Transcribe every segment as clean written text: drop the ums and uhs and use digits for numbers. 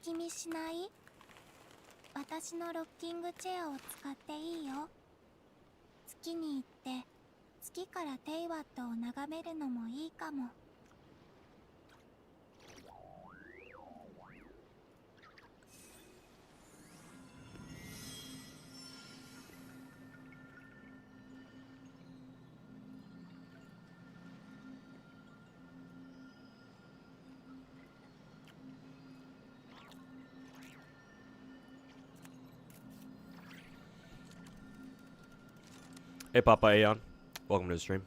月見しない？私のロッキングチェアを使っていいよ。月に行って月からテイワットを眺めるのもいいかも。Hey Papa Aeon, welcome to the stream.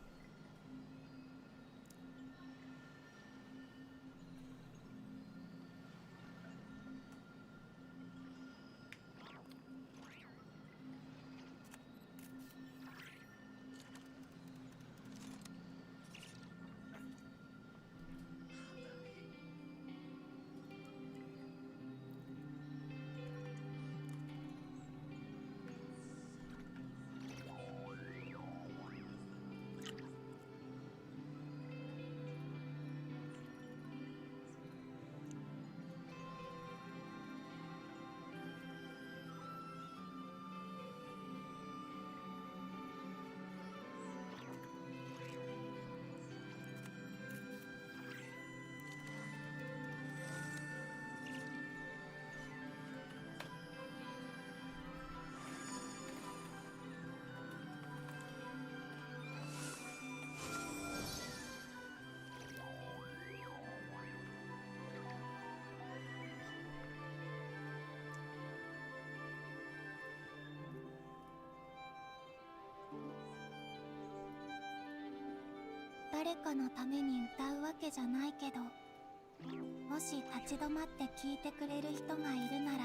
誰かのために歌うわけじゃないけど、もし立ち止まって聴いてくれる人がいるなら、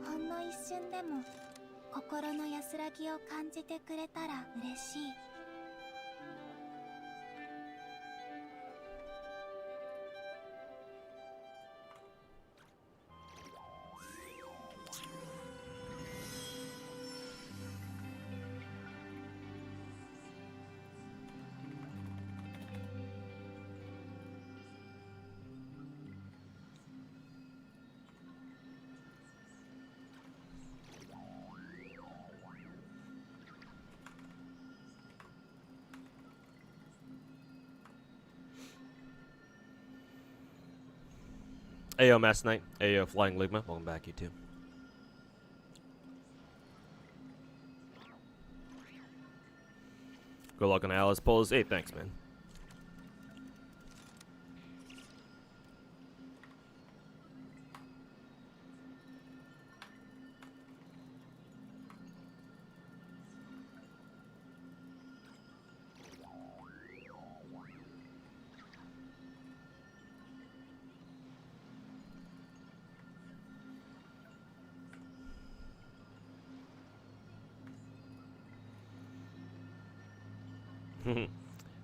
ほんの一瞬でも心の安らぎを感じてくれたら嬉しい。Ayo Mass Knight, Ayo Flying Ligma, welcome back you too. Good luck on Alice Pulls. Hey, thanks man.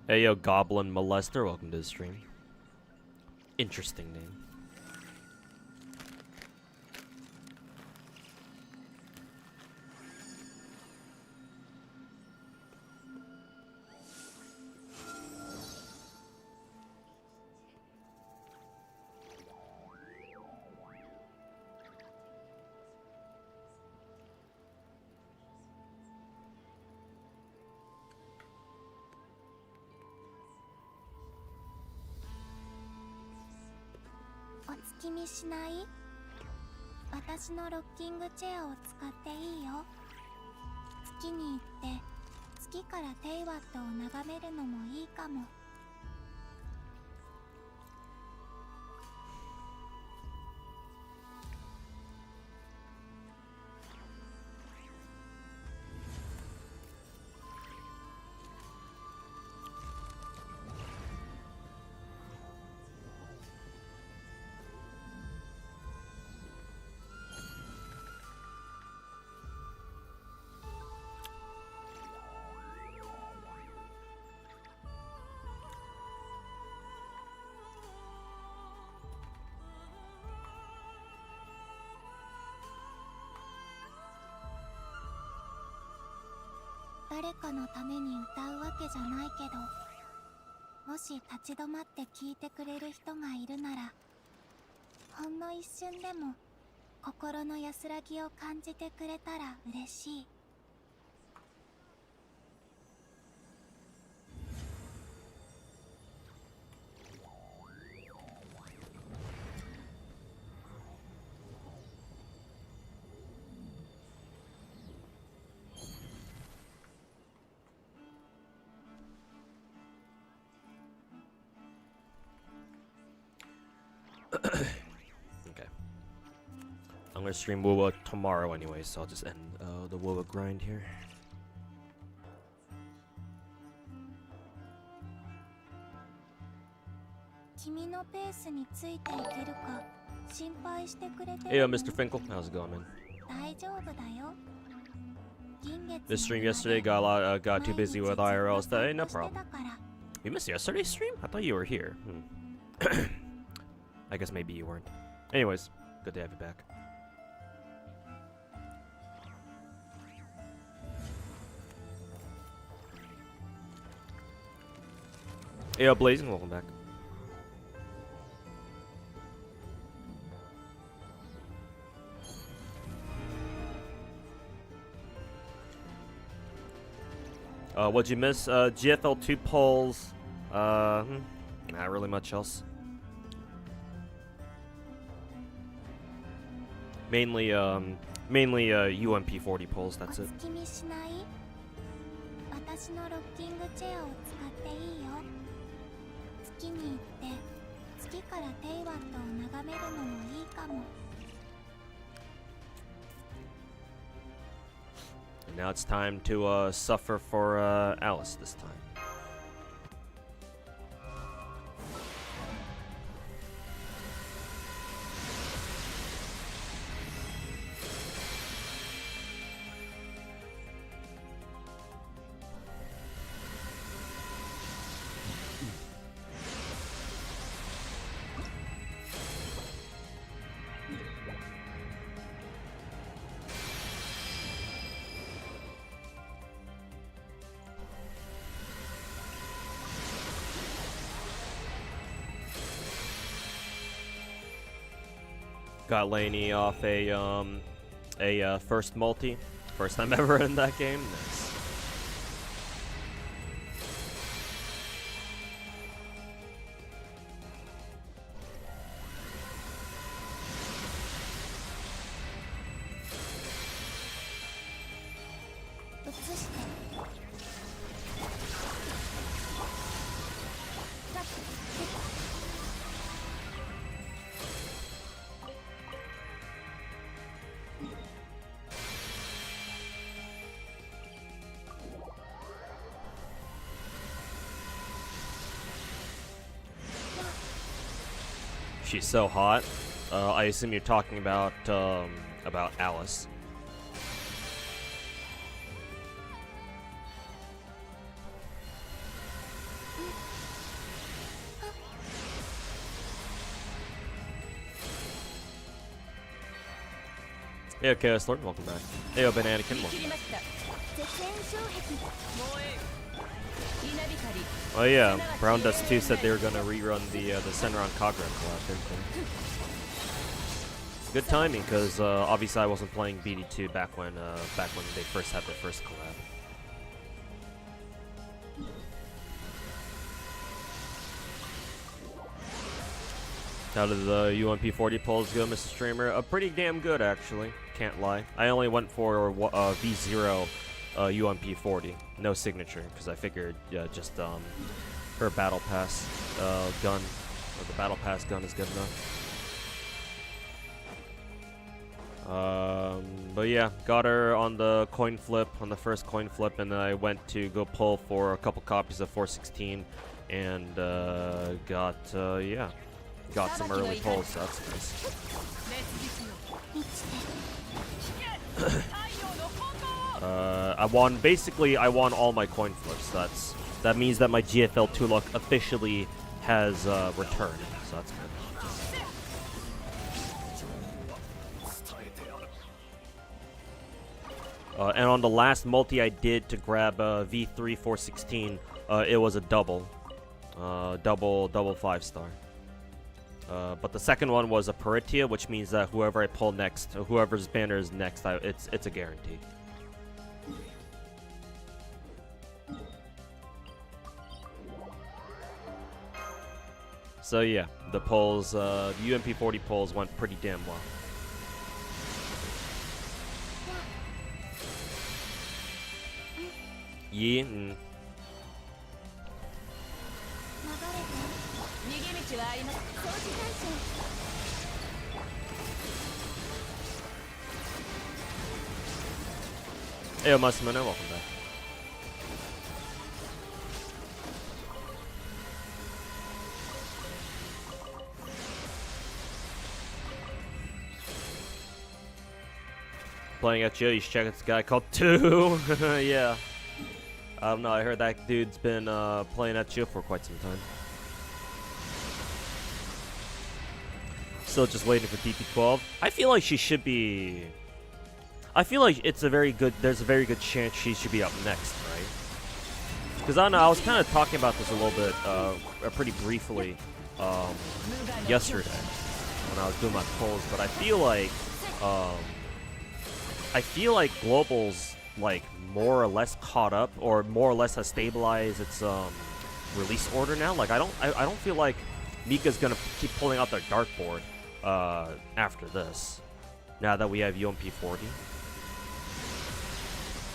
Hey yo, Goblin Molester, welcome to the stream. Interesting name.お月見しない？私のロッキングチェアを使っていいよ。月に行って月からテイワットを眺めるのもいいかも。誰かのために歌うわけじゃないけど、もし立ち止まって聴いてくれる人がいるなら、ほんの一瞬でも心の安らぎを感じてくれたら嬉しい。Okay. I'm gonna stream WoWa tomorrow anyway, so I'll just end the WoWa grind here. 君のペースについていけるか心配してくれて Hey, るの。 Mr. Finkel, how's it going, man? 大丈夫だよ。銀月 This stream の yesterday 庭で got too busy with IRL stuff. Hey, no 毎日ずっと散歩して problem. たから。 You missed yesterday's stream? I thought you were here. I guess maybe you weren't. Anyways, good to have you back. Hey, Blazing, welcome back. What'd you miss? GFL 2 polls. Not really much else. Mainly UMP 40 polls, that's お it. 月見しない？私のロッキングチェアを使っていいよ。月に行って月からテイワットを眺めるのもいいかも。 And now it's time to suffer for Alice this time. Got Laney off a first multi, first time ever in that game. Nice. She's so hot. I assume you're talking about Alice. Hey, Chaos Lord, welcome back. Hey, Bananakin, welcome back. Oh yeah, Brown Dust 2 said they were gonna rerun the Senran Kagura collab, didn't they? Good timing, because obviously I wasn't playing BD2 back when they first had their first collab. How did the UMP 40 polls go, Mr. Streamer? Pretty damn good, actually. Can't lie. I only went for V0 UMP 40, no signature, because I figured just her battle pass gun, or the battle pass gun is good enough. But yeah, got her on the coin flip, on the first coin flip, and then I went to go pull for a couple copies of 416, and got some early pulls, so that's nice. I won all my coin flips. That means that my GFL 2 luck officially has returned, so that's good. And on the last multi I did to grab V3 416, it was a double 5-star. But the second one was a Peritia, which means that whoever I pull next, whoever's banner is next, it's a guarantee. So yeah, the polls, the UMP 40 polls went pretty damn well. Yeah. Hey, Masumune, welcome back. Playing at Joe, you should check out this guy called 2. Yeah. I don't know, I heard that dude's been playing at Joe for quite some time. Still just waiting for DP12. I feel like she should be... I feel like there's a very good chance she should be up next, right? Because I don't know, I was kind of talking about this a little bit, pretty briefly, yesterday when I was doing my polls, but I feel like Global's like more or less caught up, or more or less has stabilized its release order now. Like I don't feel like Mika's gonna keep pulling out their dartboard after this. Now that we have UMP 40.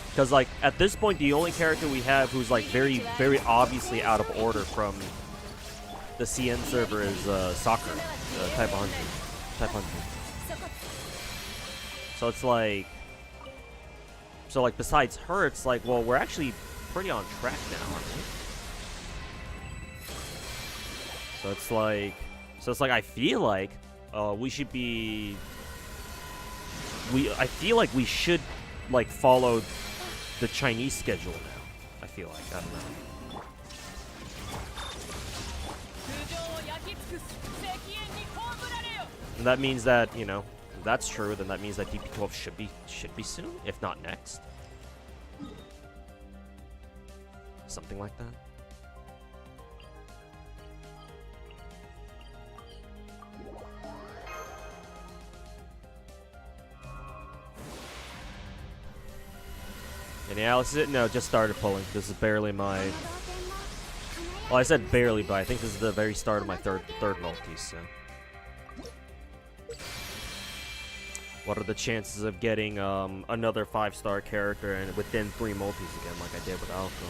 Because, like, at this point, the only character we have who's, like, very, very obviously out of order from the CN server is Sakura, Type 100. Type 100. So it's like... So, like, besides her, it's like, well, we're actually pretty on track now, aren't we? So it's like... I feel like we should be... I feel like we should, like, follow... the Chinese schedule now. I feel like, I don't know. And that means that, you know, if that's true, then that means that DP12 should be soon, if not next. Something like that. Any analysis? No, just started pulling. This is barely my... Well, I said barely, but I think this is the very start of my third multi, so... What are the chances of getting another 5-star character and within 3 multis again, like I did with Alpha?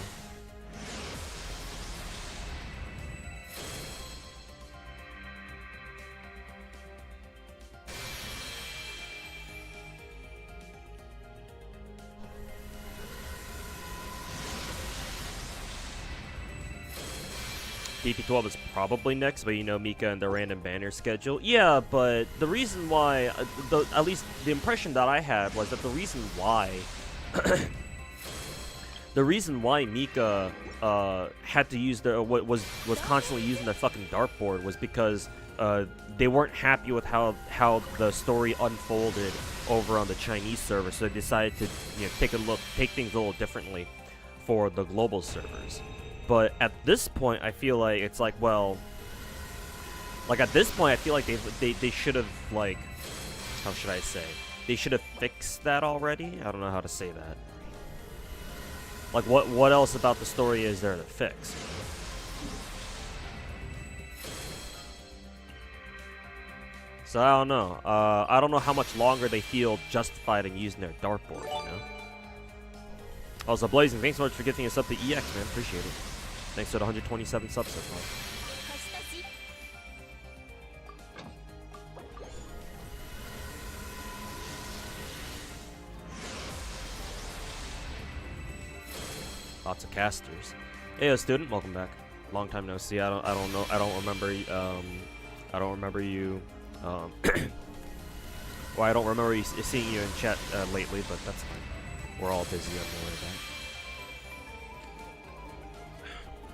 DP12 is probably next, but you know Mika and the random banner schedule. Yeah, but the reason why, at least the impression that I had was that the reason why, Mika had to use was constantly using their fucking dartboard was because they weren't happy with how the story unfolded over on the Chinese server, so they decided to take things a little differently for the global servers. But at this point, I feel like it's like, well, like at this point, I feel like they should have, like, how should I say? They should have fixed that already. I don't know how to say that. Like, what else about the story is there to fix? So I don't know. I don't know how much longer they feel justified in using their dartboard, you know? Also, Blazing, thanks so much for gifting us up to EX, man. Appreciate it. Thanks for the 127 subs so far. Lots of casters. Hey, student, welcome back. Long time no see. I don't know. I don't remember you. Well, I don't remember seeing you in chat lately, but that's fine. We're all busy. I'm not worried about it.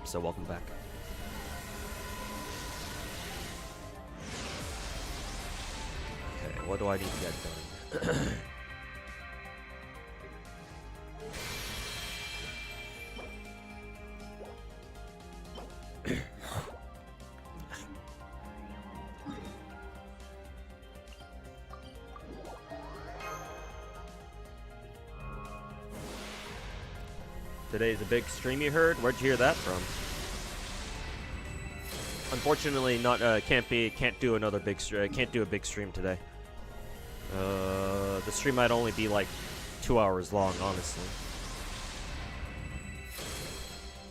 So welcome back. Okay, what do I need to get done? Today's a big stream you heard? Where'd you hear that from? Unfortunately, not can't do another big stream. Can't do a big stream today. The stream might only be like 2 hours long, honestly.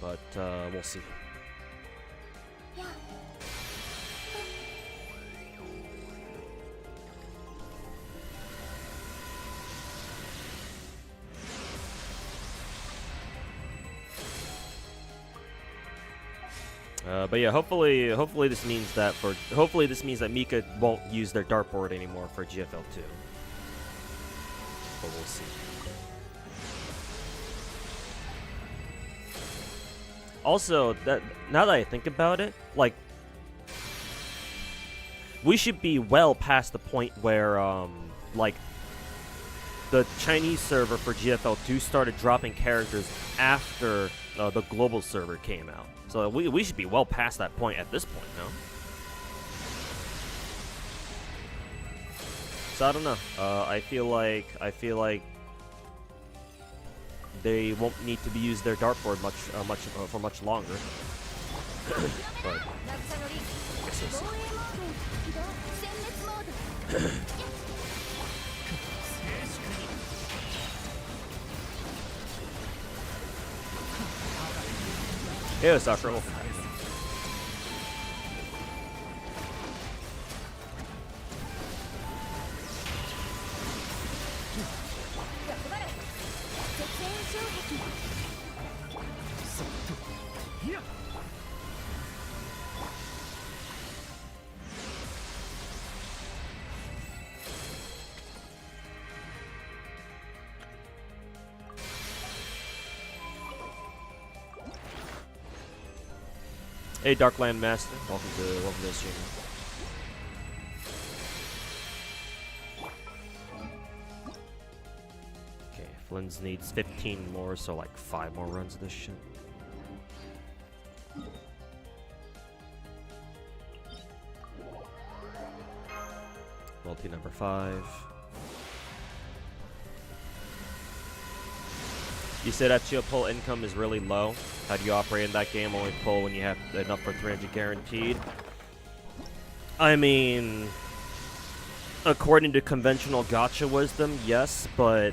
But we'll see. Yeah. But yeah, hopefully this means that Mika won't use their dartboard anymore for GFL2. But we'll see. Also, now that I think about it, like, we should be well past the point where like the Chinese server for GFL2 started dropping characters after the global server came out. So we should be well past that point at this point, no? So I don't know. I feel like they won't need to be use their dartboard for much longer. But I guess we'll see. Yeah, Sakura. Welcome back. Hey, Darkland Master, welcome to the stream. Okay, Flynn's needs 15 more, so like 5 more runs of this shit. Multi number 5. You said FGO pull income is really low. How do you operate in that game? Only pull when you have enough for 300 guaranteed. I mean, according to conventional gacha wisdom, yes, but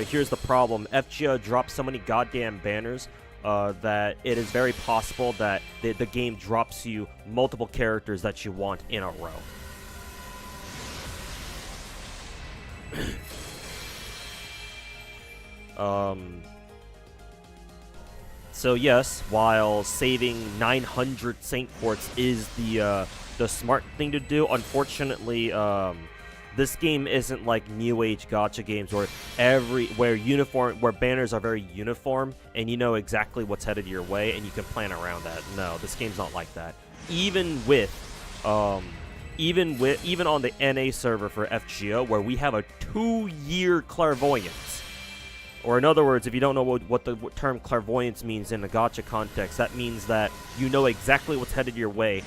here's the problem. FGO drops so many goddamn banners that it is very possible that the game drops you multiple characters that you want in a row. So yes, while saving 900 Saint Quartz is the smart thing to do, unfortunately, this game isn't like New Age gacha games where where banners are very uniform and you know exactly what's headed your way and you can plan around that. No, this game's not like that. Even on the NA server for FGO, where we have a 2-year clairvoyance. Or in other words, if you don't know what the term clairvoyance means in the gacha context, that means that you know exactly what's headed your way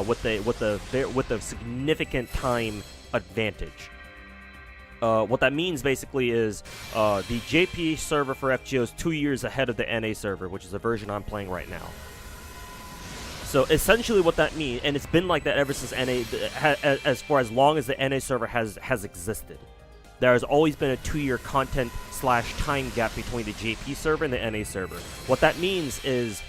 with a significant time advantage. What that means basically is the JP server for FGO is 2 years ahead of the NA server, which is the version I'm playing right now. So essentially what that means, and it's been like that ever since NA, as long as the NA server has existed. There has always been a 2-year content/time gap between the JP server and the NA server. What that means is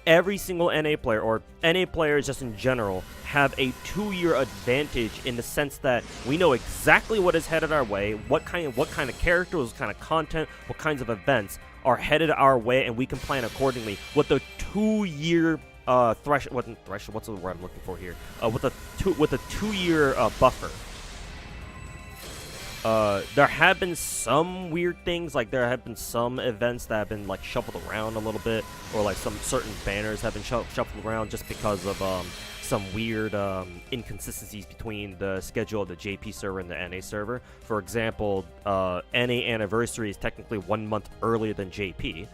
every single NA player, or NA players just in general, have a 2-year advantage in the sense that we know exactly what is headed our way, what kind of characters, what kind of content, what kinds of events are headed our way, and we can plan accordingly with the 2-year what's the word I'm looking for here? With a 2-year buffer. There have been some weird things, like there have been some events that have been like shuffled around a little bit, or like some certain banners have been shuffled around just because of some weird inconsistencies between the schedule of the JP server and the NA server. For example, NA Anniversary is technically 1 month earlier than JP.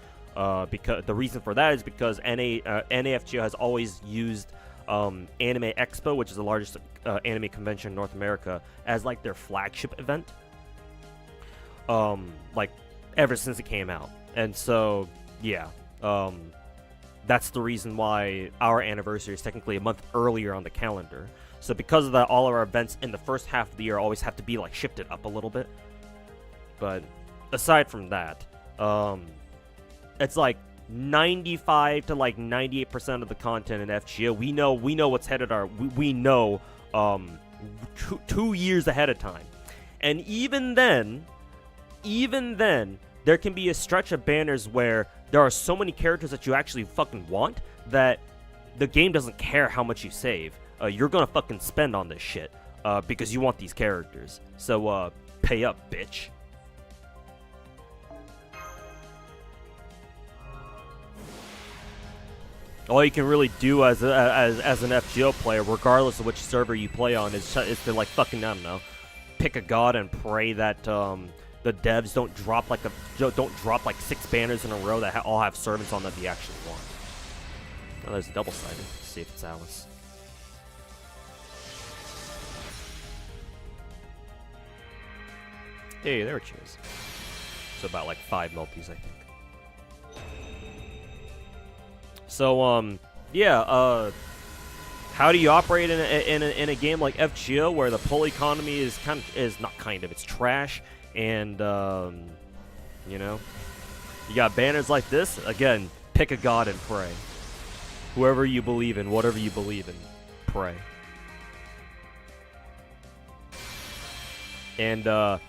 Because the reason for that is because NAFGO has always used Anime Expo, which is the largest anime convention in North America, as like their flagship event, like ever since it came out. And so yeah, that's the reason why our anniversary is technically a month earlier on the calendar. So because of that, all of our events in the first half of the year always have to be like shifted up a little bit. But aside from that, it's like 95 to like 98% of the content in FGO. We know what's headed our. We know 2 years ahead of time, and even then, there can be a stretch of banners where there are so many characters that you actually fucking want that the game doesn't care how much you save. You're gonna fucking spend on this shit because you want these characters. So pay up, bitch. All you can really do as an FGO player, regardless of which server you play on, is to like fucking, I don't know, pick a god and pray that the devs don't drop like 6 banners in a row that all have servants on that you actually want. Oh, there's a double-sided. Let's see if it's Alice. Hey, there she is. So about like 5 multis, I think. So yeah, how do you operate in a game like FGO where the pull economy is it's trash, and you know, you got banners like this. Again, pick a god and pray. Whoever you believe in, whatever you believe in, pray. And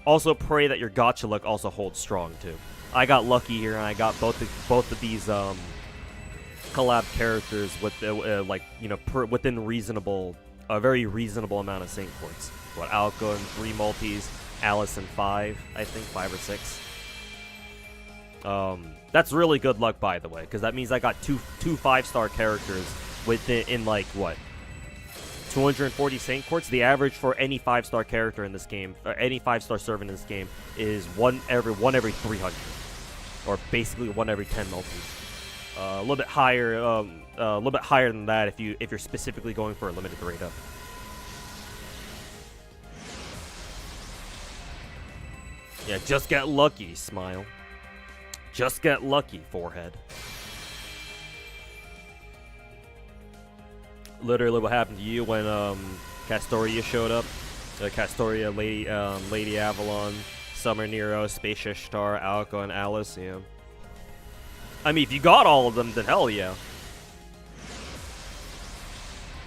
also pray that your gacha luck also holds strong too. I got lucky here, and I got both of these collab characters with within a very reasonable amount of Saint Quartz. What, Alco in 3 multis, Alice in 5, I think 5 or 6. That's really good luck, by the way, because that means I got two 5-star characters within like what, 240 Saint Quartz. The average for any 5-star character in this game, or any 5-star servant in this game, is one every 300, or basically 1 every 10 multis. A little bit higher, than that if you're specifically going for a limited rate up. Yeah, just get lucky, smile. Just get lucky, forehead. Literally, what happened to you when Castoria showed up? Castoria, Lady Avalon, Summer Nero, Space Ishtar, Alco, and Alice. Yeah. I mean, if you got all of them, then hell yeah.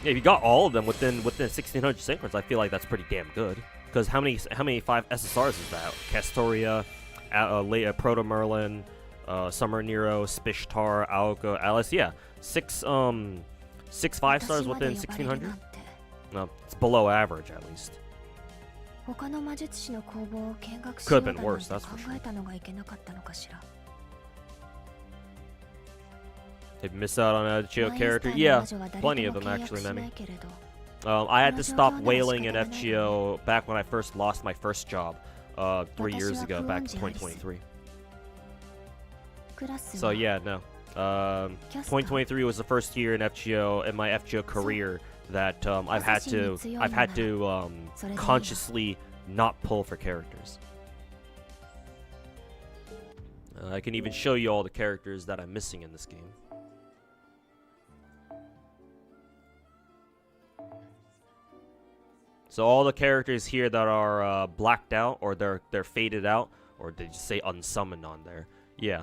Yeah, if you got all of them within 1600 synchros, I feel like that's pretty damn good. Because how many 5 SSRs is that? Castoria, Proto Merlin, Summer Nero, Spishtar, Aoko, Alice. Yeah, 6 5-stars within 1600. No, it's below average at least. Could have been worse, that's for sure. Did miss out on a FGO character? Yeah, plenty of them actually, Memi. I had to stop whaling in FGO back when I first lost my first job 3 years ago, back in 2023. So yeah, no. 2023 was the first year in FGO, in my FGO career, that I've had to consciously not pull for characters. I can even show you all the characters that I'm missing in this game. So all the characters here that are blacked out, or they're faded out, or they just say unsummoned on there. Yeah,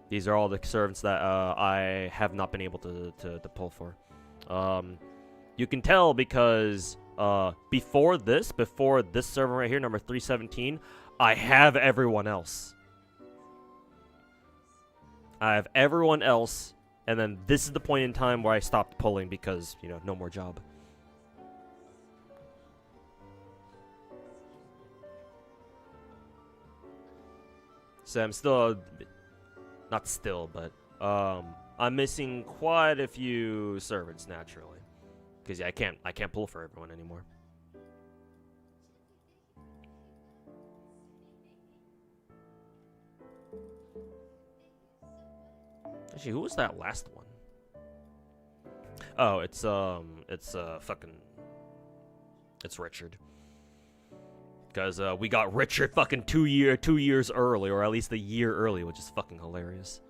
these are all the servants that I have not been able to pull for. You can tell because before this server right here, number 317, I have everyone else. I have everyone else, and then this is the point in time where I stopped pulling because, you know, no more job. So I'm still, not still, but I'm missing quite a few servants naturally, because yeah, I can't pull for everyone anymore. Actually, who was that last one? Oh, it's Richard. Because we got richer fucking 2 years early, or at least a year early, which is fucking hilarious.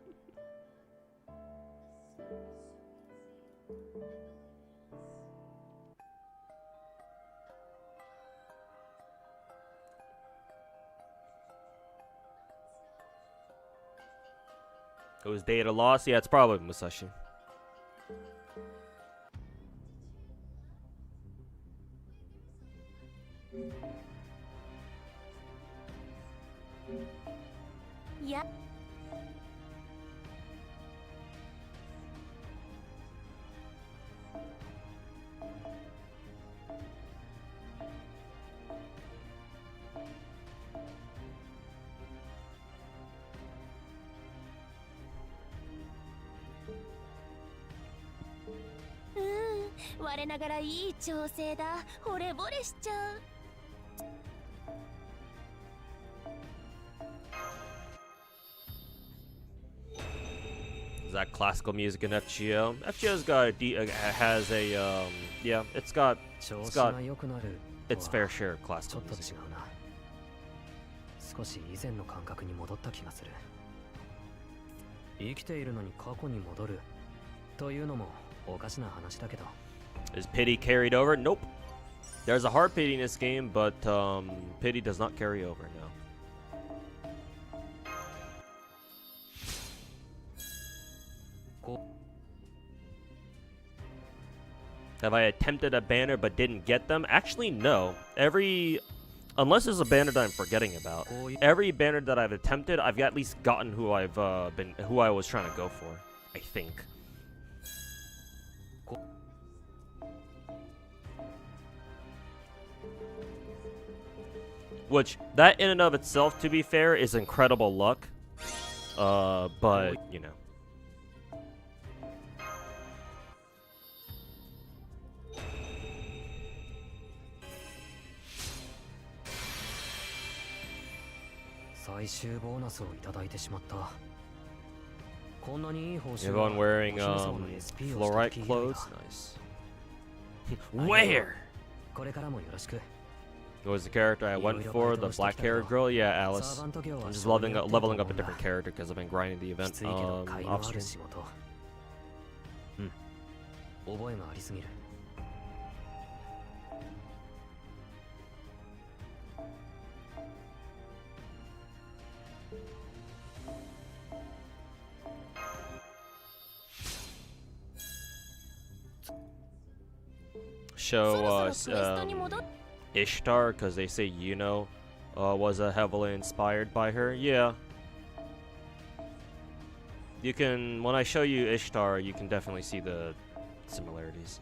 Who's data lost? Yeah, it's probably Musashi. Yeah. Mm, 我ながらいい調整だ。惚れ惚れしちゃう。Is that classical music in FGO? FGO's got has a yeah, it's got its fair share of classical music. 少し以前の感覚に戻った気がする。生きているのに過去に戻るというのもおかしな話だけど。Is pity carried over? Nope. There's a hard pity in this game, but pity does not carry over now. Have I attempted a banner but didn't get them? Actually, no. Unless there's a banner that I'm forgetting about, every banner that I've attempted, I've at least gotten who I was trying to go for. I think. Which, that in and of itself, to be fair, is incredible luck. But, you know. Everyone wearing fluorite clothes? Nice. Where? What was the character I went for? The black-haired girl? Yeah, Alice. I'm just leveling up a different character because I've been grinding the event off stream. Show Ishtar, because they say Yuno was heavily inspired by her. Yeah. You can, when I show you Ishtar, you can definitely see the similarities.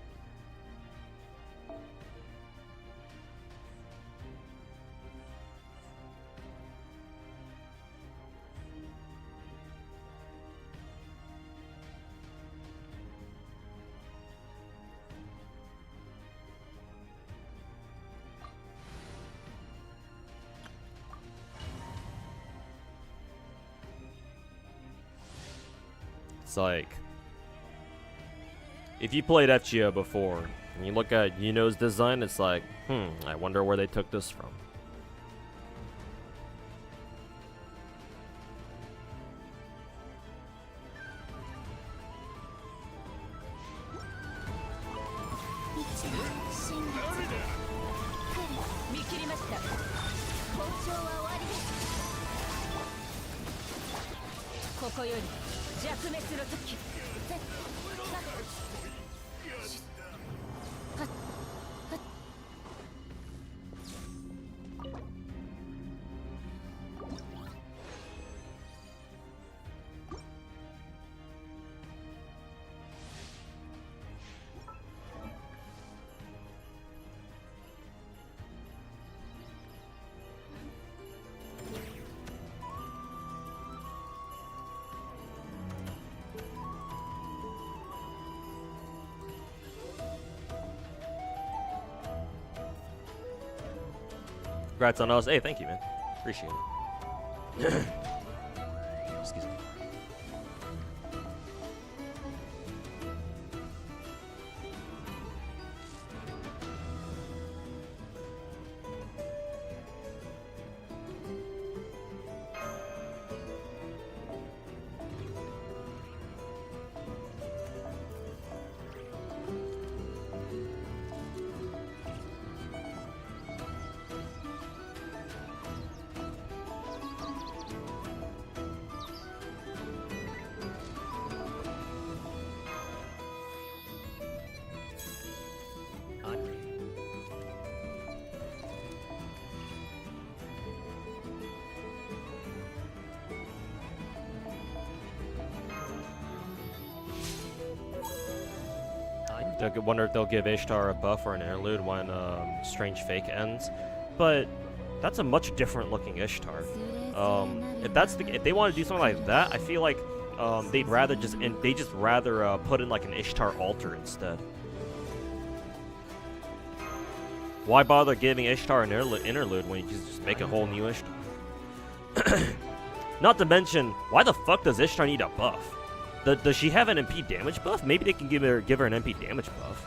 It's like, if you played FGO before, and you look at Yuno's design, it's like, I wonder where they took this from. Congrats on us. Hey, thank you, man. Appreciate it. Excuse me. I wonder if they'll give Ishtar a buff or an interlude when Strange Fake ends. But that's a much different looking Ishtar. If they want to do something like that, I feel like they'd rather just put in like an Ishtar altar instead. Why bother giving Ishtar an interlude when you can just make a whole new Ishtar? Not to mention, why the fuck does Ishtar need a buff? Does she have an MP damage buff? Maybe they can give her an MP damage buff.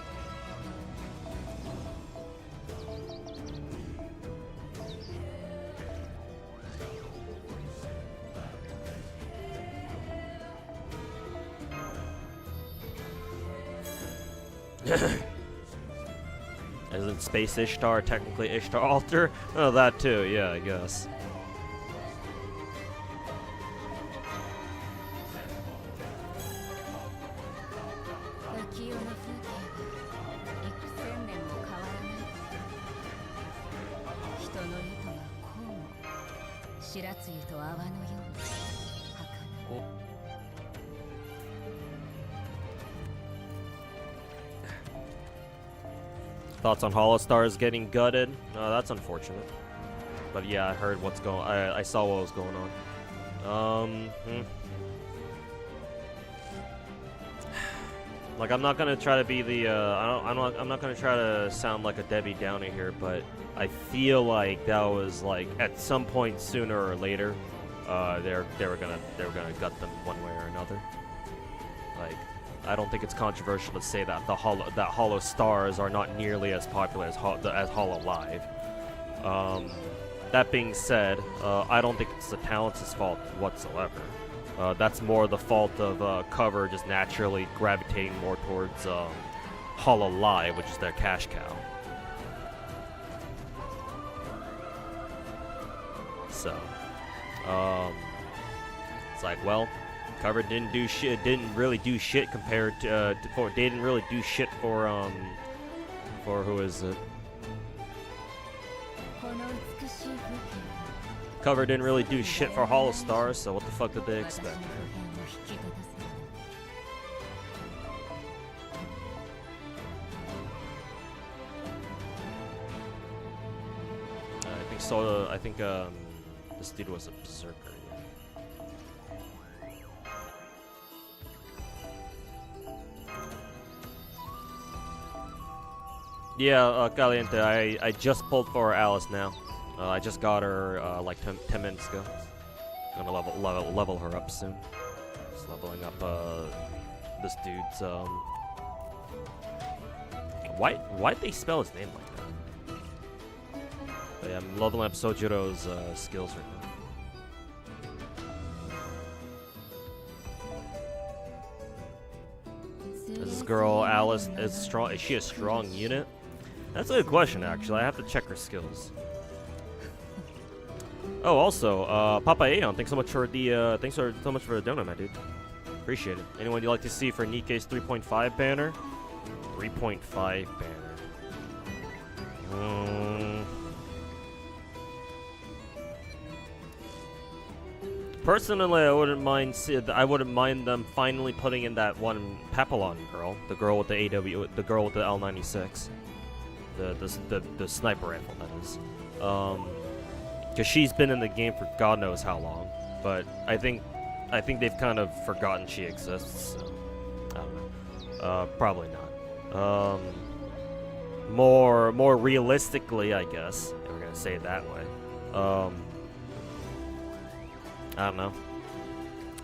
Isn't Space Ishtar technically Ishtar Altar? Oh, that too, yeah, I guess. Thoughts on Hollow Stars getting gutted? That's unfortunate. But yeah, I heard what's going. I saw what was going on. Like, I'm not gonna try to be the. I'm not gonna try to sound like a Debbie Downer here, but I feel like that was like at some point sooner or later, they were gonna gut them one way or another. Like, I don't think it's controversial to say that Hollow Stars are not nearly as popular as Hollow Live. That being said, I don't think it's the talent's fault whatsoever. That's more the fault of Cover just naturally gravitating more towards Hollow Live, which is their cash cow. So, it's like, well, Cover didn't really do shit compared to didn't really do shit for who is it? Cover didn't really do shit for Hollow Stars, so what the fuck did they expect? I think this dude was a berserker. Yeah, Caliente, I just pulled for Alice now. I just got her like 10 minutes ago. Gonna level her up soon. Just leveling up this dude's why'd they spell his name like that? But yeah, I'm leveling up Sojiro's skills right now. Is this girl Alice strong? Is she a strong unit? That's a good question, actually. I have to check her skills. Oh, also, Papa Aeon, thanks so much for the donut, my dude. Appreciate it. Anyone you'd like to see for Nikke's 3.5 banner? 3.5 banner. Personally, I wouldn't mind them finally putting in that one Papillon girl, the girl with the the girl with the L96, the sniper rifle, that is. Because she's been in the game for God knows how long, but I think they've kind of forgotten she exists. So, I don't know. Probably not. More realistically, I guess, if we're gonna say it that way. I don't know.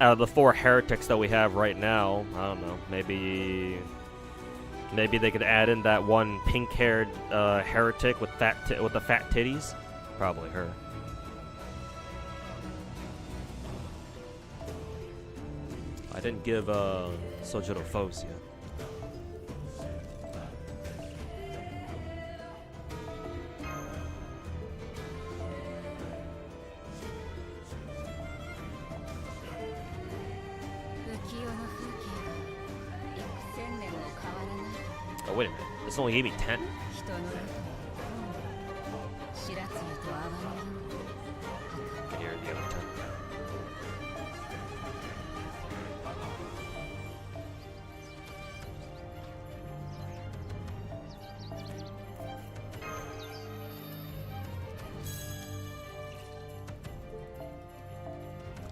Out of the 4 heretics that we have right now, I don't know. Maybe they could add in that one pink-haired heretic with the fat titties. Probably her. I didn't give Sojiro foes yet. Oh, wait a minute. This only gave me 10? Here, the other 10.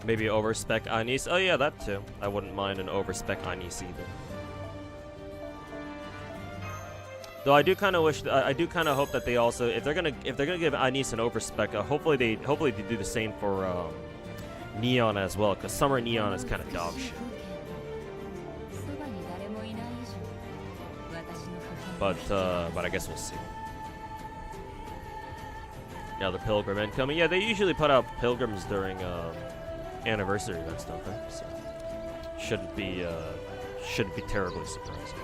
Maybe overspec Anis. Oh yeah, that too. I wouldn't mind an overspec Anis either. Though I do kind of wish, I do kind of hope that they also, if they're gonna give Anis an overspec, hopefully they do the same for Neon as well, because Summer Neon is kind of dog shit. But I guess we'll see. Now the Pilgrim incoming. Yeah, they usually put out Pilgrims during anniversary events, don't they? So shouldn't be terribly surprising.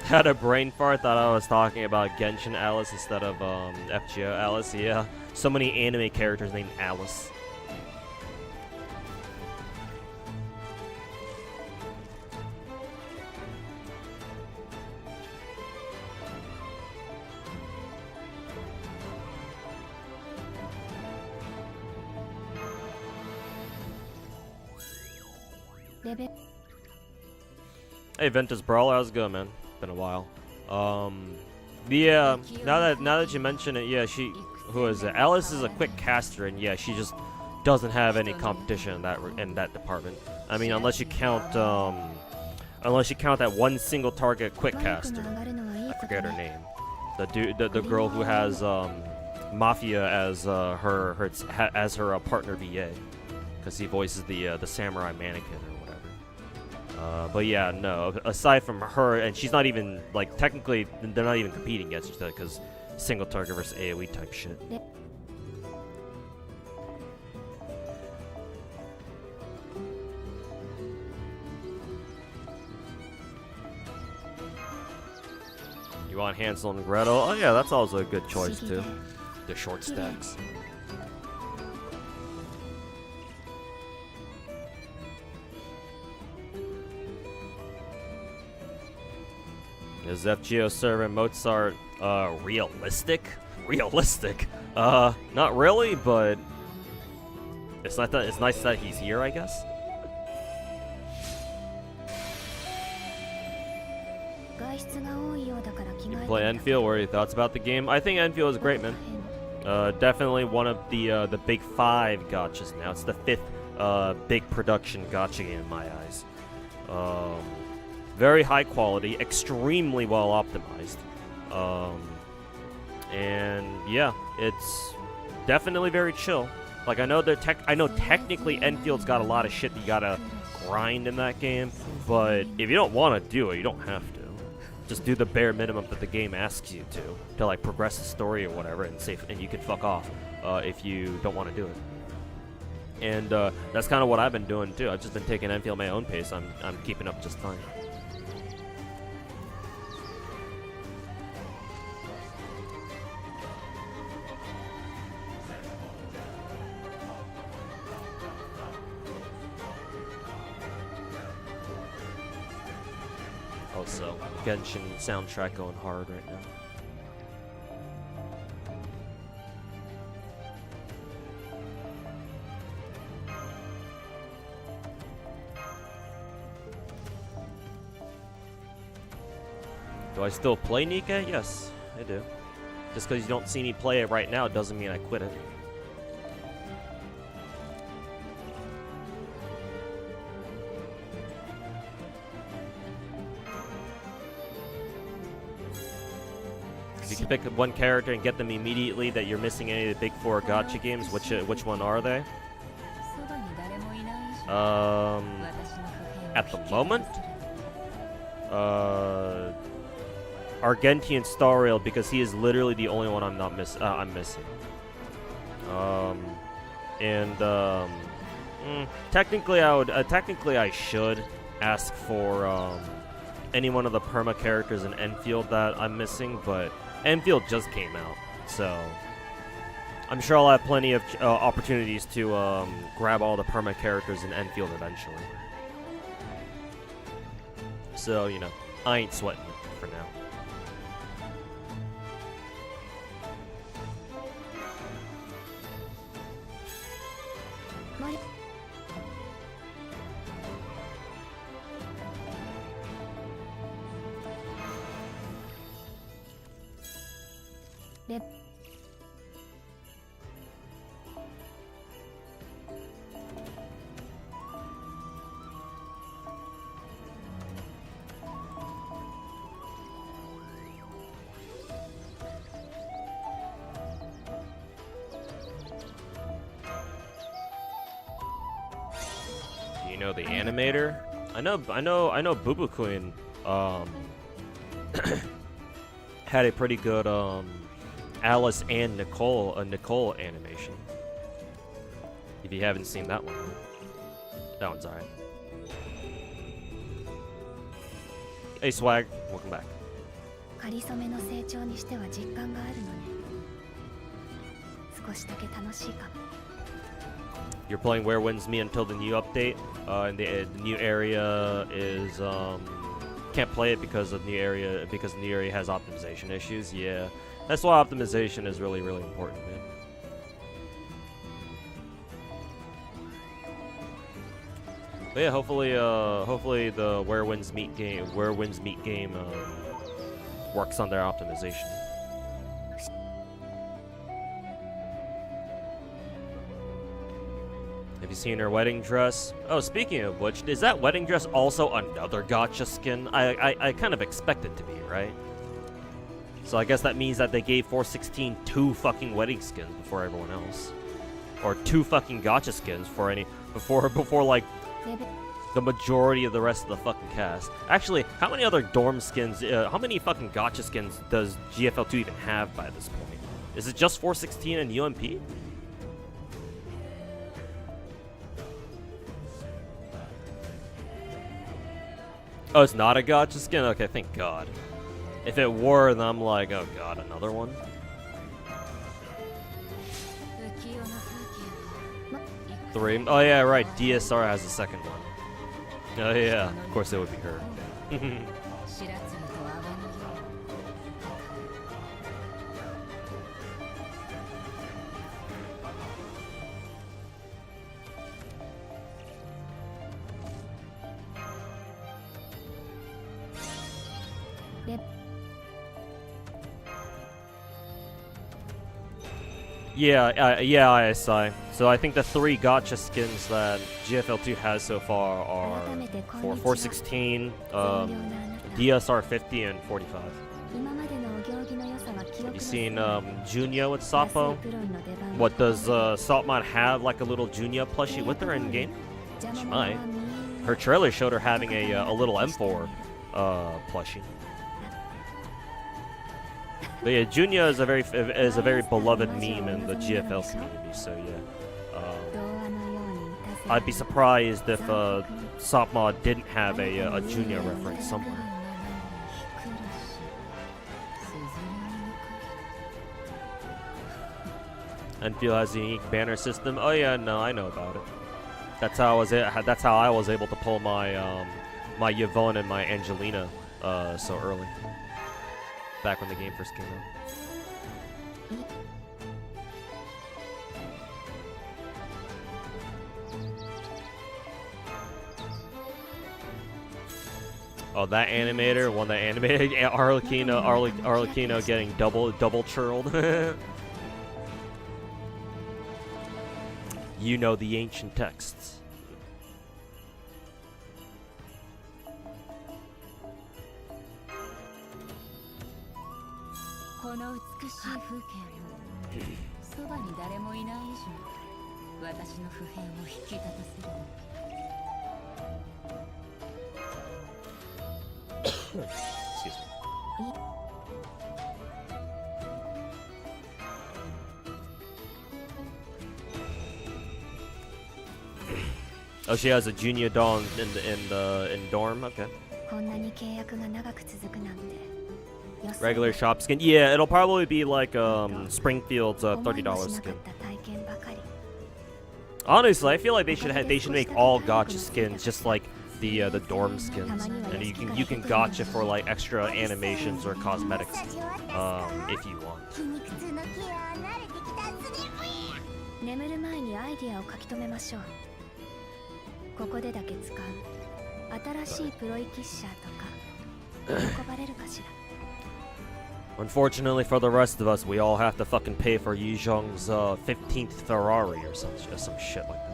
Had a brain fart, thought I was talking about Genshin Alice instead of FGO Alice. Yeah, so many anime characters named Alice. Hey Ventus Brawler, how's it going, man? Been a while. Yeah, now that you mention it, yeah, who is it? Alice is a quick caster, and yeah, she just doesn't have any competition in that department. I mean, unless you count that one single target quick caster. I forget her name. The girl who has Mafia as her partner VA, because he voices the samurai mannequin. But yeah, no. Aside from her, and she's not even like technically, they're not even competing against each other because single target versus AOE type shit. You want Hansel and Gretel? Oh yeah, that's also a good choice too. The short stacks. Is FGO server Mozart realistic? Realistic? Not really, but it's nice that he's here, I guess. You play Enfield, what are your thoughts about the game? I think Enfield is great, man. Definitely one of the big 5 gachas now. It's the 5th big production gacha game in my eyes. Very high quality, extremely well optimized, and yeah, it's definitely very chill. Like I know technically Enfield's got a lot of shit that you gotta grind in that game, but if you don't want to do it, you don't have to. Just do the bare minimum that the game asks you to like progress the story or whatever, and you can fuck off if you don't want to do it. And that's kind of what I've been doing too. I've just been taking Enfield at my own pace. I'm keeping up just fine. Also, Genshin soundtrack going hard right now. Do I still play Nika? Yes, I do. Just because you don't see me play it right now doesn't mean I quit it. If you can pick one character and get them immediately that you're missing any of the big 4 gacha games, which one are they? At the moment? Argentian Star Rail, because he is literally the only one I'm missing. Technically I should ask for any one of the perma characters in Enfield that I'm missing, but Enfield just came out, so I'm sure I'll have plenty of opportunities to grab all the perma characters in Enfield eventually. So, you know, I ain't sweating it for now. You know the animator? I know Boo Boo Queen had a pretty good Alice and Nicole animation. If you haven't seen that one, that one's alright. Hey Swag, welcome back. You're playing Where Winds Me until the new update, and the new area is can't play it because the new area has optimization issues. Yeah, that's why optimization is really important, man. But yeah, hopefully the Where Winds Meet game works on their optimization. Have you seen her wedding dress? Oh, speaking of which, is that wedding dress also another gacha skin? I kind of expect it to be, right? So I guess that means that they gave 416 2 fucking wedding skins before everyone else. Or 2 fucking gacha skins before like the majority of the rest of the fucking cast. Actually, how many other dorm skins, how many fucking gacha skins does GFL2 even have by this point? Is it just 416 and UMP? Oh, it's not a gacha skin? Okay, thank God. If it were, then I'm like, oh God, another one? Three? Oh yeah, right, DSR has the second one. Oh yeah, of course it would be her. Yeah, ISI. So I think the 3 gacha skins that GFL2 has so far are for 416, DSR 50, and 45. Have you seen Junya with Sapo? What, does Saltmon have like a little Junya plushie with her in game? She might. Her trailer showed her having a little M4 plushie. But yeah, Junya is a very beloved meme in the GFL community. So yeah, I'd be surprised if Sopmod didn't have a Junya reference somewhere. And Feel has a unique banner system. Oh yeah, no, I know about it. That's how I was able to pull my my Yvonne and my Angelina so early. Back when the game first came out. Oh, that animator, one that animated Arlecchino getting double churled. You know the ancient texts. Excuse me. Oh, she has a junior doll in dorm. Okay. Regular shop skin. Yeah, it'll probably be like Springfield's $30 skin. Honestly, I feel like they should make all gacha skins just like the dorm skins, and you can gacha for like extra animations or cosmetics if you want. 眠る前にアイディアを書き留めましょう。ここでだけ使う新しいプロイキッシャーとか喜ばれるかしら。 Unfortunately for the rest of us, we all have to fucking pay for Yi Zhong's 15th Ferrari or some shit like that.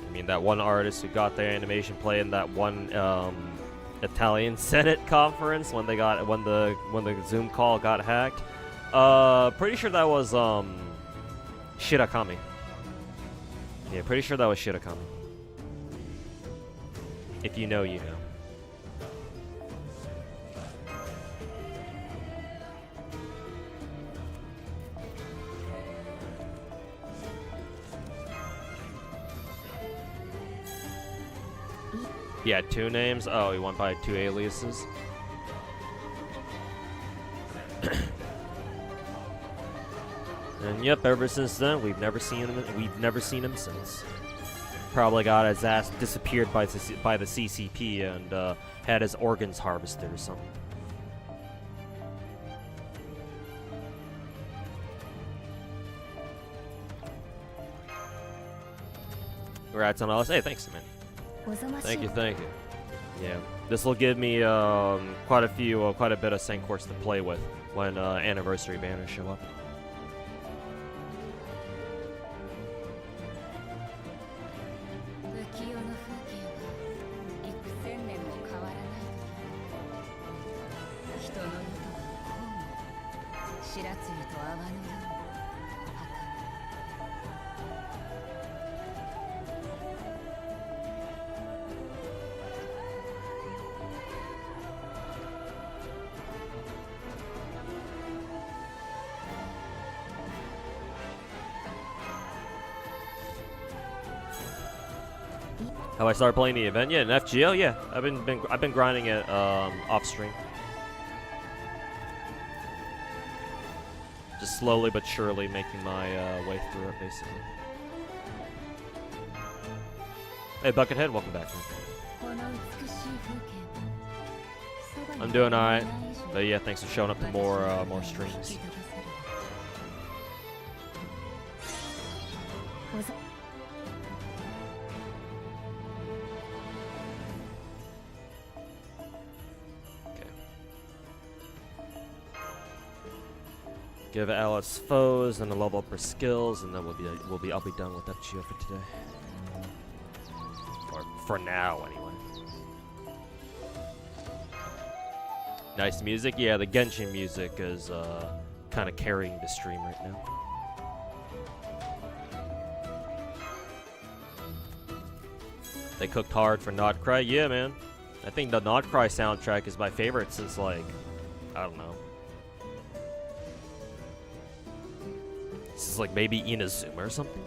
I mean, that one artist who got their animation playing that one Italian Senate conference when the Zoom call got hacked. Pretty sure that was Shirakami. Yeah, pretty sure that was Shirakami. If you know, you know. Yeah, 2 names. Oh, he went by 2 aliases. And yep, ever since then, we've never seen him since. Probably got his ass disappeared by the CCP and had his organs harvested or something. Congrats on all this. Hey, thanks, man. Thank you. Yeah, this will give me quite a bit of Sankors to play with when anniversary banners show up. Have I started playing the event yet? In FGO? Yeah, I've been grinding it off stream. Just slowly but surely making my way through it, basically. Hey, Buckethead, welcome back, man. I'm doing alright, but yeah, thanks for showing up to more streams. Give Alice foes and a level up her skills, and then I'll be done with FGO for today. Or for now, anyway. Nice music, yeah. The Genshin music is kind of carrying the stream right now. They cooked hard for Not Cry, yeah, man. I think the Not Cry soundtrack is my favorite since like I don't know. This is like maybe Inazuma or something.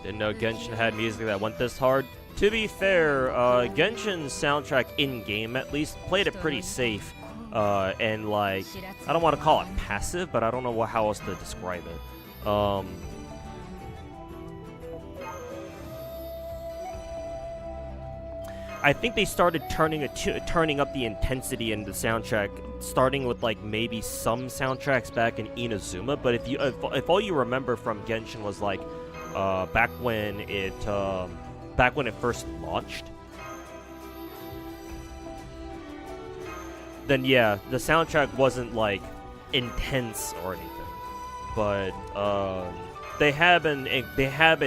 Didn't know Genshin had music that went this hard. To be fair, Genshin's soundtrack in-game at least played it pretty safe. And like, I don't want to call it passive, but I don't know how else to describe it. I think they started turning up the intensity in the soundtrack, starting with like maybe some soundtracks back in Inazuma. But if all you remember from Genshin was like back when it first launched, then yeah, the soundtrack wasn't like intense or anything, but they have been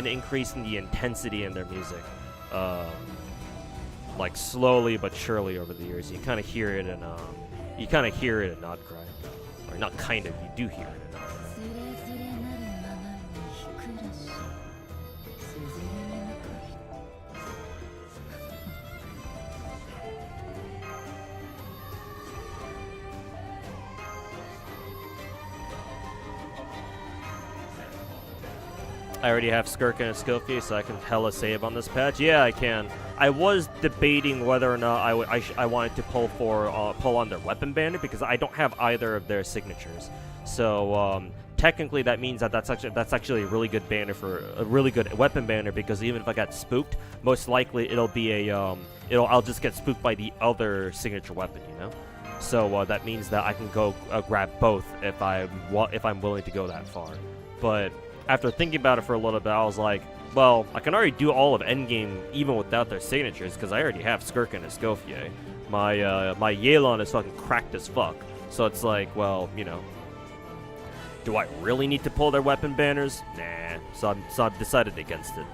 increasing the intensity in their music, like slowly but surely over the years. You kind of hear it in Not Cry, or not kind of, you do hear it in Not Cry. I already have Skirk and Skilfy, so I can hella save on this patch. Yeah, I can. I was debating whether or not I wanted to pull on their weapon banner because I don't have either of their signatures. So technically that means that that's actually a really good banner for a really good weapon banner, because even if I got spooked, most likely it'll be a I'll just get spooked by the other signature weapon, you know. So that means that I can go grab both if I'm willing to go that far. But after thinking about it for a little bit, I was like, well, I can already do all of Endgame even without their signatures, because I already have Skirk and Escoffier. My Yelan is fucking cracked as fuck. So it's like, well, you know, do I really need to pull their weapon banners? Nah. So I've decided against it.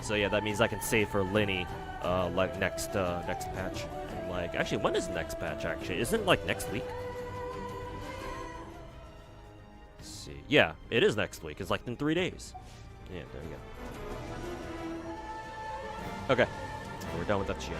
So yeah, that means I can save for Linny, like next patch. And like, actually, when is next patch? Actually, isn't it like next week? See. Yeah, it is next week. It's like in 3 days. Yeah, there you go. Okay, we're done with that shit.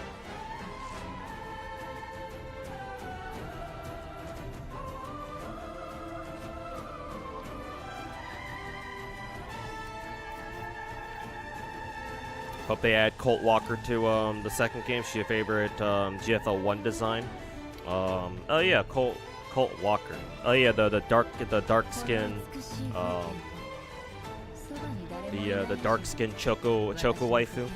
Hope they add Colt Walker to the second game. She's your favorite GFL1 design. Oh yeah, Colt Walker. Oh yeah, the dark skin, the dark skin Choco waifu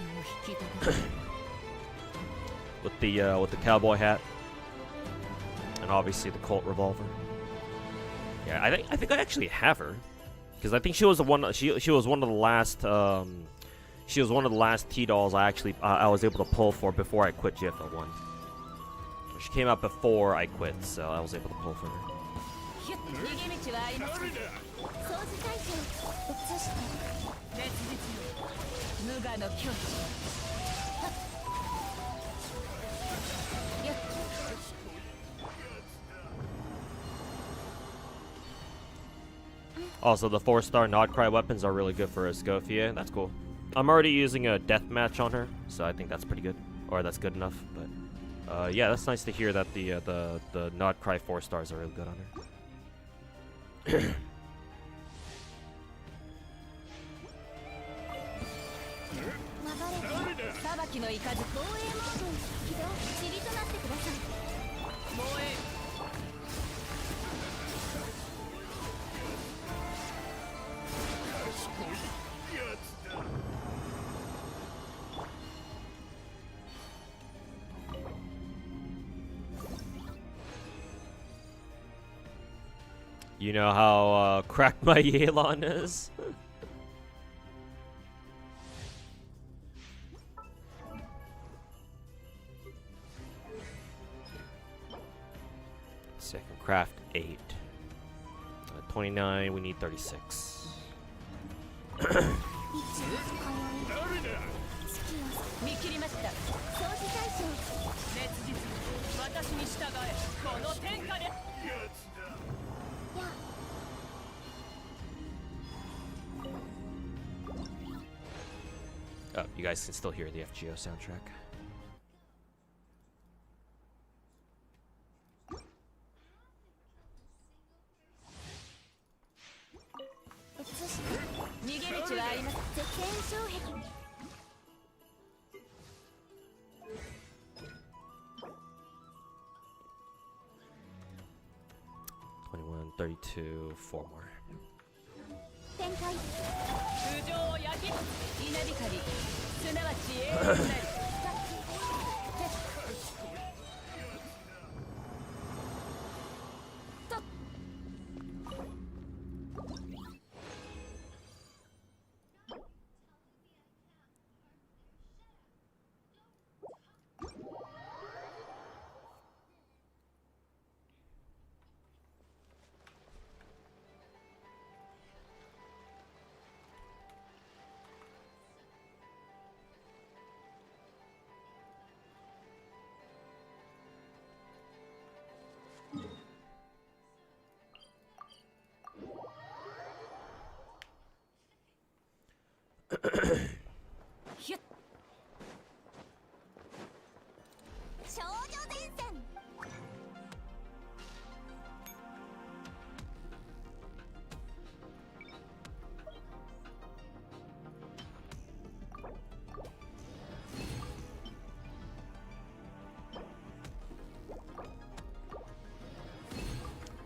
with the cowboy hat, and obviously the Colt revolver. Yeah, I think I actually have her, because I think she was the one. She was one of the last. She was one of the last T-dolls I was able to pull for before I quit GFL1. She came out before I quit, so I was able to pull for her. Also, the 4-star Nodcry weapons are really good for Escoffier. That's cool. I'm already using a deathmatch on her, so I think that's pretty good, or that's good enough. But yeah, that's nice to hear that the Nodcry 4 stars are really good on her. You know how cracked my Yelan is? Second craft 8. 29, we need 36. Oh, you guys can still hear the FGO soundtrack. $21, $32, 4 more.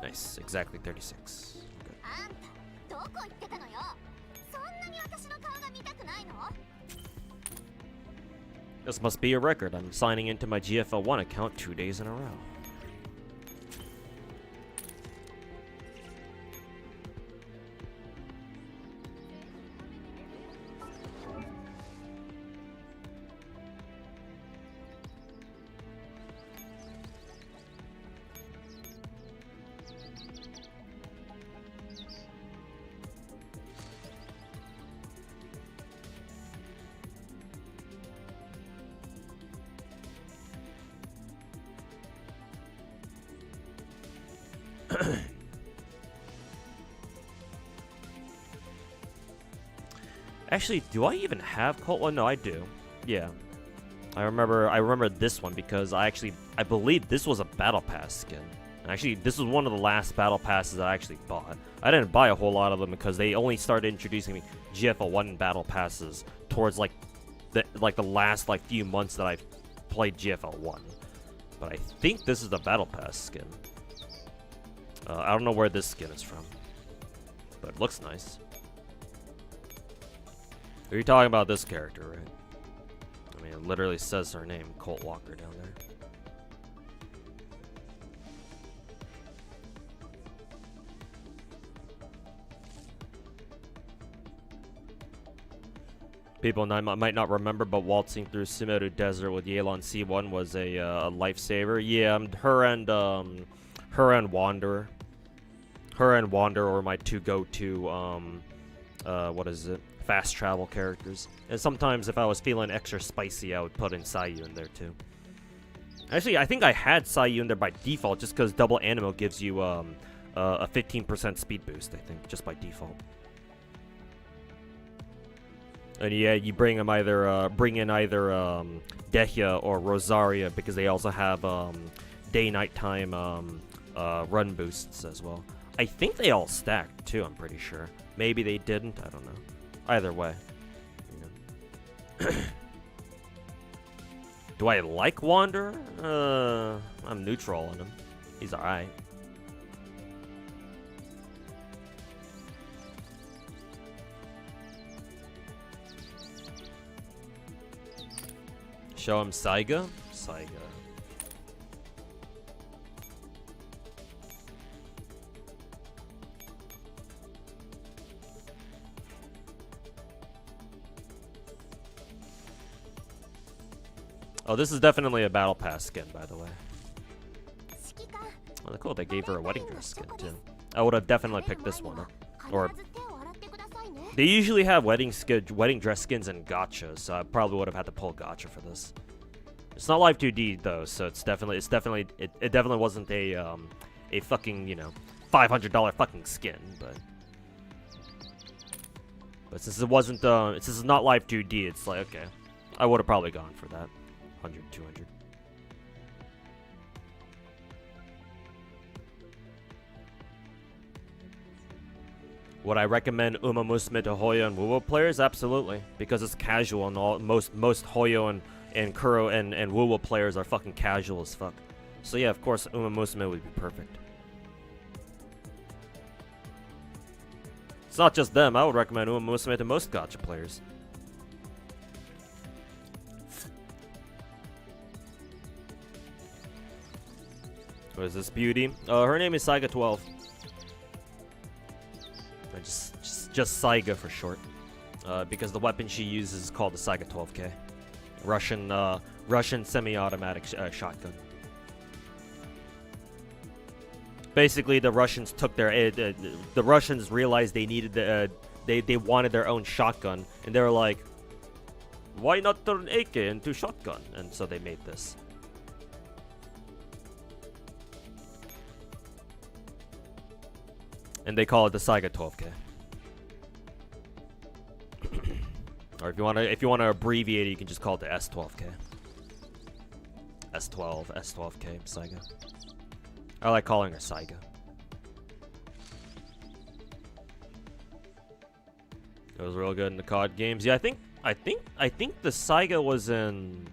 Nice, exactly 36. Good. あんたどこ行ってたのよ。そんなに私の顔が見たくないの？ This must be a record. I'm signing into my GFL1 account 2 days in a row. Actually, do I even have Colt? Well, no, I do. Yeah. I remember this one because I believe this was a Battle Pass skin. And actually, this was one of the last Battle Passes I actually bought. I didn't buy a whole lot of them because they only started introducing me GFL1 Battle Passes towards the last few months that I played GFL1. But I think this is the Battle Pass skin. I don't know where this skin is from, but it looks nice. You're talking about this character, right? I mean, it literally says her name, Colt Walker, down there. People might not remember, but waltzing through Sumeru Desert with Yelan C1 was a lifesaver. Yeah, her and Wanderer. Her and Wanderer are my two go-to, fast travel characters. And sometimes if I was feeling extra spicy, I would put in Sayu in there too. Actually, I think I had Sayu in there by default just because double Animo gives you a 15% speed boost, I think, just by default. And yeah, you bring in either Dehya or Rosaria because they also have day-nighttime run boosts as well. I think they all stacked too, I'm pretty sure. Maybe they didn't, I don't know. Either way. You know. Do I like Wanderer? I'm neutral on him. He's alright. Show him Saiga? Saiga. Oh, this is definitely a Battle Pass skin, by the way. Oh, cool. They gave her a wedding dress skin, too. I would have definitely picked this one up. Or... They usually have wedding dress skins in gacha, so I probably would have had to pull gacha for this. It's not Live 2D though, so it definitely wasn't a fucking, you know, $500 fucking skin, but since it wasn't since it's not Live 2D, it's like, okay, I would have probably gone for that. 100, 200. Would I recommend Uma Musume to Hoyo and Wuwo players? Absolutely, because it's casual and most Hoyo and Kuro and Wuwo players are fucking casual as fuck. So yeah, of course Uma Musume would be perfect. It's not just them. I would recommend Uma Musume to most gacha players. What is this beauty? Her name is Saiga 12. Just Saiga for short, because the weapon she uses is called the Saiga 12K, Russian semi-automatic shotgun. Basically, the Russians took the Russians realized they needed they wanted their own shotgun, and they were like, why not turn AK into shotgun? And so they made this. And they call it the Saiga 12K. Or if you wanna abbreviate it, you can just call it the S12K. S12K, Saiga. I like calling her Saiga. It was real good in the COD games. Yeah, I think the Saiga was in.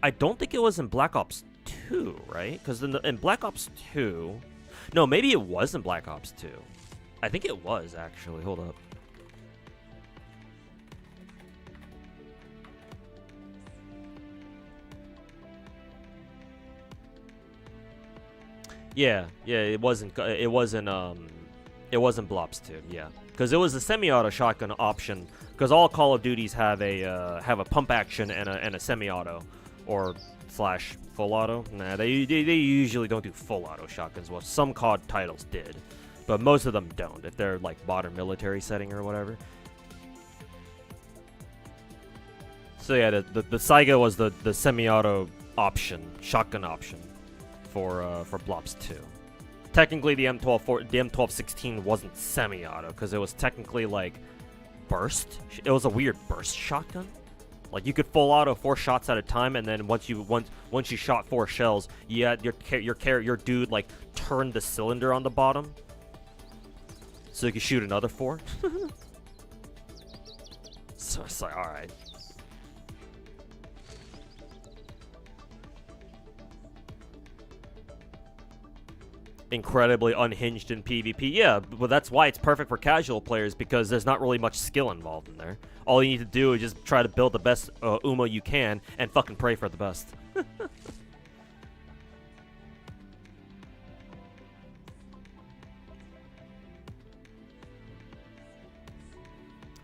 I don't think it was in Black Ops 2, right? Because in Black Ops 2... No, maybe it was in Black Ops 2. I think it was, actually. Hold up. Yeah, it wasn't Blops 2, yeah. Because it was a semi-auto shotgun option. Because all Call of Duties have a pump action and a semi-auto, or slash full auto. Nah, they usually don't do full auto shotguns. Well, some COD titles did, but most of them don't. If they're like modern military setting or whatever. So yeah, the Saiga was the semi-auto option, shotgun option for Blops 2. Technically, the M1216 wasn't semi-auto because it was technically like burst. It was a weird burst shotgun. Like you could full auto 4 shots at a time, and then once you shot 4 shells, yeah, your dude like turned the cylinder on the bottom, so you could shoot another 4. So it's like, all right. Incredibly unhinged in PvP. Yeah, but that's why it's perfect for casual players, because there's not really much skill involved in there. All you need to do is just try to build the best Uma you can and fucking pray for the best.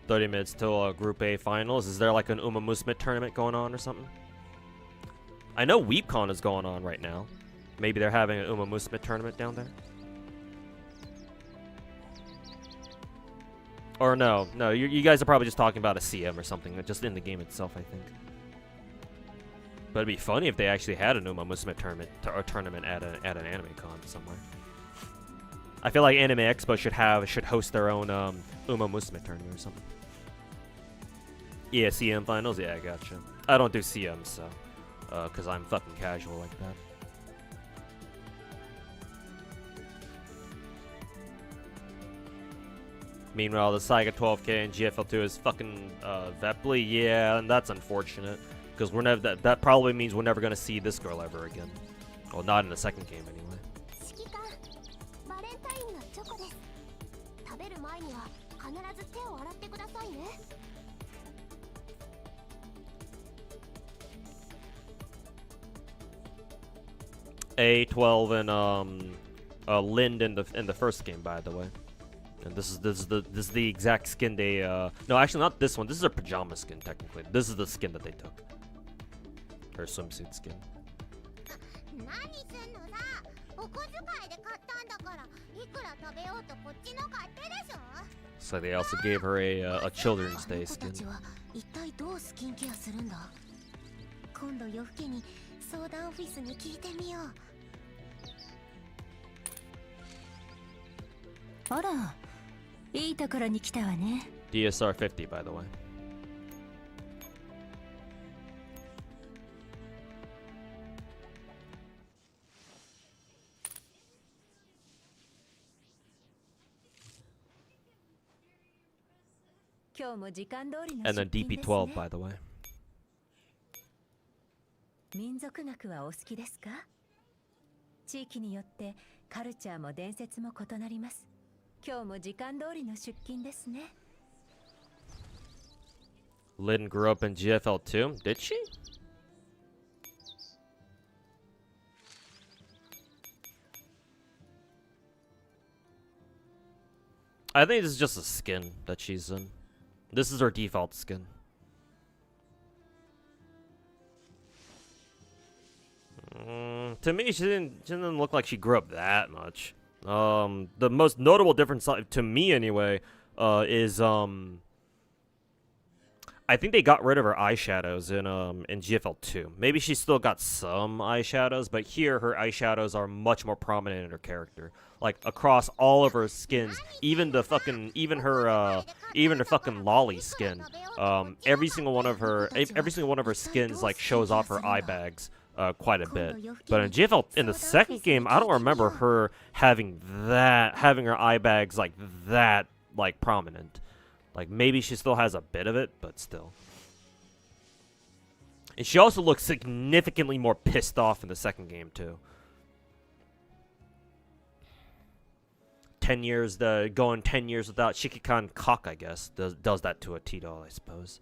30 minutes till Group A finals. Is there like an Uma Musume tournament going on or something? I know WeepCon is going on right now. Maybe they're having an Uma Musume tournament down there. Or no, you guys are probably just talking about a CM or something, just in the game itself, I think. But it'd be funny if they actually had an Uma Musume tournament at an anime con somewhere. I feel like Anime Expo should host their own Uma Musume tournament or something. Yeah, CM finals. Yeah, I gotcha. I don't do CM, so because I'm fucking casual like that. Meanwhile, the Saiga 12K and GFL2 is fucking Vepli. Yeah, and that's unfortunate. Because we're never that probably means we're never gonna see this girl ever again. Well, not in the second game anyway. A12 and Lind in the first game, by the way. And this is the exact skin they no, actually not this one. This is their pajama skin technically. This is the skin that they took. Her swimsuit skin. So they also gave her a Children's Day skin. DSR 50, by the way. And then DP12, by the way. 民族学はお好きですか？地域によってカルチャーも伝説も異なります。今日も時間通りの出勤ですね。Lynn grew up in GFL too? Did she? I think this is just a skin that she's in. This is her default skin. To me, she didn't look like she grew up that much. The most notable difference, to me anyway, is I think they got rid of her eyeshadows in GFL 2. Maybe she still got some eyeshadows, but here her eyeshadows are much more prominent in her character. Like across all of her skins, even her fucking lolly skin. Every single one of her skins like shows off her eye bags quite a bit. But in GFL in the second game, I don't remember her having her eye bags like that prominent. Like maybe she still has a bit of it, but still. And she also looks significantly more pissed off in the second game, too. 10 years, going 10 years without Shikikan cock, I guess, does that to a T-doll, I suppose.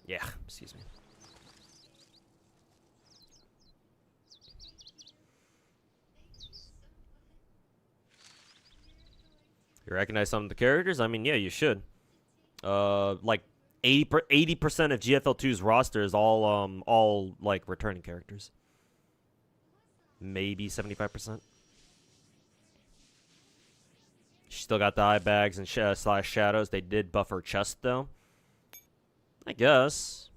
Yeah, excuse me. You recognize some of the characters? I mean, yeah, you should. Like 80% of GFL2's roster is all like returning characters. Maybe 75%. She still got the eye bags and slash shadows. They did buff her chest though. I guess.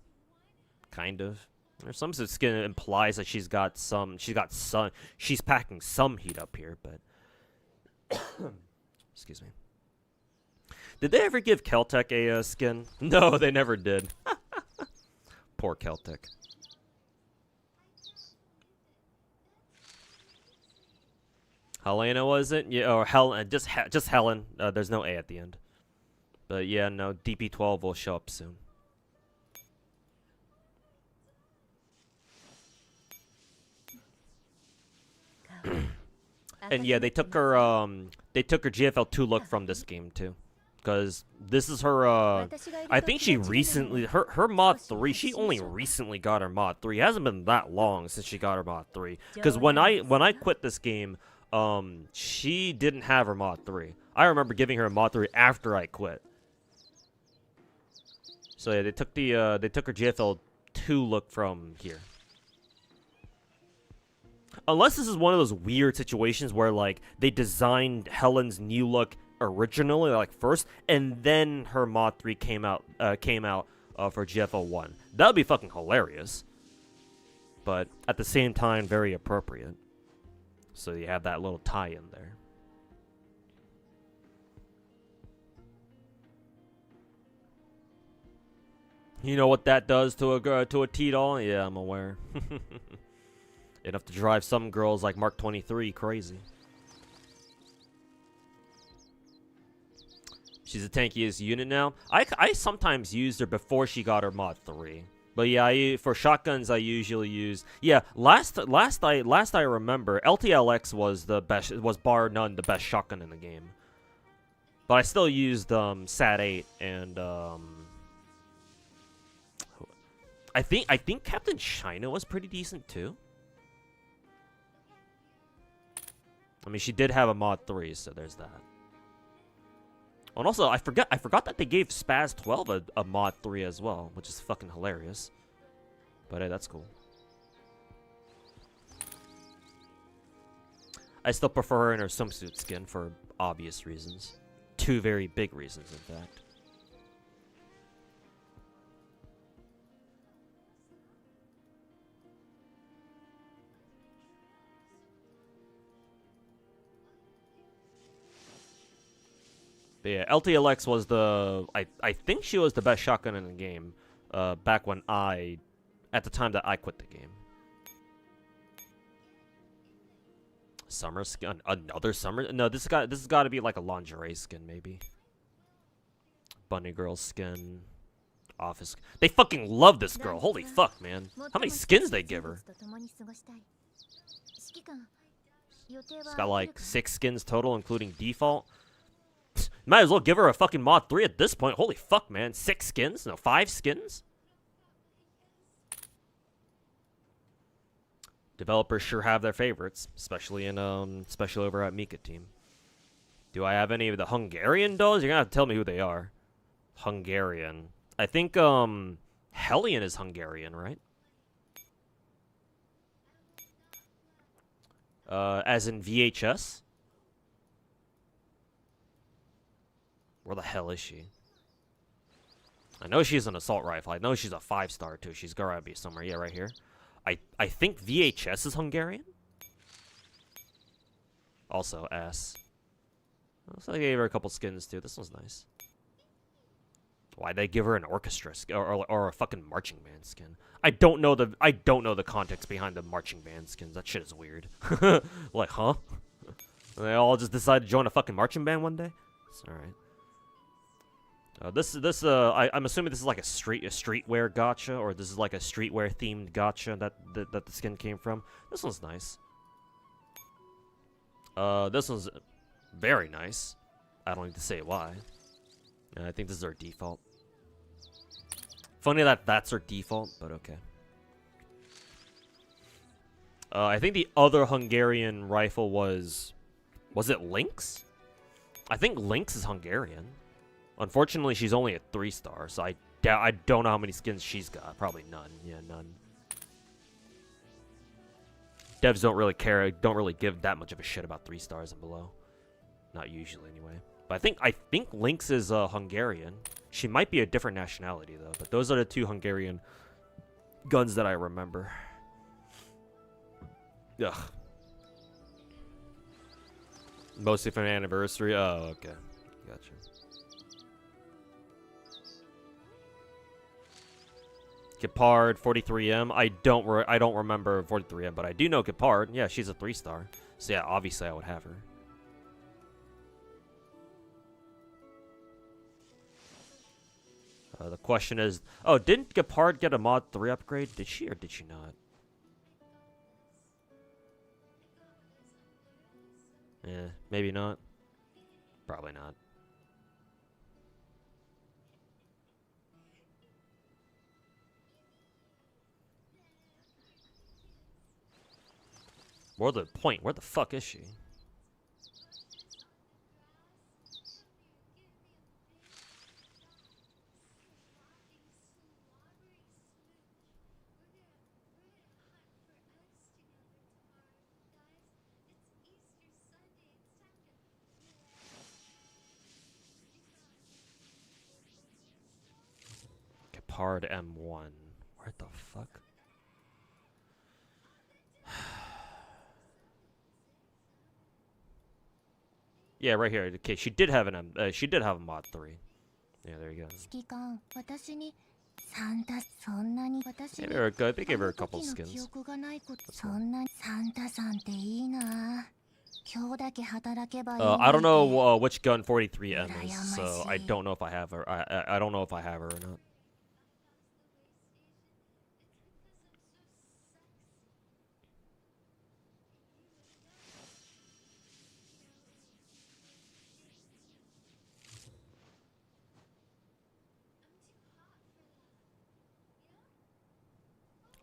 Kind of. There's some skin implies that she's packing some heat up here, but excuse me. Did they ever give Keltec a skin? No, they never did. Poor Keltec. Helena was it? Yeah, or Helen? Just Helen. There's no A at the end. But yeah, no. DP12 will show up soon. And yeah, they took her GFL2 look from this game too. Because this is her, I think she recently, her mod 3, she only recently got her mod 3. It hasn't been that long since she got her mod 3. Because when I quit this game, she didn't have her mod 3. I remember giving her a mod 3 after I quit. So yeah, they took her GFL 2 look from here. Unless this is one of those weird situations where like they designed Helen's new look originally like first, and then her mod 3 came out for GFL 1. That would be fucking hilarious. But at the same time, very appropriate. So you have that little tie-in there. You know what that does to a T-doll? Yeah, I'm aware. Enough to drive some girls like Mark 23 crazy. She's the tankiest unit now. I sometimes used her before she got her mod 3. But yeah, for shotguns I usually use. Yeah, last I remember, LTLX was the best, was bar none the best shotgun in the game. But I still used SAT 8 and I think Captain China was pretty decent too. I mean, she did have a mod 3, so there's that. And also, I forgot that they gave Spaz 12 a mod 3 as well, which is fucking hilarious. But hey, that's cool. I still prefer her in her swimsuit skin for obvious reasons. 2 very big reasons, in fact. But yeah, LTLX was I think she was the best shotgun in the game, back when at the time that I quit the game. Summer skin, another summer? No, this has got to be like a lingerie skin, maybe. Bunny girl skin, office. They fucking love this girl. Holy fuck, man! How many skins they give her? It's got like 6 skins total, including default. Might as well give her a fucking mod 3 at this point. Holy fuck, man. 6 skins? No, 5 skins? Developers sure have their favorites, especially over at Mika Team. Do I have any of the Hungarian dolls? You're gonna have to tell me who they are. Hungarian. I think Hellion is Hungarian, right? As in VHS? Where the hell is she? I know she's an assault rifle. I know she's a 5-star too. She's gotta be somewhere. Yeah, right here. I think VHS is Hungarian. Also S. So they gave her a couple skins too. This one's nice. Why'd they give her an orchestra skin or a fucking marching band skin? I don't know the context behind the marching band skins. That shit is weird. Like, huh? They all just decided to join a fucking marching band one day? It's alright. I'm assuming this is like a streetwear gacha, or this is like a streetwear themed gacha that the skin came from. This one's nice. This one's very nice. I don't need to say why. I think this is our default. Funny that that's our default, but okay. I think the other Hungarian rifle was it Lynx? I think Lynx is Hungarian. Unfortunately, she's only a 3-star, so I don't know how many skins she's got. Probably none. Yeah, none. Devs don't really care. Don't really give that much of a shit about 3 stars and below. Not usually, anyway. But I think Lynx is Hungarian. She might be a different nationality though. But those are the 2 Hungarian guns that I remember. Ugh. Mostly for an anniversary. Oh, okay. Gotcha. Gepard, 43M. I don't remember 43M, but I do know Gepard. Yeah, she's a 3-star. So yeah, obviously I would have her. The question is, oh, didn't Gepard get a mod 3 upgrade? Did she or did she not? Yeah, maybe not. Probably not. More to the point, where the fuck is she? Gepard M1. Where the fuck? Yeah, right here. Okay, she did have a mod 3. Yeah, there you go. Maybe her, they gave her a couple skins. I don't know which gun 43M is, so I don't know if I have her. I don't know if I have her or not.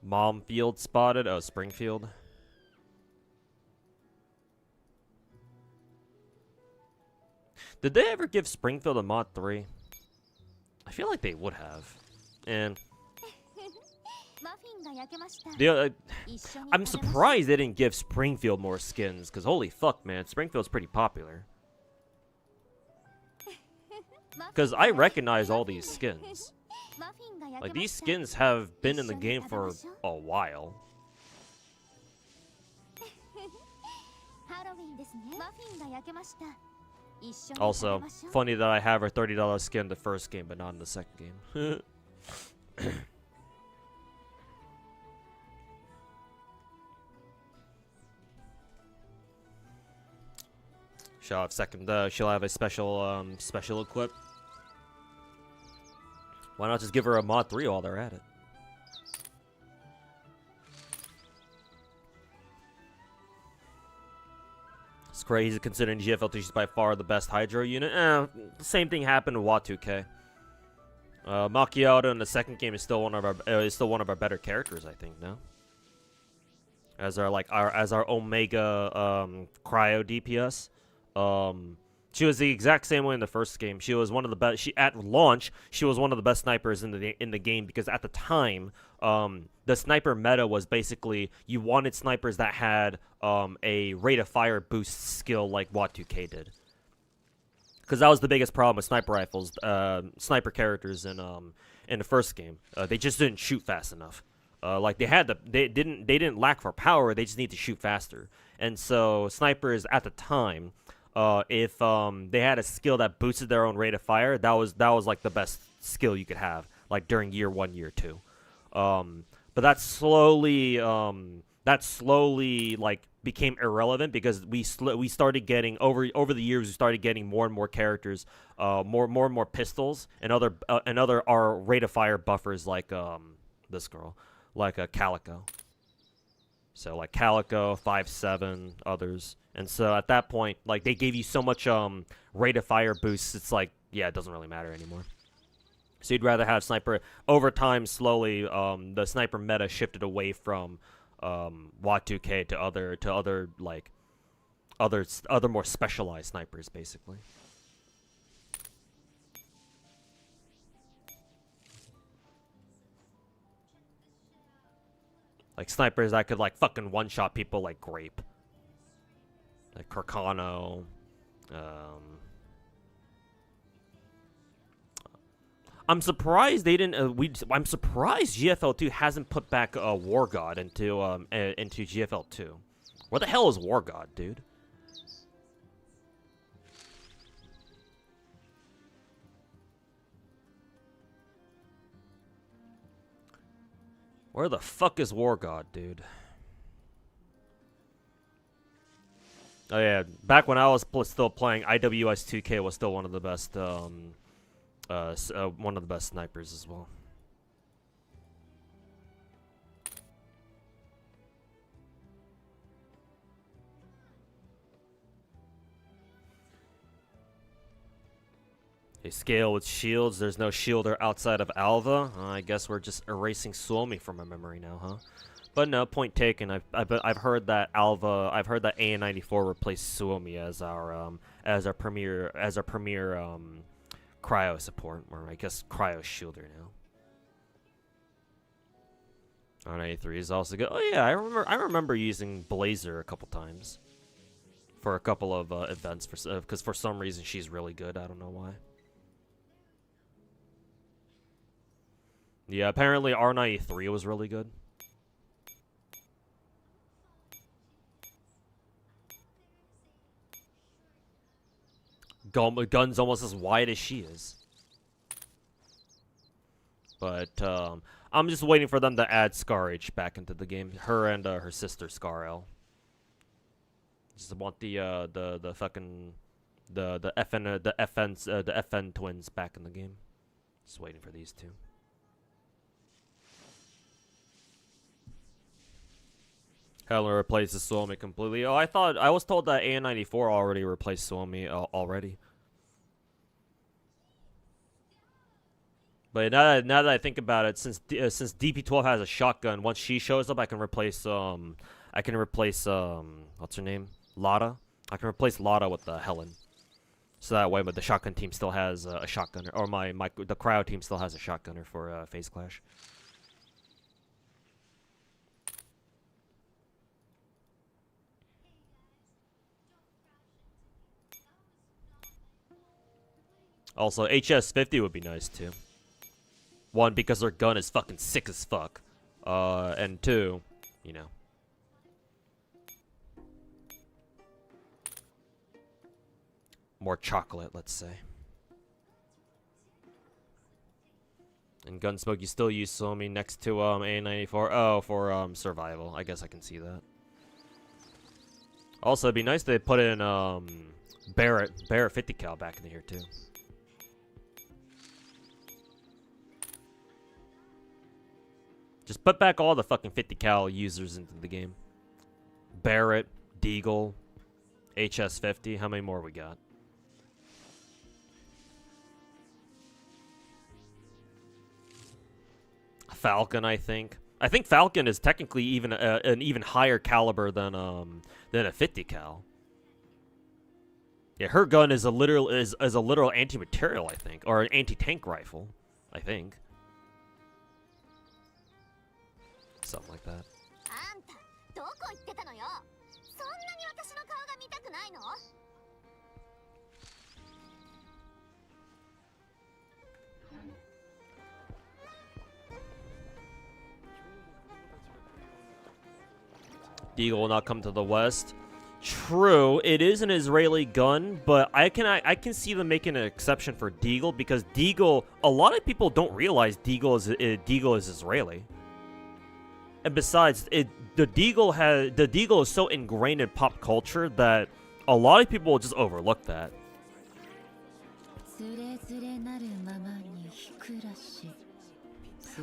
Mom Field spotted. Oh, Springfield. Did they ever give Springfield a mod 3? I feel like they would have. And I'm surprised they didn't give Springfield more skins, because holy fuck, man, Springfield's pretty popular. Because I recognize all these skins. Like, these skins have been in the game for a while. Also, funny that I have her $30 skin in the first game, but not in the second game. She'll have she'll have a special equip. Why not just give her a mod 3 while they're at it? It's crazy considering GFL2 is by far the best Hydro unit. The same thing happened with WA2K. Macchiato in the second game is still one of our better characters, I think. No, as our Omega Cryo DPS. She was the exact same way in the first game. She was one of the best. At launch, she was one of the best snipers in the game, because at the time, the sniper meta was basically you wanted snipers that had a rate of fire boost skill like WA2K did. Because that was the biggest problem with sniper rifles, sniper characters in the first game. They just didn't shoot fast enough. Like they didn't lack for power. They just need to shoot faster. And so snipers at the time, if they had a skill that boosted their own rate of fire, that was like the best skill you could have, like during year 1, year 2. But that slowly that slowly like became irrelevant because we started getting over the years we started getting more and more characters, more and more pistols and other our rate of fire buffers like this girl, like a Calico. So like Calico, 5-7, others. And so at that point, like they gave you so much rate of fire boosts, it's like, yeah, it doesn't really matter anymore. So you'd rather have sniper. Over time, slowly, the sniper meta shifted away from WA2K to other like other more specialized snipers, basically. Like snipers that could like fucking one-shot people like Grape. Like Carcano. I'm surprised they didn't. I'm surprised GFL2 hasn't put back War God into GFL2. Where the hell is War God, dude? Where the fuck is War God, dude? Oh yeah, back when I was still playing, IWS 2K was still one of the best, one of the best snipers as well. Okay, scale with shields. There's no shielder outside of Alva. I guess we're just erasing Suomi from my memory now, huh? But no, point taken. I've heard that Alva. I've heard that AN94 replaced Suomi as our premier cryo support, or I guess cryo shielder now. R93 is also good. Oh yeah, I remember using Blazer a couple times for a couple of events because for some reason she's really good. I don't know why. Yeah, apparently R93 was really good. Gun's almost as wide as she is. But I'm just waiting for them to add Scar H back into the game. Her and her sister Scar L. Just want the fucking the FN twins back in the game. Just waiting for these two. Helen replaces Suomi completely. Oh, I was told that AN94 already replaced Suomi already. But now that I think about it, since DP12 has a shotgun, once she shows up, I can replace what's her name? Lada. I can replace Lada with Helen. So that way, but the shotgun team still has a shotgunner, or the cryo team still has a shotgunner for Phase Clash. Also, HS50 would be nice too. One, because their gun is fucking sick as fuck. And two, you know. More chocolate, let's say. And Gunsmoke, you still use Suomi next to A94. Oh, for survival. I guess I can see that. Also, it'd be nice if they put in Barrett 50 cal back in here too. Just put back all the fucking 50 cal users into the game. Barrett, Deagle, HS50. How many more we got? Falcon, I think. I think Falcon is technically even an even higher caliber than a 50 cal. Yeah, her gun is a literal anti-material, I think, or an anti-tank rifle, I think. Something like that. Deagle will not come to the west. True, it is an Israeli gun, but I can see them making an exception for Deagle because Deagle. A lot of people don't realize Deagle is Israeli. And besides, the Deagle is so ingrained in pop culture that a lot of people will just overlook that.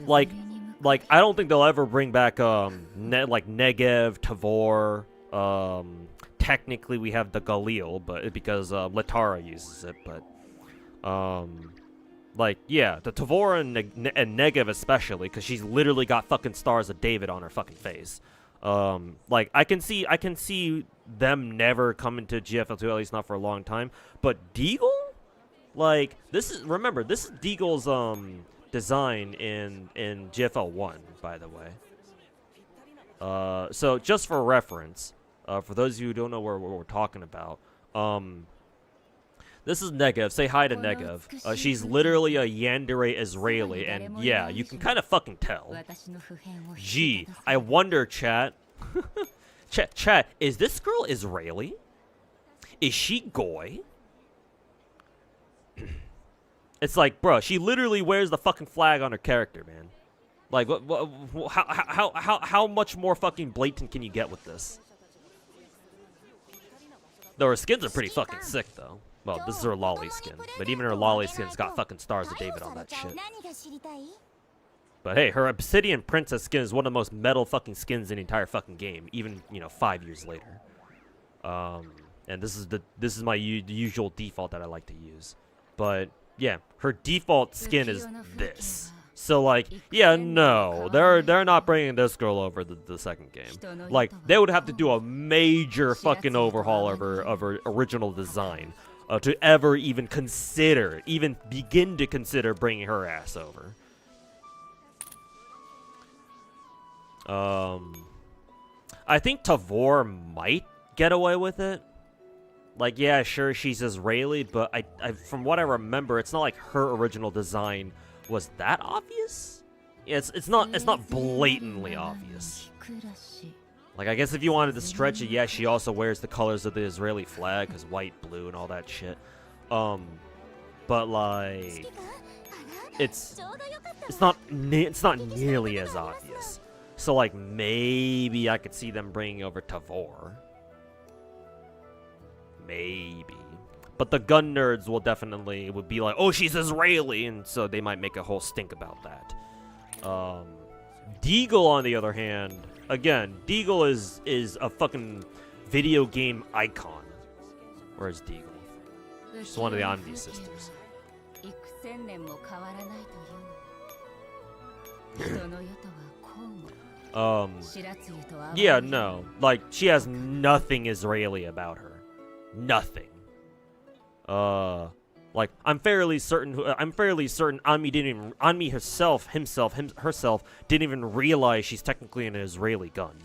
Like I don't think they'll ever bring back like Negev, Tavor. Technically we have the Galil, but because Latara uses it, but like yeah, the Tavor and Negev especially, because she's literally got fucking stars of David on her fucking face. Like I can see them never coming to GFL2, at least not for a long time. But Deagle, like this is Deagle's design in GFL1, by the way. So just for reference, for those of you who don't know what we're talking about, this is Negev. Say hi to Negev. She's literally a yandere Israeli, and yeah, you can kind of fucking tell. Gee, I wonder, chat. Chat, is this girl Israeli? Is she Goy? It's like, bro, she literally wears the fucking flag on her character, man. Like, how much more fucking blatant can you get with this? Though her skins are pretty fucking sick, though. Well, this is her lolly skin, but even her lolly skin's got fucking stars of David on that shit. But hey, her Obsidian Princess skin is one of the most metal fucking skins in the entire fucking game, even, you know, 5 years later. And this is my usual default that I like to use. But yeah, her default skin is this. So like, yeah, no, they're not bringing this girl over the second game. Like, they would have to do a major fucking overhaul of her original design to ever even begin to consider bringing her ass over. I think Tavor might get away with it. Like, yeah, sure, she's Israeli, but I from what I remember, it's not like her original design was that obvious. Yeah, it's not blatantly obvious. Like, I guess if you wanted to stretch it, yeah, she also wears the colors of the Israeli flag, cause white, blue, and all that shit. But like, it's not nearly as obvious. So like, maybe I could see them bringing over Tavor. Maybe. But the gun nerds would be like, oh, she's Israeli, and so they might make a whole stink about that. Deagle, on the other hand, again, Deagle is a fucking video game icon. Where's Deagle? She's one of the Anvi sisters. Yeah, no. Like, she has nothing Israeli about her. Nothing. Like, I'm fairly certain Anmi herself didn't even realize she's technically an Israeli gun.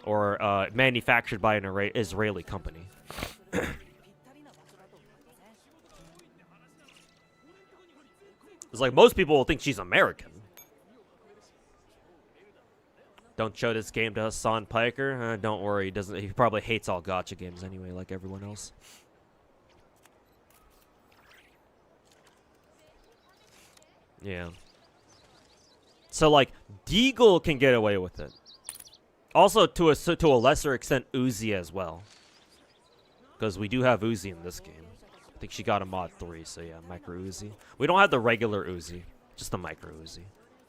Or, manufactured by an Israeli company. It's like, most people will think she's American. Don't show this game to Hassan Piker. Don't worry, he probably hates all gacha games anyway, like everyone else. Yeah. So like, Deagle can get away with it. Also, to a lesser extent, Uzi as well. Because we do have Uzi in this game. I think she got a mod 3, so yeah, micro Uzi. We don't have the regular Uzi, just the micro Uzi.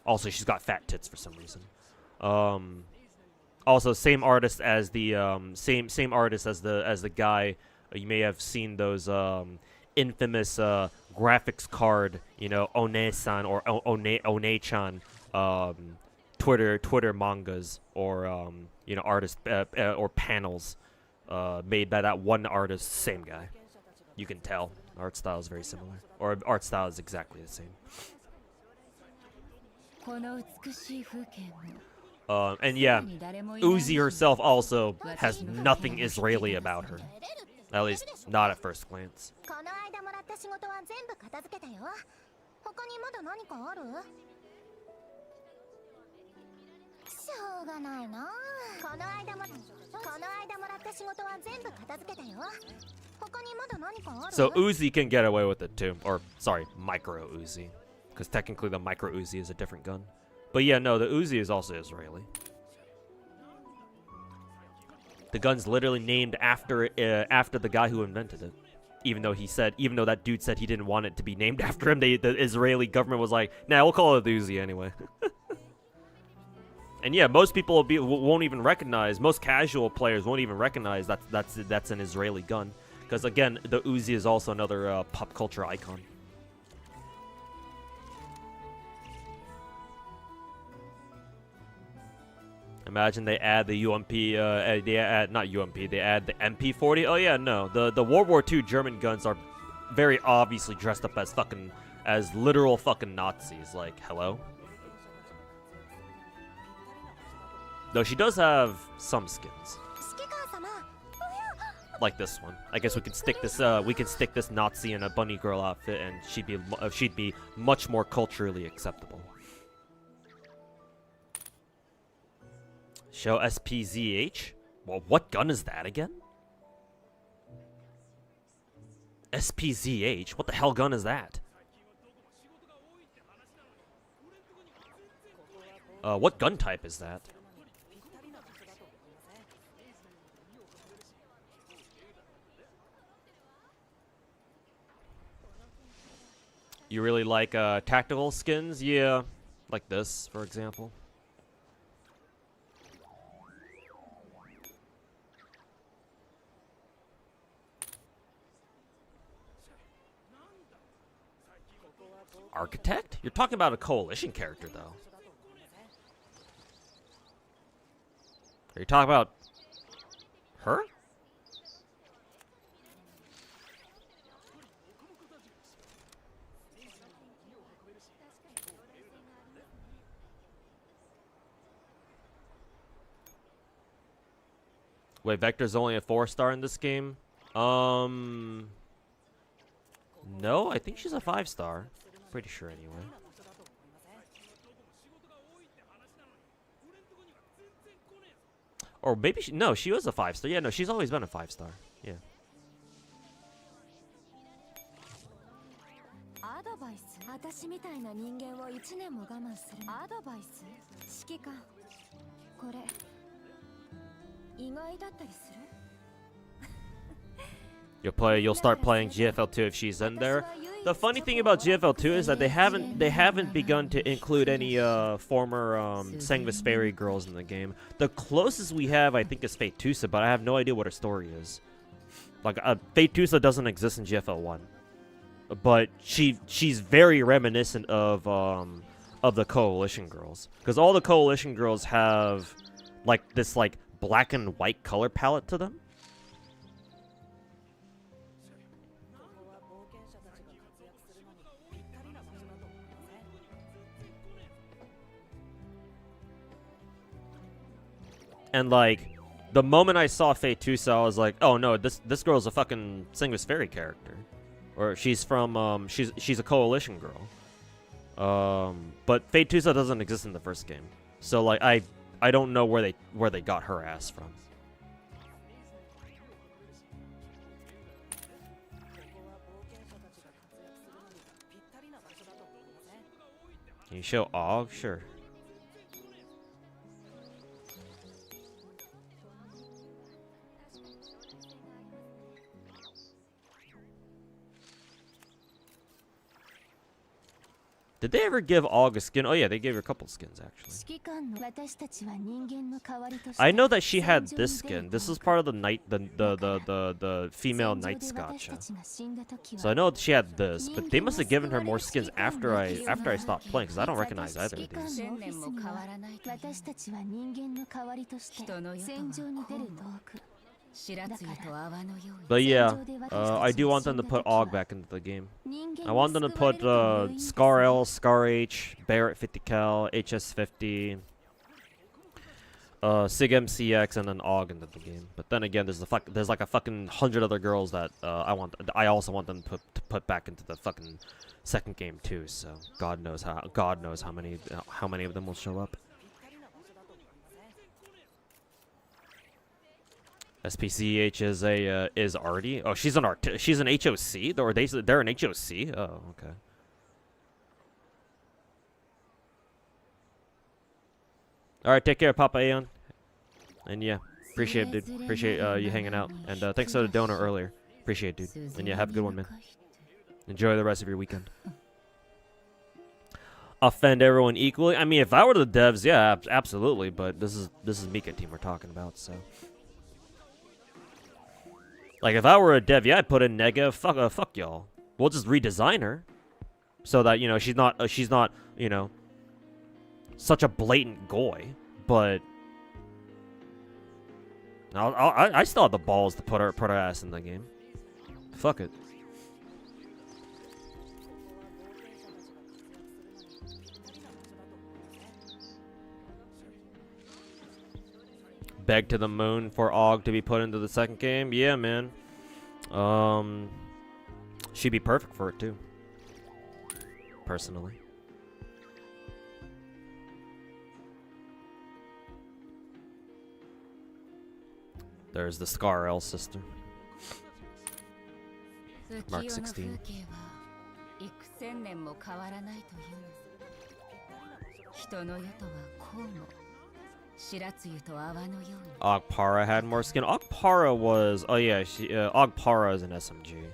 Also, she's got fat tits for some reason. Also, same artist as the same artist as the guy. You may have seen those infamous graphics card, you know, One-san or One-chan Twitter mangas, or you know, artist or panels made by that one artist. Same guy. You can tell art style is very similar, or art style is exactly the same. And yeah, Uzi herself also has nothing Israeli about her. At least, not at first glance. So Uzi can get away with it too. Or, sorry, micro Uzi. Because technically the micro Uzi is a different gun. But yeah, no, the Uzi is also Israeli. The gun's literally named after the guy who invented it. Even though that dude said he didn't want it to be named after him, the Israeli government was like, nah, we'll call it the Uzi anyway. And yeah, most people won't even recognize, most casual players won't even recognize that's an Israeli gun. Because again, the Uzi is also another pop culture icon. Imagine they add the UMP, they add the MP40. Oh yeah, no, the World War II German guns are very obviously dressed up as literal fucking Nazis. Like, hello. Though she does have some skins, like this one. I guess we can stick this Nazi in a bunny girl outfit, and she'd be much more culturally acceptable. Show SPZH? Well, what gun is that again? SPZH? What the hell gun is that? What gun type is that? You really like tactical skins? Yeah, like this, for example. Architect? You're talking about a coalition character, though. Are you talking about her? Wait, Vector's only a 4-star in this game? No, I think she's a 5-star. Pretty sure anyway. Or maybe no, she was a 5-star. Yeah, no, she's always been a 5-star. Yeah. You'll start playing GFL2 if she's in there. The funny thing about GFL2 is that they haven't begun to include any former Sangvis Fairy girls in the game. The closest we have, I think, is Fate Tusa, but I have no idea what her story is. Like, Fate Tusa doesn't exist in GFL1, but she's very reminiscent of the Coalition girls, because all the Coalition girls have like this black and white color palette to them. And like, the moment I saw Fate Tusa, I was like, oh no, this girl's a fucking Sangvis Fairy character, or she's from she's a Coalition girl. But Fate Tusa doesn't exist in the first game, so like I don't know where they got her ass from. Can you show Og? Sure. Did they ever give Og a skin? Oh yeah, they gave her a couple skins actually. I know that she had this skin. This is part of the the female Knights gacha. So I know she had this, but they must have given her more skins after I stopped playing, because I don't recognize either of these. But yeah, I do want them to put Og back into the game. I want them to put Scar L, Scar H, Barrett 50 cal, HS50, Sig MCX, and then Og into the game. But then again, there's like a fucking 100 other girls that I also want them to put back into the fucking second game too. So God knows how many of them will show up. SPCH is Artie. Oh, she's an HOC, or they're an HOC. Oh, okay. All right, take care, Papa Aeon. And yeah, Appreciate it, dude. Appreciate you hanging out. And thanks for the donor earlier. Appreciate it, dude. And yeah, have a good one, man. Enjoy the rest of your weekend. Offend everyone equally. I mean, if I were the devs, yeah, absolutely. But this is Mika team we're talking about, so. Like, if I were a dev, yeah, I'd put in Nega. Fuck y'all. We'll just redesign her, so that, you know, she's not, you know, such a blatant goy. But I still have the balls to put her ass in the game. Fuck it. Beg to the moon for Og to be put into the second game. Yeah, man. She'd be perfect for it too. Personally. There's the Scar L sister. Mark 16. Ogpara had more skin. Ogpara was... Oh yeah, Ogpara is an SMG.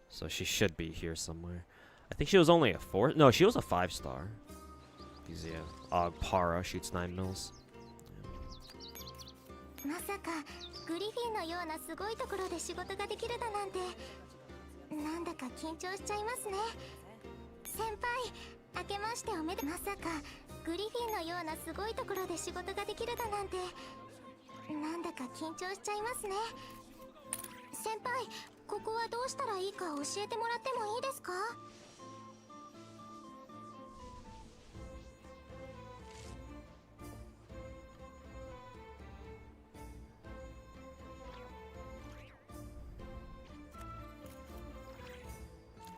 So she should be here somewhere. I think she was only a 4... No, she was a 5-star. Because yeah, Ogpara shoots 9 mils.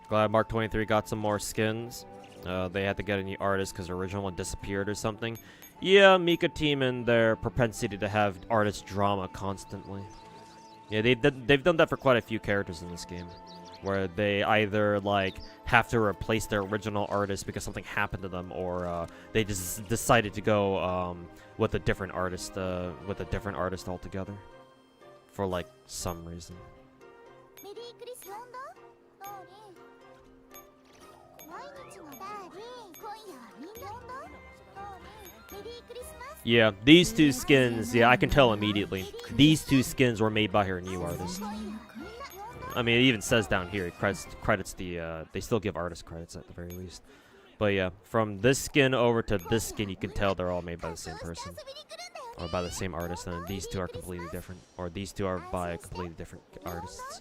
Glad Mark 23 got some more skins. They had to get a new artist because the original one disappeared or something. Yeah, Mika team and their propensity to have artist drama constantly. Yeah, they've done that for quite a few characters in this game, where they either like have to replace their original artist because something happened to them, or they just decided to go with a different artist altogether for like some reason. Yeah, these two skins, yeah, I can tell immediately. These two skins were made by her new artist. I mean, it even says down here, it credits the, they still give artist credits at the very least. But yeah, from this skin over to this skin, you can tell they're all made by the same person. Or by the same artist, and these two are completely different. Or these two are by completely different artists.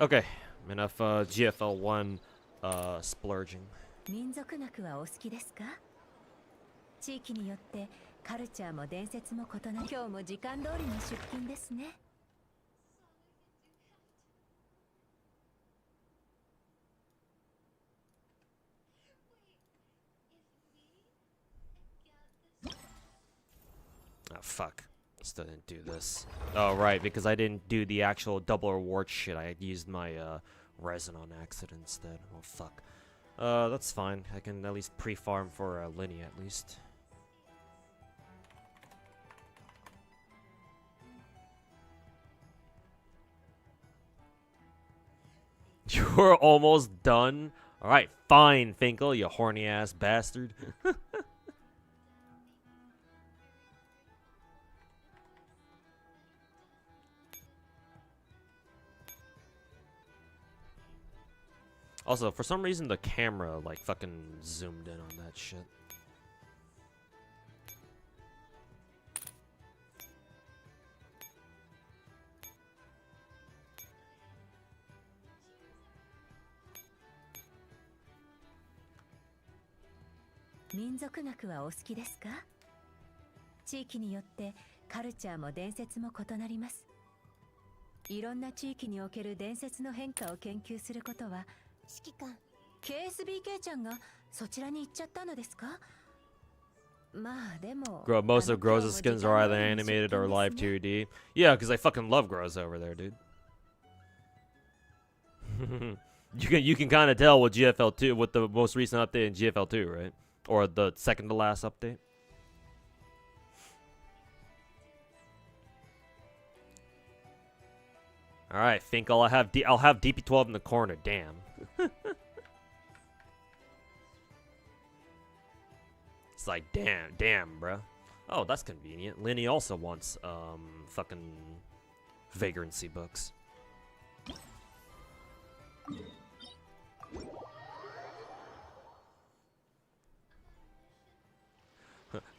Okay, enough GFL1 splurging. 民族学はお好きですか？地域によってカルチャーも伝説も異なり、今日も時間通りの出勤ですね。Oh, fuck. Still didn't do this. Oh, right, because I didn't do the actual double reward shit. I used my resin on accident instead. Oh, fuck. That's fine. I can at least pre-farm for Linny at least. You're almost done? Alright, fine, Finkel, you horny-ass bastard. Also, for some reason, the camera, like, fucking zoomed in on that shit. カルチャーも伝説も異なります。いろんな地域における伝説の変化を研究することは、指揮官、 KSBK ちゃんがそちらに行っちゃったのですか？まあでも、 Most of Groza's skins are either animated or live 2D. Yeah, because I fucking love Groza over there, dude. You can kind of tell with GFL2 with the most recent update in GFL2, right? Or the second to last update. All right, think I'll have DP12 in the corner. Damn. It's like damn, bro. Oh, that's convenient. Linny also wants fucking vagrancy books.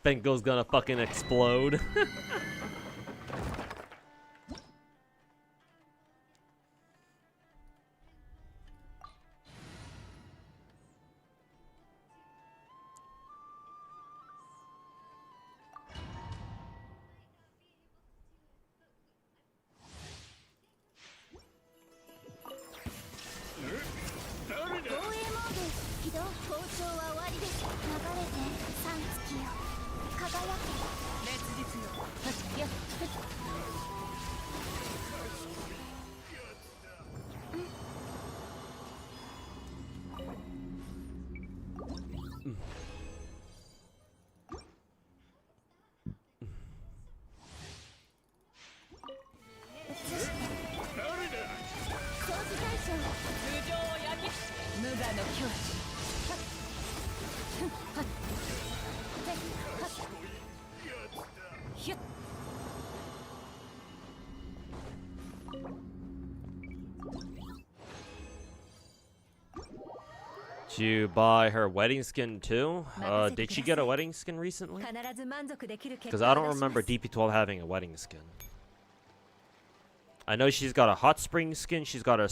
Finko's gonna fucking explode. Did you buy her wedding skin too? Did she get a wedding skin recently? 必ず満足できる結 Because 果 I を don't 出しま remember す。 DP12 having a wedding skin. I know she's got a hot spring skin. She's got her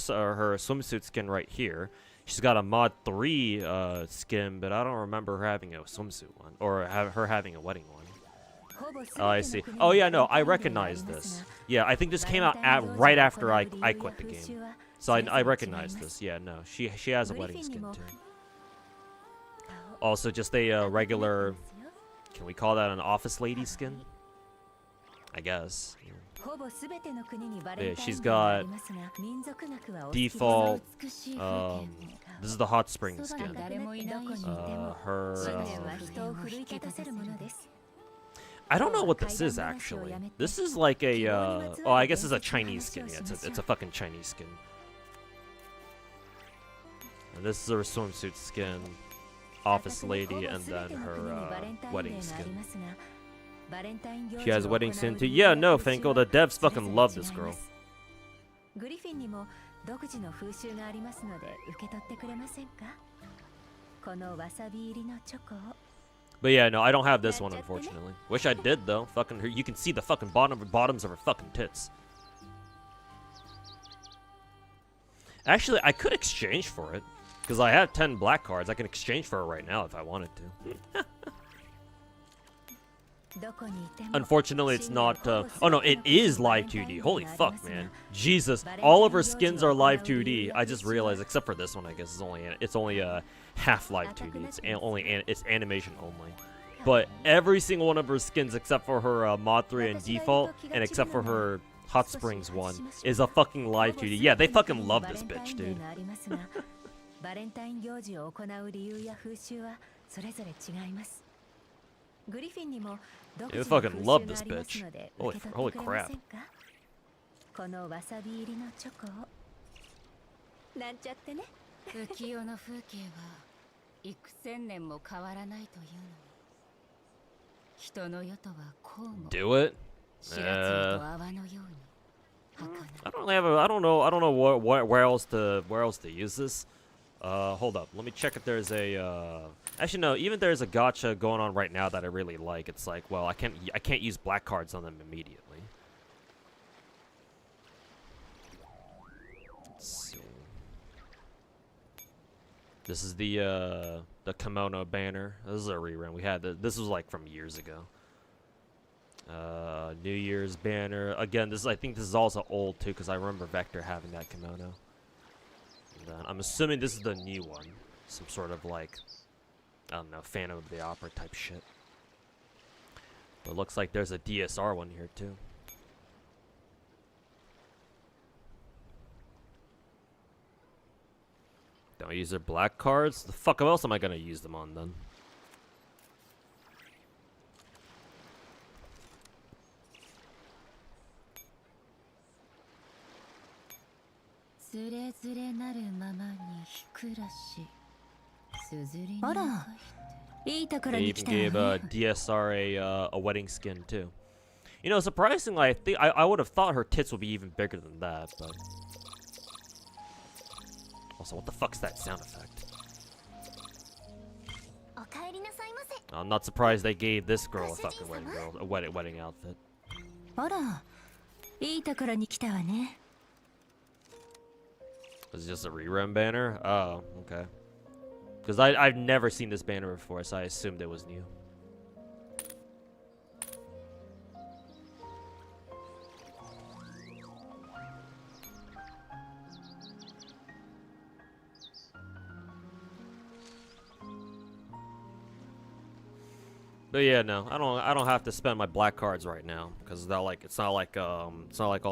swimsuit skin right here. She's got a mod 3 skin, but I don't remember her having a swimsuit one or her having a wedding one. ほぼ全て Oh, の I see. 国に Oh yeah, no, バ I レンタインデーがあり recognize ます this. が Yeah, I think this came out バレンタイン at 行事を right 行 after う I 理由や quit the 風 game. 習は So それぞれ I 違います。 recognize this. Yeah, no, she has a wedding skin too. 顔 Also, just a regular. Can we call that an office lady skin? I guess. Yeah. ほぼ全ての国にバレンタイン she's デーがあ got りますが、民族学はお好きです Default. 美しい風景 This is the hot spring そばに skin. 誰もいないし Her. 信念は人を奮い立たせるものです。 I don't know what this is actually. This is like a. Oh, I guess it's a Chinese skin. Yeah, it's a fucking Chinese skin. And this is her swimsuit skin, office lady, and then her wedding skin. She has a wedding skin too. Yeah, no, Finkel, the devs fucking love this girl. グリフィンにも独自の風習がありますので受け取ってくれませんか？このわさび入りのチョコを。 But yeah, no, I don't have this one, unfortunately. Wish I did, though. Fucking her, you can see the fucking bottoms of her fucking tits. Actually, I could exchange for it. Because I have 10 black cards. I can exchange for her right now if I wanted to. Unfortunately, it's not. Oh no, it is live 2D. Holy fuck, man! Jesus, all of her skins are live 2D. I just realized, except for this one, I guess it's only half live 2D. It's animation only. But every single one of her skins, except for her mod 3 and default, and except for her Hot Springs one, is a fucking live 2D. Yeah, they fucking love this bitch, dude. バレンタイン行事を行う理由や風習はそれぞれ違います。グリフィンにも独自の風習がありますので受け取ってくれませんか？このわさび入りのチョコをなんちゃってね。浮世の風景は幾千年も変わらないというのに、人の世とはこうも Do it. 白露と泡のように儚い。 I don't have. I don't know where else to use this. Hold up. Let me check if there's a. Actually, no. Even there's a gacha going on right now that I really like. It's like, well, I can't use black cards on them immediately. Let's see. This is the kimono banner. This is a rerun. We had this was like from years ago. New Year's banner. Again, I think this is also old too, because I remember Vector having that kimono. And then I'm assuming this is the new one. Some sort of like, I don't know, Phantom of the Opera type shit. But it looks like there's a DSR one here too. Don't use their black cards? The fuck else am I gonna use them on then? They even gave DSR a wedding skin too. You know, surprisingly, I would have thought her tits would be even bigger than that, but also, what the fuck's that sound effect? I'm not surprised they gave this girl a fucking wedding outfit. Was it just a rerun banner? Oh, okay. Because I've never seen this banner before, so I assumed it was new. But yeah, no, I don't have to spend my black cards right now because it's not like all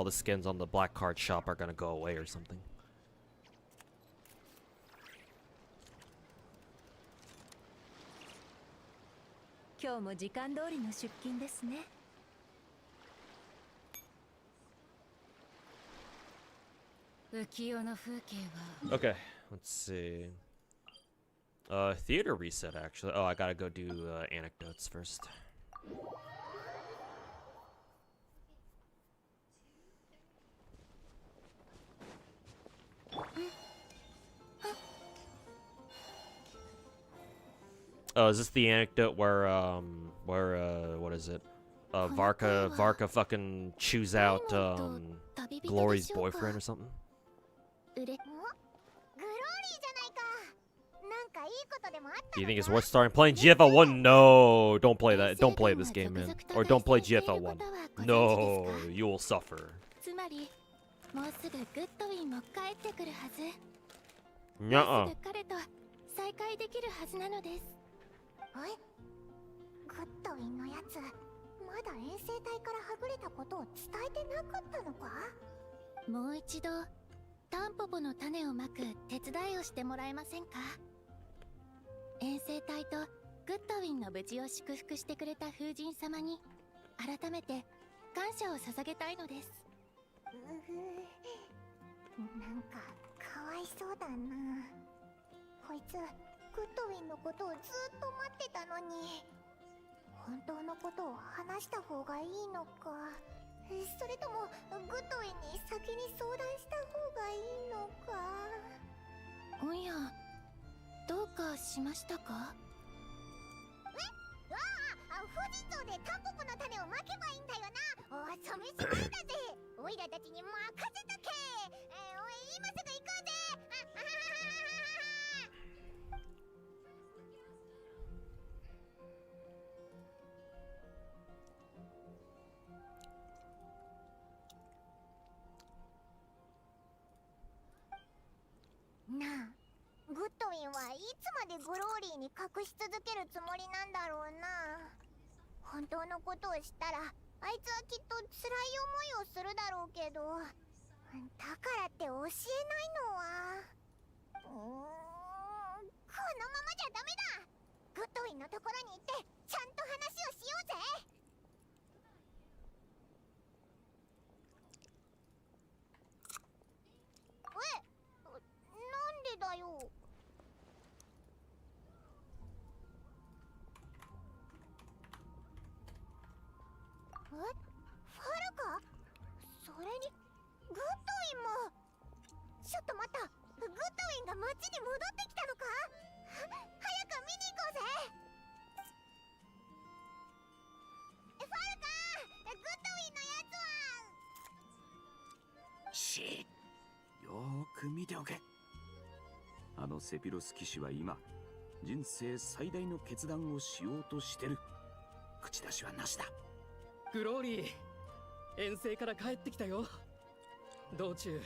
the skins on the black card shop are gonna go away or something. Okay, let's see. Theater reset actually. Oh, I gotta go do anecdotes first. Oh, is this the anecdote where what is it? Varka fucking chews out Glory's boyfriend or something? Do you think it's worth starting playing GFL 1? No, don't play that. Don't play this game, man. Or don't play GFL 1. No, you will suffer. Nuh-uh. グッドウィンのやつ、まだ遠征隊からはぐれたことを伝えてなかったのか？もう一度タンポポの種をまく手伝いをしてもらえませんか？遠征隊とグッドウィンの無事を祝福してくれた風神様に改めて感謝を捧げたいのです。なんかかわいそうだな。こいつグッドウィンのことをずっと待ってたのに、本当のことを話した方がいいのか、それともグッドウィンに先に相談した方がいいのか。おや、どうかしましたか？風神像でタンポポの種をまけばいいんだよな。お染めすぎだぜ。おいらたちに任せとけ。おい、今すぐ行こうぜ。なあ、グッドウィンはいつまでグローリーに隠し続けるつもりなんだろうな。本当のことをしたらあいつはきっと辛い思いをするだろうけど、だからって教えないのはこのままじゃダメだ。グッドウィンのところに行ってちゃんと話をしようぜ。なんでだよ。ファルカ？それにグッドウィンも。ちょっと待った、グッドウィンが町に戻ってきたのか？早く見に行こうぜ。ファルカ、グッドウィンのやつは。シー、よーく見ておけ。あのセピロス騎士は今人生最大の決断をしようとしてる。口出しはなしだ。グローリー、遠征から帰ってきたよ。道中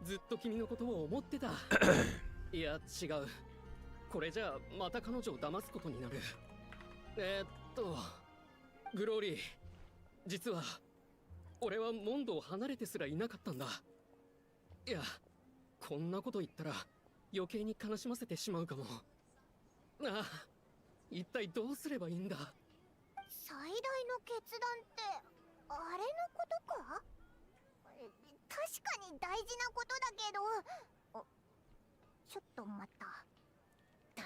ずっと君のことを思ってた。いや違う、これじゃあまた彼女を騙すことになる。グローリー、実は俺はモンドを離れてすらいなかったんだ。いや、こんなこと言ったら余計に悲しませてしまうかも。ああ、一体どうすればいいんだ。最大の決断ってあれのことか？確かに大事なことだけど、ちょっと待った。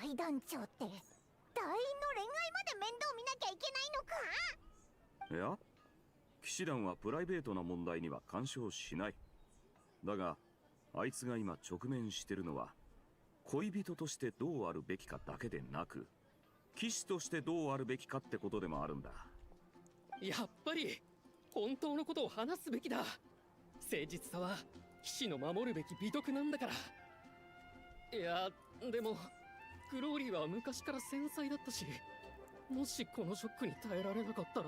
大団長って団員の恋愛まで面倒見なきゃいけないのか？いや、騎士団はプライベートな問題には干渉しない。だがあいつが今直面してるのは、恋人としてどうあるべきかだけでなく、騎士としてどうあるべきかってことでもあるんだ。やっぱり本当のことを話すべきだ。誠実さは騎士の守るべき美徳なんだから。いや、でもグローリーは昔から繊細だったし、もしこのショックに耐えられなかったら。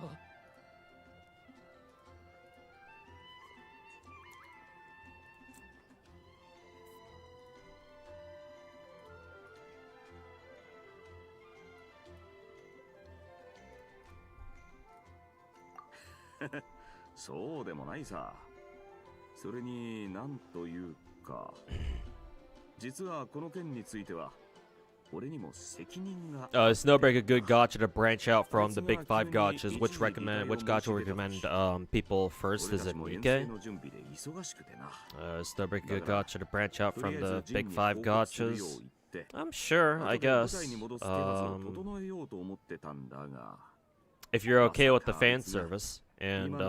そうでもないさ。それになんというか、実はこの件については俺にも責任が。Is Snowbreak a good gacha to branch out from the big five gachas? Which gacha recommend people first? Is it Nikkei? Is Snowbreak a good gacha to branch out from the big five gachas? I'm sure, I guess. If you're okay with the fan service, and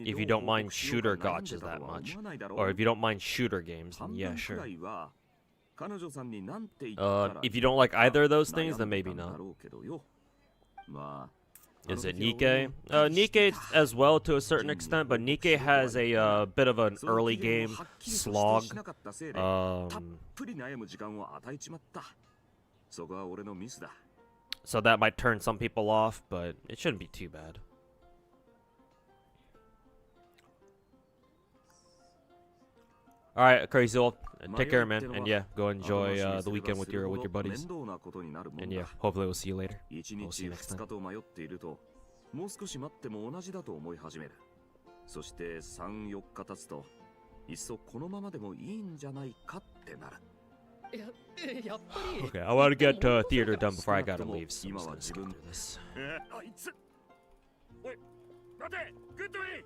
if you don't mind shooter gachas that much, or if you don't mind shooter games, then yeah, sure. If you don't like either of those things, then maybe not. Is it Nikkei? Nikkei as well to a certain extent, but Nikkei has a bit of an early game slog. So that might turn some people off, but it shouldn't be too bad. Alright, Crazy Old. Take care, man. And yeah, go enjoy the weekend with your buddies. And yeah, hopefully we'll see you later. We'll see you next time. もう少し待っても同じだと思い始める。そして3、4日経つと、いっそこのままでもいいんじゃないかってなる。Okay, I want to get theater done before I gotta leave, so I'm just gonna skip through this. あいつ。おい、待て、グッドウィン。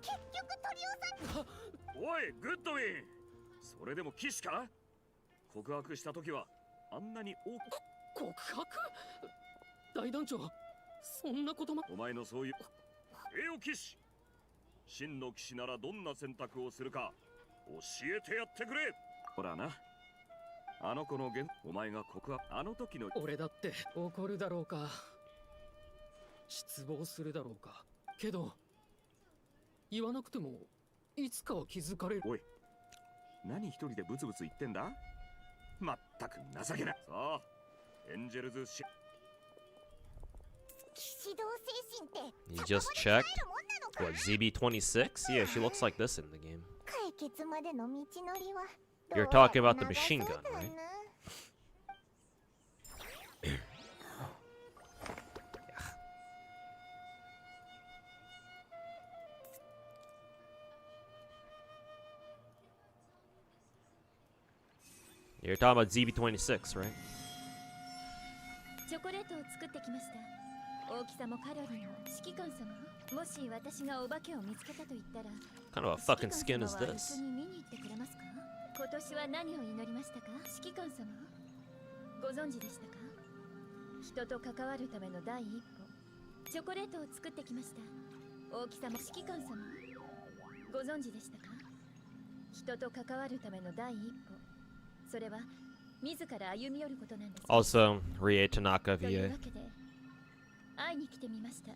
結局取り押さえ。おい、グッドウィン。それでも騎士か？告白した時はあんなに大きく。告白？大団長、そんなことま。お前のそういう。栄養騎士。真の騎士ならどんな選択をするか教えてやってくれ。ほらな、あの子のお前が告白、あの時の。俺だって怒るだろうか、失望するだろうか、けど言わなくてもいつかは気づかれる。おい、何一人でブツブツ言ってんだ。まったく情けない。さあ、エンジェルズし。You just checked? What, ZB26? Yeah, she looks like this in the game. You're talking about the machine gun, right? You're talking about ZB26, right? チョコレートを作ってきました。大きさもカロリーも。指揮官様、もし私がお化けを見つけたと言ったら、 Kind of a fucking skin is this? 一緒に見に行ってくれますか？今年は何を祈りましたか？指揮官様、ご存知でしたか？人と関わるための第一歩、チョコレートを作ってきました。大きさも。指揮官様、ご存知でしたか？人と関わるための第一歩、それは自ら歩み寄ることなんです。 Also, Rie Tanaka という VA. わけで会いに来てみました。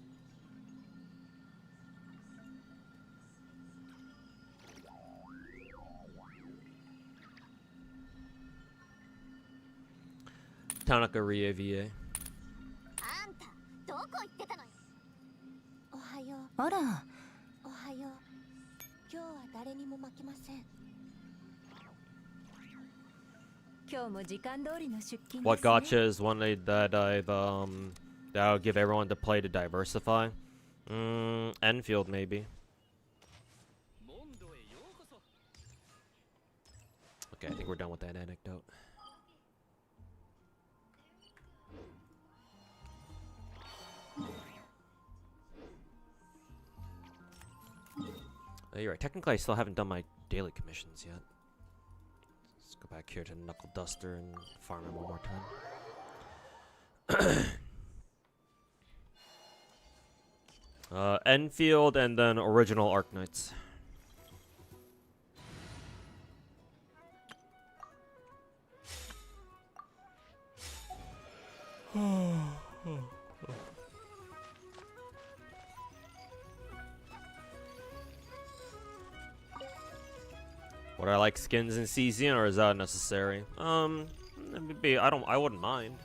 Tanaka Rie VA. あら、おはよう。今日は誰にも負けません。今日も時間通りの出勤 What ですね。 gacha is one that that would give everyone to play to diversify? Enfield maybe. モンドへようこそ。 Okay, I think we're done with that anecdote. Oh, you're right. Technically, I still haven't done my daily commissions yet. Let's go back here to Knuckle Duster and farm him one more time. Enfield and then original Arknights. Would I like skins in CZN, or is that necessary? Maybe I wouldn't mind.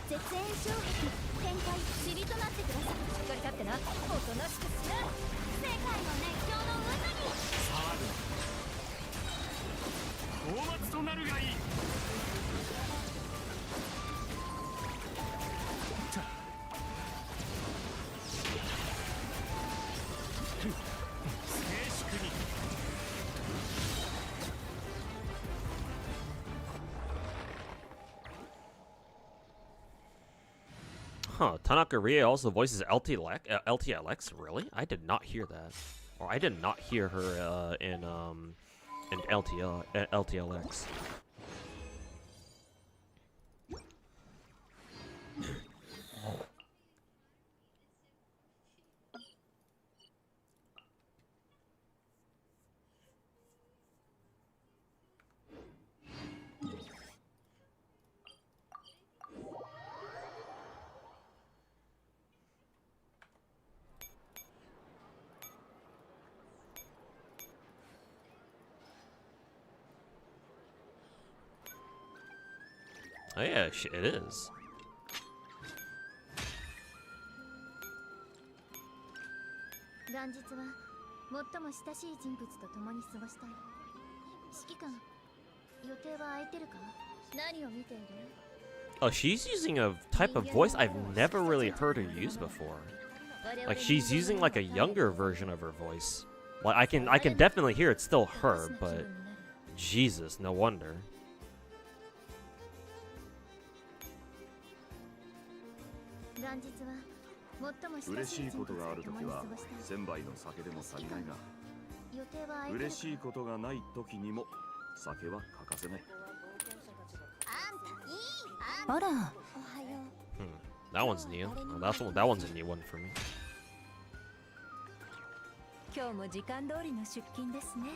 絶縁障壁展開尻となってください。しっかり立ってな。おとなしくしな。世界の熱狂の渦に大松となるがいい。Huh, Tanaka Rie also voices LTLX? Really? I did not hear that. Or I did not hear her in LTLX. Oh yeah, it is. 元日は最も親しい人物と共に過ごしたい。指揮官、予定は空いてるか？何を見ている？ Oh, she's using a type of voice I've never really heard her use before. Like she's using like a younger version of her voice. Like I can definitely hear it's still her, but Jesus, no wonder. 元日は最も親嬉しいしい人物ことがあるときはと共に過ごしたい。 1000杯の酒でも足りないが、予定は空いてるか？嬉しいことがないときにも酒は欠かせない。あら、おはよう。 That one's new. Oh, that one's a new one for me. 今日も時間通りの出勤ですね。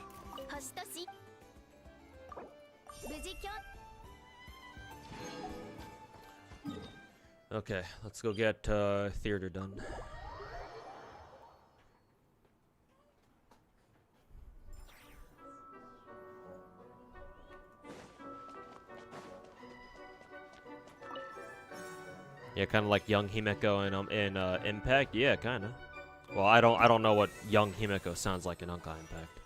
星とし無事今日 Okay, let's go get theater done. Yeah, kind of like young Himeko in Impact. Yeah, kind of. Well, I don't know what young Himeko sounds like in Unka Impact.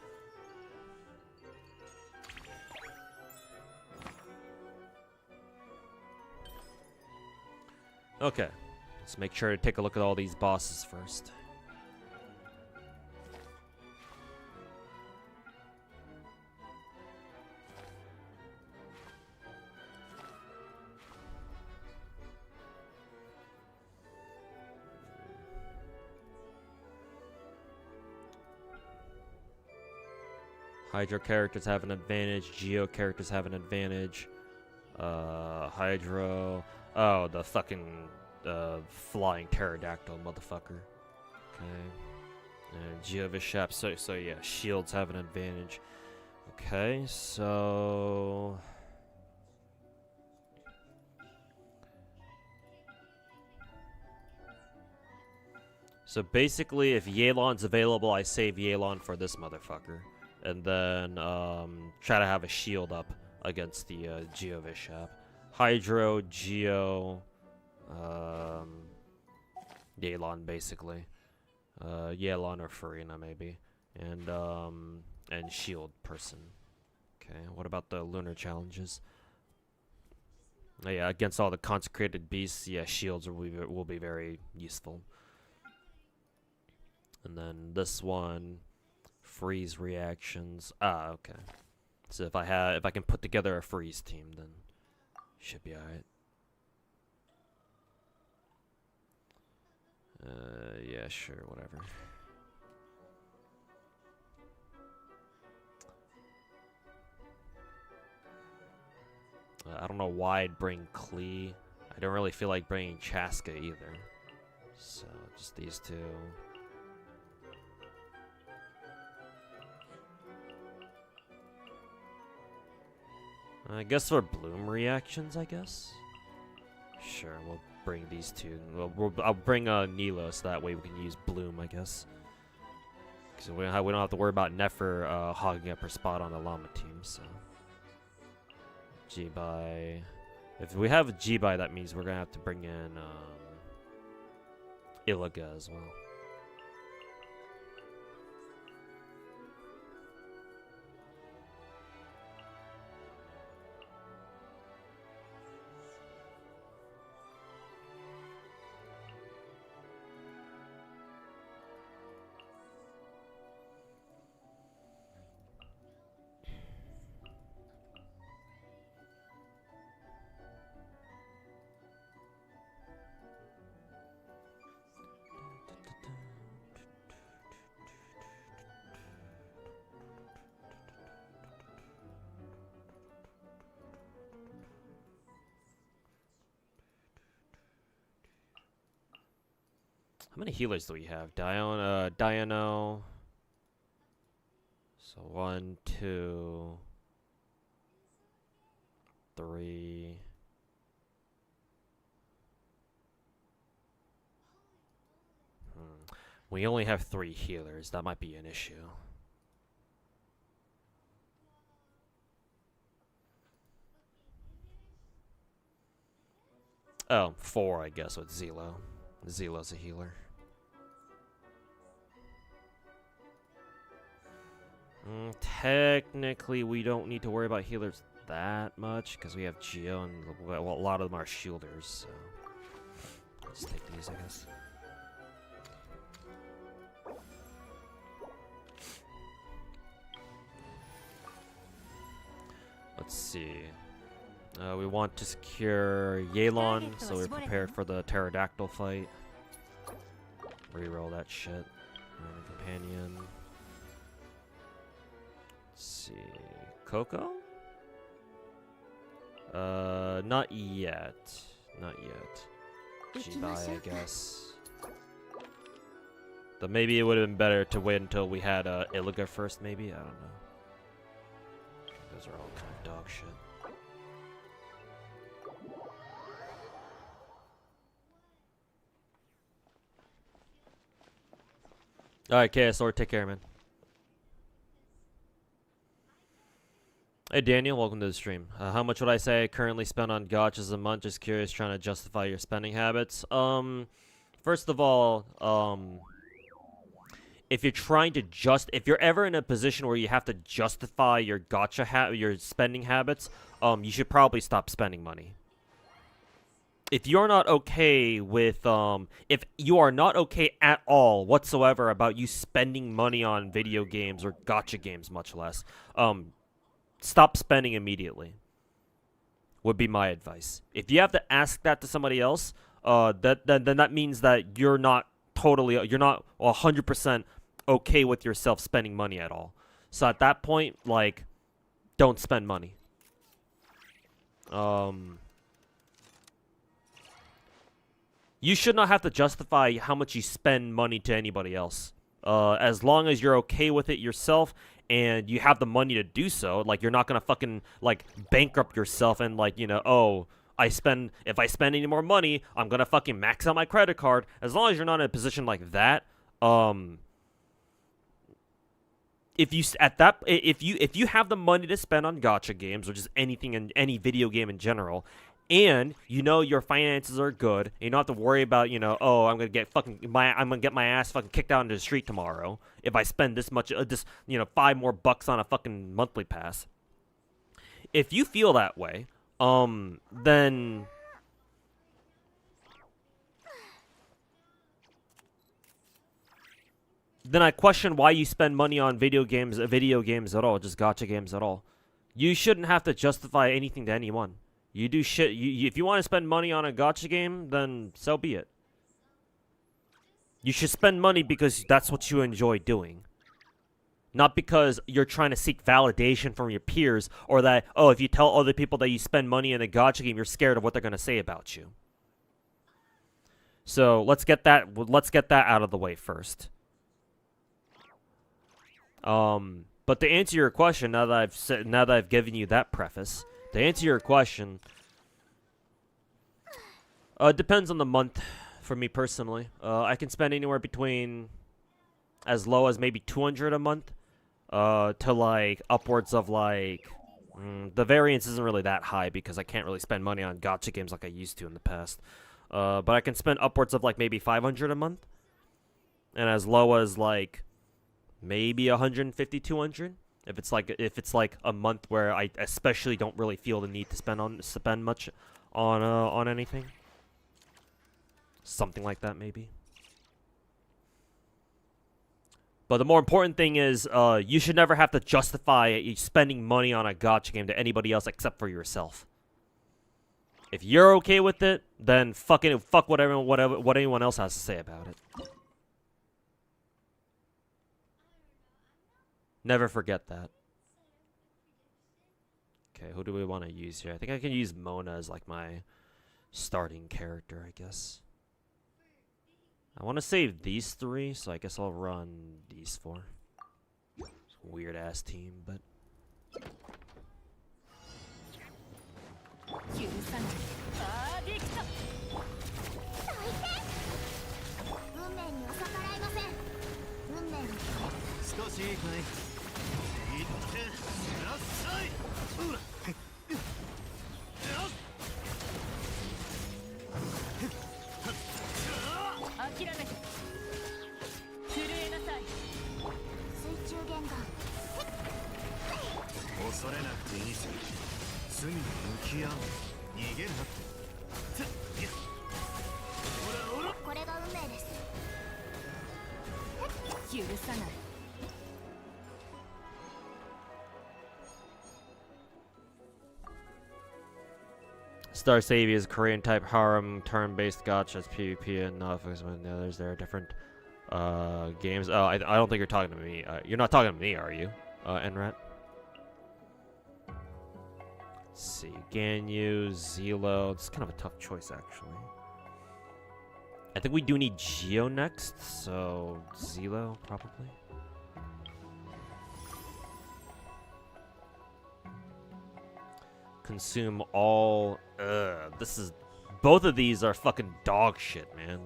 Okay, let's make sure to take a look at all these bosses first. Hydro characters have an advantage. Geo characters have an advantage. Hydro. Oh, the fucking flying pterodactyl motherfucker. Okay. And Geo Bishop. So yeah, shields have an advantage. Okay, so. So basically, if Yelan's available, I save Yelan for this motherfucker. And then try to have a shield up against the Geovishap. Hydro, Geo, Yelan basically. Yelan or Farina maybe. And Shield person. Okay, what about the lunar challenges? Oh, yeah, against all the consecrated beasts, yeah, shields will be very useful. And then this one, freeze reactions. Ah, okay. So if I can put together a freeze team, then should be alright. Yeah, sure, whatever. I don't know why I'd bring Klee. I don't really feel like bringing Chaska either. So, just these two. I guess for bloom reactions, I guess? Sure, we'll bring these two. I'll bring Nilo, so that way we can use bloom, I guess. Because we don't have to worry about Nefer hogging up her spot on the llama team, so... G-Bai. If we have G-Bai, that means we're gonna have to bring in Ilaga as well. How many healers do we have? Diano. So 1, 2, 3. We only have 3 healers. That might be an issue. Oh, 4, I guess, with Zelo. Zelo's a healer. Technically, we don't need to worry about healers that much because we have Geo and a lot of them are shielders. So let's take these, I guess. Let's see. We want to secure Yelan, so we're prepared for the pterodactyl fight. Reroll that shit. Companion. Let's see. Coco? Not yet. Not yet. G-Bai, I guess. But maybe it would have been better to wait until we had Ilaga first, maybe? I don't know. Those are all kind of dog shit. Alright, KSR, take care, man. Hey, Daniel, welcome to the stream. How much would I say I currently spend on gachas a month? Just curious, trying to justify your spending habits. First of all, if you're ever in a position where you have to justify your your spending habits, you should probably stop spending money. If you're not okay with, if you are not okay at all whatsoever about you spending money on video games or gacha games, much less, stop spending immediately. Would be my advice. If you have to ask that to somebody else, then that means that you're not 100% okay with yourself spending money at all. So at that point, like, don't spend money. You should not have to justify how much you spend money to anybody else. As long as you're okay with it yourself and you have the money to do so, like, you're not gonna fucking, like, bankrupt yourself and, like, you know, oh, if I spend any more money, I'm gonna fucking max out my credit card. As long as you're not in a position like that, if you have the money to spend on gacha games or just anything in any video game in general, and you know your finances are good, and you don't have to worry about, you know, oh, I'm gonna get my ass fucking kicked out into the street tomorrow if I spend this much, you know, $5 more on a fucking monthly pass. If you feel that way, then I question why you spend money on video games at all, just gacha games at all. You shouldn't have to justify anything to anyone. You do shit. If you want to spend money on a gacha game, then so be it. You should spend money because that's what you enjoy doing. Not because you're trying to seek validation from your peers, or that, oh, if you tell other people that you spend money in a gacha game, you're scared of what they're going to say about you. So let's get that out of the way first. But to answer your question, now that I've given you that preface, to answer your question, it depends on the month for me personally. I can spend anywhere between as low as maybe 200 a month, to like upwards of like, the variance isn't really that high because I can't really spend money on gacha games like I used to in the past. But I can spend upwards of like maybe 500 a month, and as low as like maybe 150, 200 if it's like a month where I especially don't really feel the need to spend much on anything. Something like that maybe. But the more important thing is, you should never have to justify spending money on a gacha game to anybody else except for yourself. If you're okay with it, then fuck what anyone else has to say about it. Never forget that. Okay, who do we want to use here? I think I can use Mona as like my starting character, I guess. I want to save these 3, so I guess I'll run these 4. Weird ass team, but Star Savvy is Korean type harem turn-based gachas PvP and focus on the others. There are different games. Oh, I don't think you're talking to me. You're not talking to me, are you, Enrat? Let's see, Ganyu, Zelo. It's kind of a tough choice, actually. I think we do need Geo next, so Zelo probably. Consume all. Both of these are fucking dog shit, man.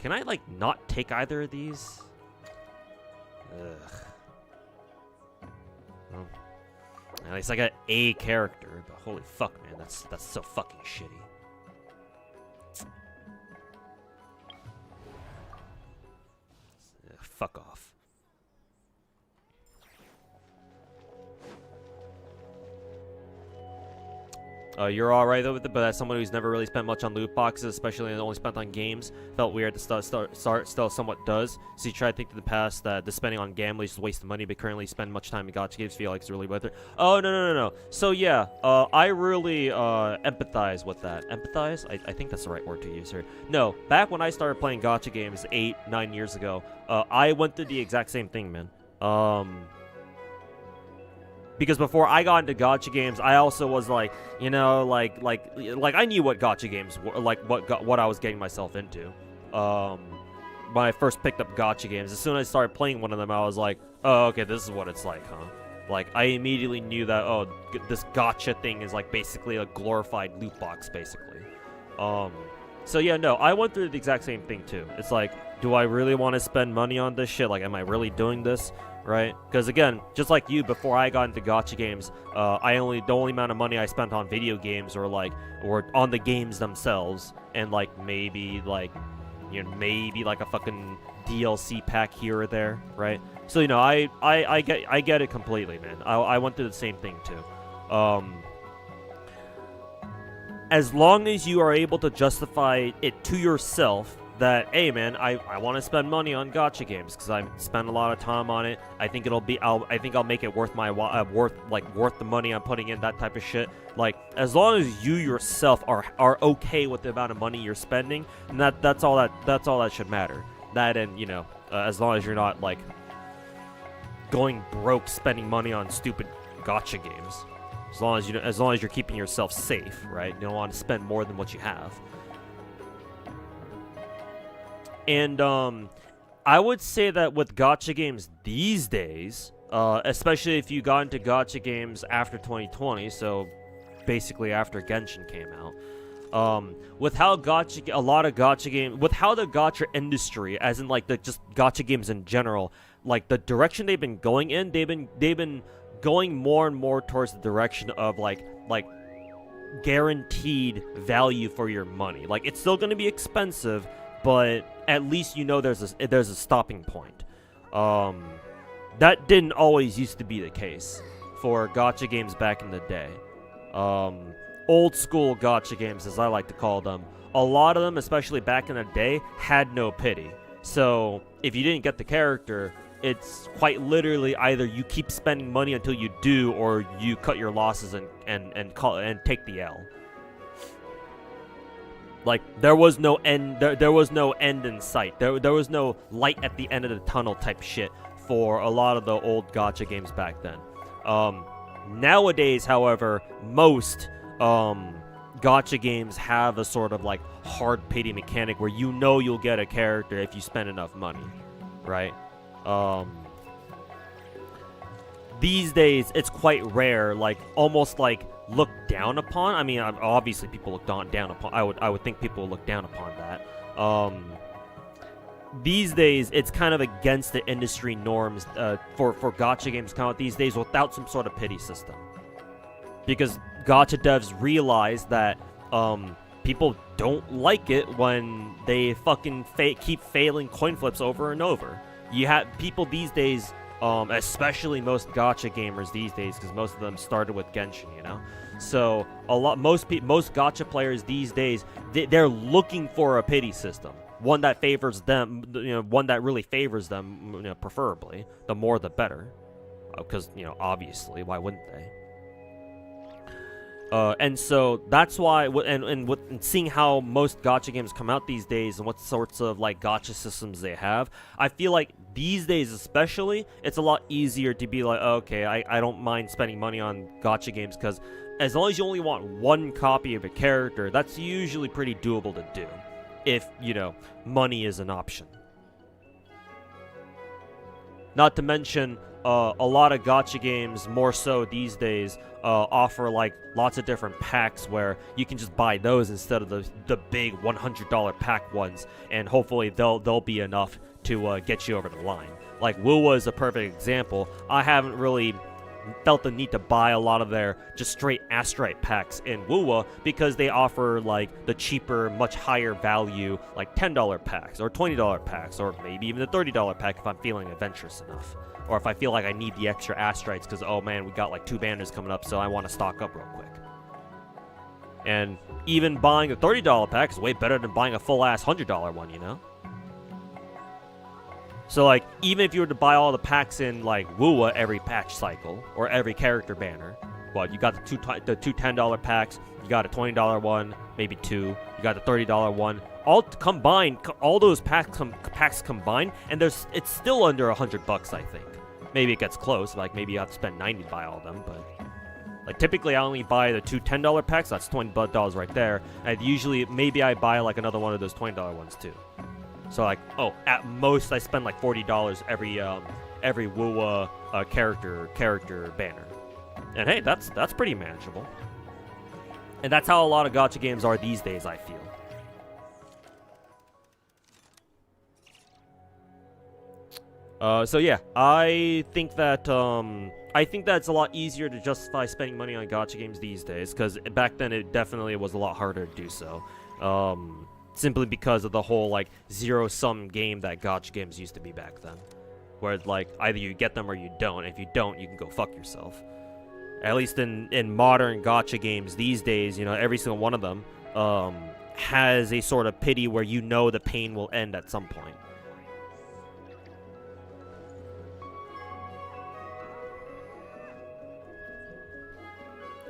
Can I like not take either of these? Well, at least I got a character, but holy fuck, man, that's so fucking shitty. Fuck off. You're alright though with it, but as someone who's never really spent much on loot boxes, especially only spent on games, felt weird to start still somewhat does. So you try to think in the past that the spending on gambling is just a waste of money, but currently spend much time in gacha games, feel like it's really worth it. Oh, no. So yeah, I really empathize with that. Empathize? I think that's the right word to use here. No, back when I started playing gacha games 8-9 years ago, I went through the exact same thing, man. Because before I got into gacha games, I also was like, you know, like I knew what gacha games were, like what I was getting myself into. When I first picked up gacha games, as soon as I started playing one of them, I was like, oh, okay, this is what it's like, huh? Like, I immediately knew that, oh, this gacha thing is like basically a glorified loot box, basically. So yeah, no, I went through the exact same thing too. It's like, do I really want to spend money on this shit? Like, am I really doing this? right? Because again, just like you, before I got into gacha games, the only amount of money I spent on video games or on the games themselves, and like maybe like a fucking DLC pack here or there, right? So I get it completely, man. I went through the same thing too. As long as you are able to justify it to yourself that, hey man, I want to spend money on gacha games because I spent a lot of time on it. I think I'll make it worth my worth the money I'm putting in, that type of shit. Like, as long as you yourself are okay with the amount of money you're spending, and that's all that should matter. That, and as long as you're not like going broke spending money on stupid gacha games. As long as you're keeping yourself safe, right? You don't want to spend more than what you have. And I would say that with gacha games these days, especially if you got into gacha games after 2020, so basically after Genshin came out, with how the gacha industry, as in like just gacha games in general, like the direction they've been going in, they've been going more and more towards the direction of like guaranteed value for your money. Like, it's still going to be expensive, but at least there's a stopping point. That didn't always used to be the case for gacha games back in the day. Old school gacha games, as I like to call them, a lot of them, especially back in the day, had no pity. So if you didn't get the character, it's quite literally either you keep spending money until you do, or you cut your losses and take the L. Like, there was no end. There was no end in sight. There was no light at the end of the tunnel type shit for a lot of the old gacha games back then. Nowadays, however, most gacha games have a sort of like hard pity mechanic where you'll get a character if you spend enough money, right? These days, it's quite rare, like almost like looked down upon. I mean, obviously people look down upon. I would think people look down upon that. These days, it's kind of against the industry norms for gacha games to come out these days without some sort of pity system, because gacha devs realize that people don't like it when they fucking keep failing coin flips over and over. You have people these days, especially most gacha gamers these days, because most of them started with Genshin, So most gacha players these days, they're looking for a pity system, one that favors them, one that really favors them, preferably. The more, the better, because obviously, why wouldn't they? And so that's why, and seeing how most gacha games come out these days and what sorts of like gacha systems they have, I feel like these days especially, it's a lot easier to be like, okay, I don't mind spending money on gacha games, because as long as you only want one copy of a character, that's usually pretty doable to do, if, money is an option. Not to mention, a lot of gacha games, more so these days, offer like lots of different packs where you can just buy those instead of the big $100 pack ones, and hopefully they'll be enough to get you over the line. Like Wuwa is a perfect example. I haven't really felt the need to buy a lot of their just straight Astrite packs in Wuwa, because they offer like the cheaper, much higher value, like $10 packs or $20 packs, or maybe even the $30 pack if I'm feeling adventurous enough. Or if I feel like I need the extra Astrites because, oh man, we got like 2 banners coming up, so I want to stock up real quick. And even buying a $30 pack is way better than buying a full-ass $100 one, So, like, even if you were to buy all the packs in, like, Wuwa every patch cycle, or every character banner, well, you got the two $10 packs, you got a $20 one, maybe 2, you got the $30 one, all combined, all those packs combined, and it's still under $100, I think. Maybe it gets close, like, maybe you have to spend 90 to buy all of them, but... Like, typically, I only buy the 2 $10 packs, that's $20 right there, and usually, maybe I buy, like, another one of those $20 ones, too. So, like, at most, I spend, like, $40 every Wuwa character banner. And hey, that's pretty manageable. And that's how a lot of gacha games are these days, I feel. So yeah, I think that it's a lot easier to justify spending money on gacha games these days, because back then it definitely was a lot harder to do so. Simply because of the whole like zero-sum game that gacha games used to be back then, where like either you get them or you don't. If you don't, you can go fuck yourself. At least in modern gacha games these days, you know, every single one of them has a sort of pity where you know the pain will end at some point.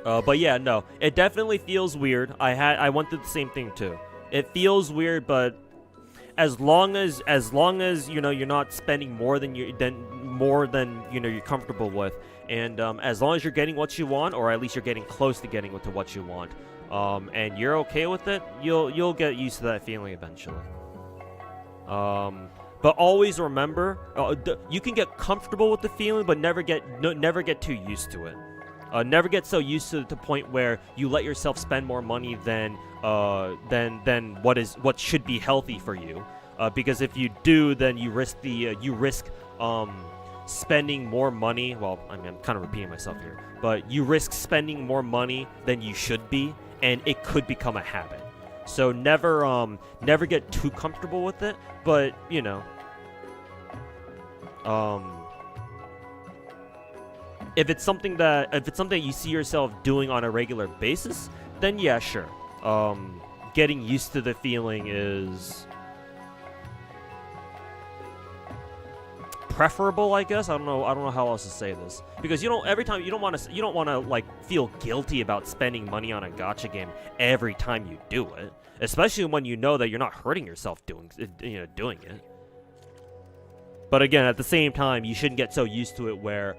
But yeah, no, it definitely feels weird. I went through the same thing too. It feels weird, but as long as you know you're not spending more than you know you're comfortable with, and as long as you're getting what you want, or at least you're getting close to getting to what you want, and you're okay with it, you'll get used to that feeling eventually. But always remember, you can get comfortable with the feeling, but never get too used to it. Never get so used to the point where you let yourself spend more money than what should be healthy for you. Because if you do, then you risk spending more money. Well, I mean, I'm kind of repeating myself here, but you risk spending more money than you should be, and it could become a habit. So never get too comfortable with it. But you know, if it's something that you see yourself doing on a regular basis, then yeah, sure. Getting used to the feeling is preferable, I guess. I don't know how else to say this, because you don't want to like feel guilty about spending money on a gacha game every time you do it, especially when you know that you're not hurting yourself doing it. But again, at the same time, you shouldn't get so used to it where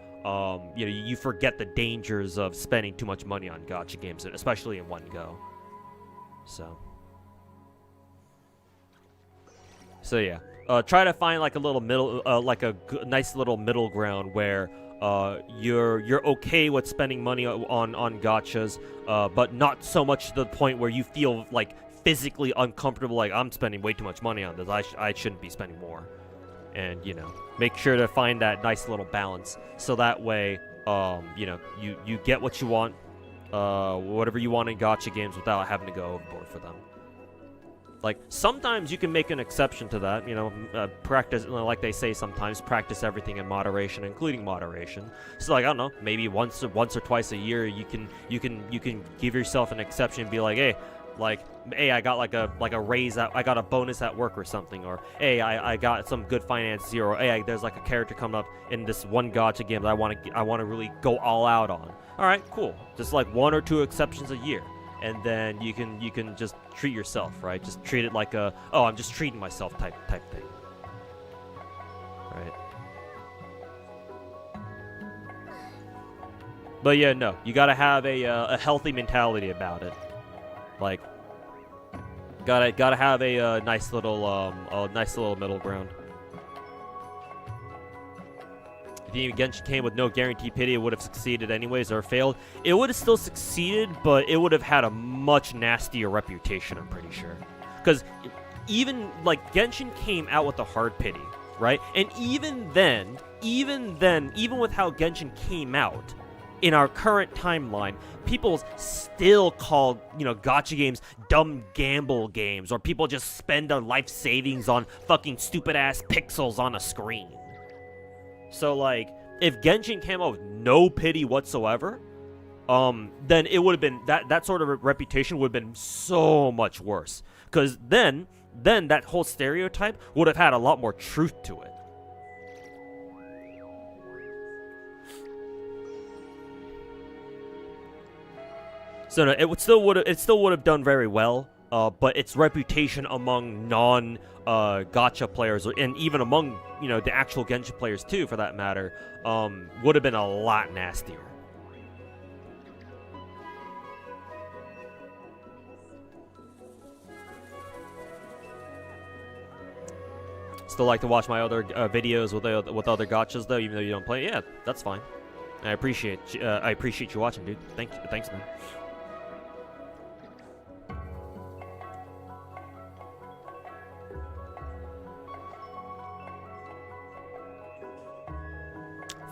you forget the dangers of spending too much money on gacha games, especially in one go. So yeah, try to find like a little middle, nice little middle ground where you're okay with spending money on gachas, but not so much to the point where you feel like physically uncomfortable, like I'm spending way too much money on this. I shouldn't be spending more. And make sure to find that nice little balance, so that way you get what you want, whatever you want in gacha games, without having to go overboard for them. Like, sometimes you can make an exception to that, practice, like they say sometimes, practice everything in moderation, including moderation. So like, I don't know, maybe once or twice a year you can give yourself an exception and be like, hey, I got like a raise, I got a bonus at work or something, or hey, I got some good finance zero, hey, there's like a character coming up in this one gacha game that I want to really go all out on. All right, cool. Just like 1 or 2 exceptions a year, and then you can just treat yourself, right? Just treat it like I'm just treating myself type thing, right? But yeah, no, you gotta have a healthy mentality about it. Like, gotta have a nice little middle ground. If even Genshin came with no guarantee pity, it would have succeeded anyways, or failed. It would have still succeeded, but it would have had a much nastier reputation, I'm pretty sure. Because even like Genshin came out with the hard pity, right? And even then, even with how Genshin came out, in our current timeline, people still call, gacha games dumb gamble games, or people just spend their life savings on fucking stupid-ass pixels on a screen. So, like, if Genshin came out with no pity whatsoever, then it would have been, that sort of reputation would have been so much worse. Because then that whole stereotype would have had a lot more truth to it. So no, it still would have done very well, but its reputation among non-gacha players, and even among the actual Genshin players too, for that matter, would have been a lot nastier. Still like to watch my other videos with other gachas though, even though you don't play. Yeah, that's fine. I appreciate you watching, dude. Thanks, man.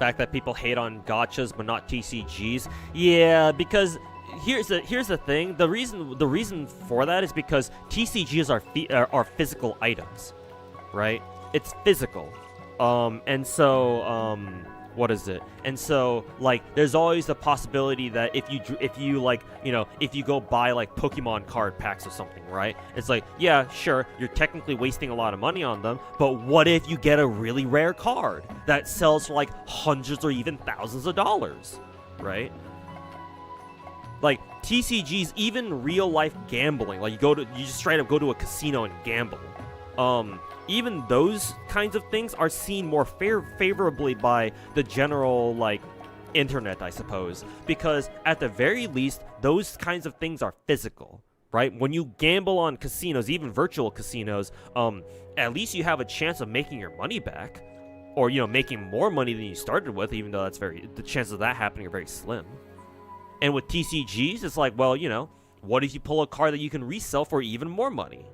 fact that people hate on gachas but not TCGs. Yeah, because here's the thing. The reason for that is because TCGs are physical items, right? It's physical. And so what is it? And so, like, there's always the possibility that if you like, you know, if you go buy like Pokemon card packs or something, right? It's like, yeah, sure, you're technically wasting a lot of money on them, but what if you get a really rare card that sells for like hundreds or even thousands of dollars, right? Like TCGs, even real life gambling, like you just straight up go to a casino and gamble. Even those kinds of things are seen more favorably by the general, like, internet, I suppose. Because, at the very least, those kinds of things are physical, right? When you gamble on casinos, even virtual casinos, at least you have a chance of making your money back. Or, you know, making more money than you started with, even though the chances of that happening are very slim. And with TCGs, it's like, well, you know, what if you pull a card that you can resell for even more money?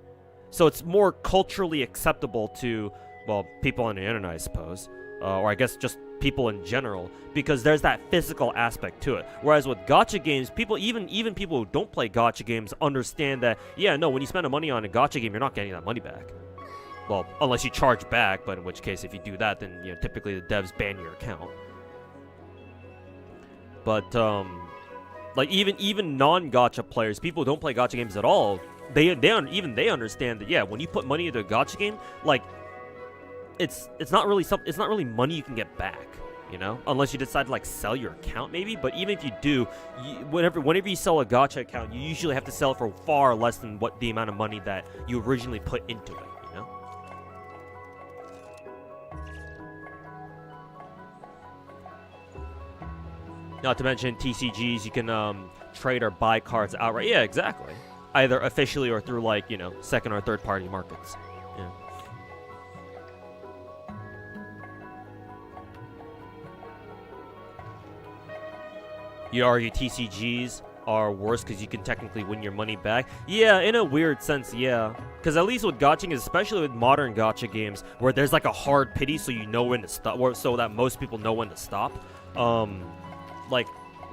So it's more culturally acceptable to, well, people on the internet, I suppose. Or I guess just people in general. Because there's that physical aspect to it. Whereas with gacha games, people, even people who don't play gacha games understand that, yeah, no, when you spend money on a gacha game, you're not getting that money back. Well, unless you charge back, but in which case, if you do that, then, you know, typically the devs ban your account. But, like, even non-gacha players, people who don't play gacha games at all, they understand that, yeah, when you put money into a gacha game, like, it's not really money you can get back, you know, unless you decide to like sell your account maybe. But even if you do, whenever you sell a gacha account, you usually have to sell it for far less than what the amount of money that you originally put into it, you know. Not to mention TCGs, you can trade or buy cards outright. Yeah, exactly. Either officially or through, like, you know, second or third party markets. Yeah. You argue TCGs are worse because you can technically win your money back. Yeah, in a weird sense, yeah. Because at least with gacha, especially with modern gacha games, where there's like a hard pity so you know when to stop, or so that most people know when to stop.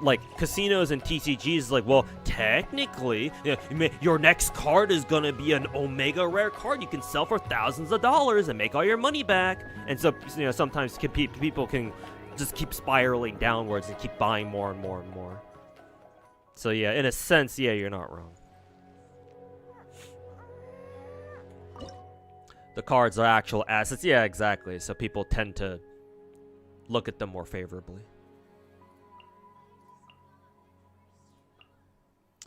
Like casinos and TCGs is like, well, technically, your next card is gonna be an Omega rare card you can sell for thousands of dollars and make all your money back. And so, you know, sometimes people can just keep spiraling downwards and keep buying more and more and more. So yeah, in a sense, yeah, you're not wrong. The cards are actual assets. Yeah, exactly. So people tend to look at them more favorably.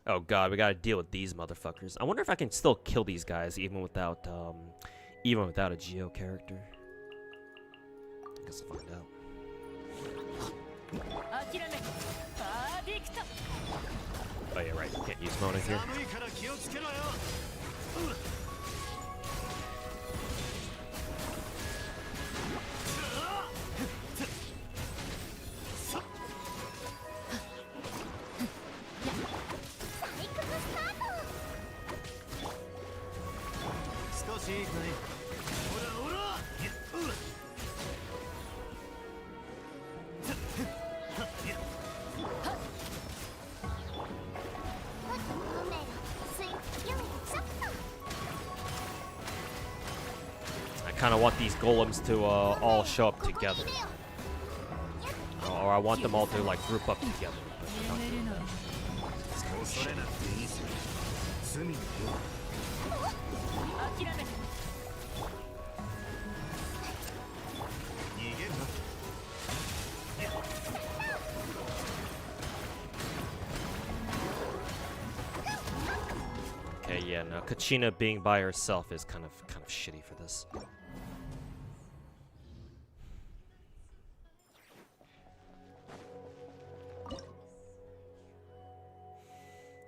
Oh god, we gotta deal with these motherfuckers. I wonder if I can still kill these guys even without a Geo character. I guess I'll find out. Oh yeah, right. Can't use Mona here. I kind of want these golems to all show up together, or I want them all to like group up together. Okay, yeah, no, Kachina being by herself is kind of shitty for this.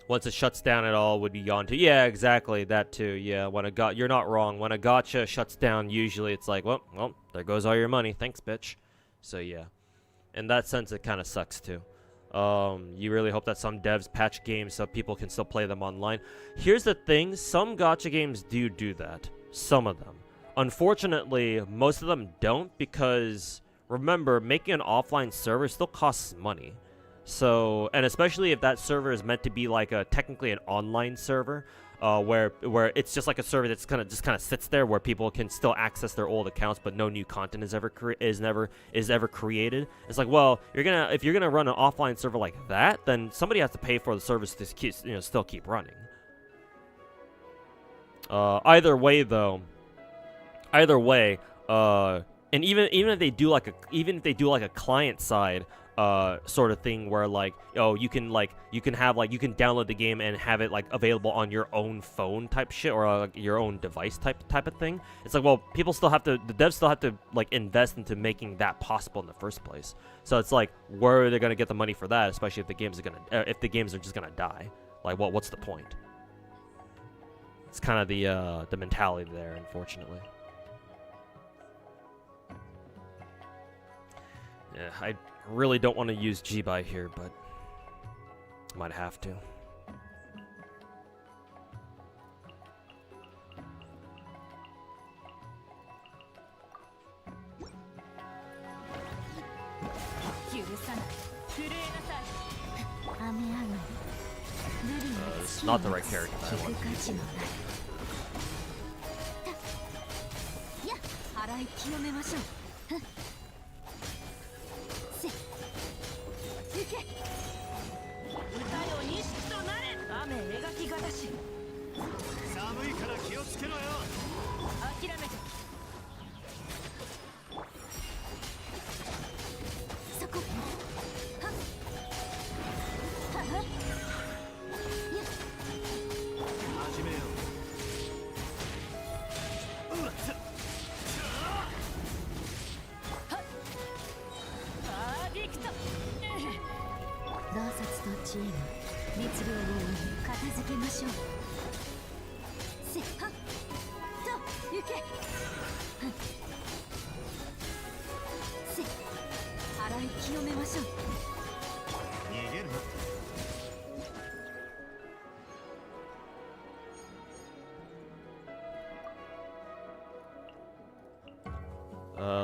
Once it shuts down, it all would be gone too. Yeah, exactly, that too. Yeah, when you're not wrong. When a gacha shuts down, usually it's like, well, there goes all your money. Thanks, bitch. So yeah, in that sense, it kind of sucks too. You really hope that some devs patch games so people can still play them online. Here's the thing, some gacha games do that. Some of them. Unfortunately, most of them don't, because remember, making an offline server still costs money. So, and especially if that server is meant to be like technically an online server, where it's just like a server that's kind of sits there where people can still access their old accounts, but no new content is ever created. It's like, well, if you're gonna run an offline server like that, then somebody has to pay for the service to keep, still keep running. Either way, and even if they do like a client side sort of thing where like, oh, you can download the game and have it like available on your own phone type shit, or like your own device type of thing. It's like, well, the devs still have to like invest into making that possible in the first place. So it's like, where are they gonna get the money for that, especially if the games are just gonna die? Like, what's the point? It's kind of the mentality there, unfortunately. Yeah, I really don't want to use G-Buy here, but I might have to. This is not the right character that I want to use.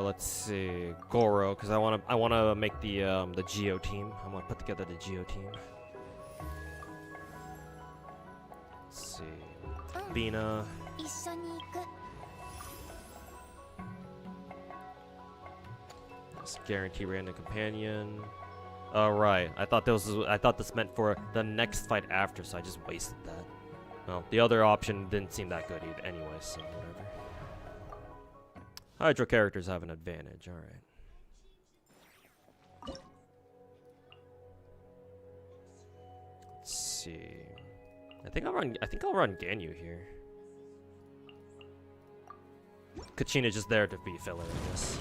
Let's see, Goro, because I wanna make the Geo team. I want to put together the Geo team. Let's see, Bina. Let's guarantee random companion. Oh right, I thought this meant for the next fight after, so I just wasted that. Well, the other option didn't seem that good either, anyway, so whatever. Hydro characters have an advantage, alright. Let's see. I think I'll run Ganyu here. Kachina's just there to be filler, I guess.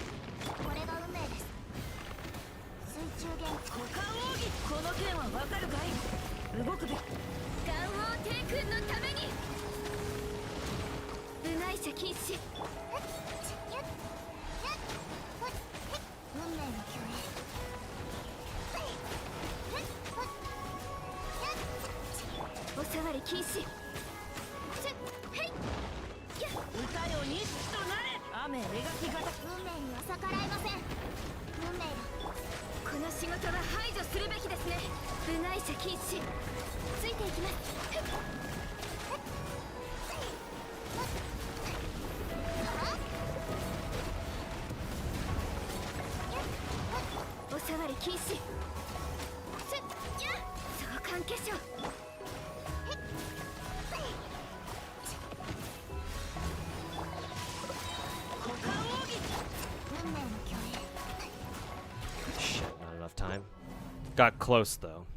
Shit, not enough time. Got close though.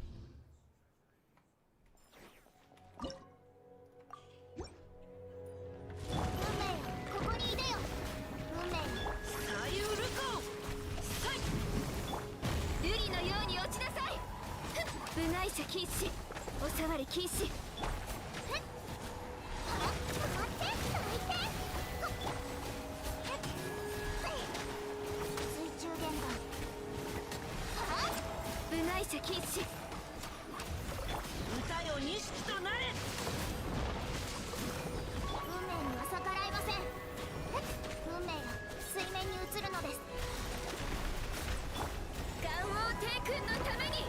君のために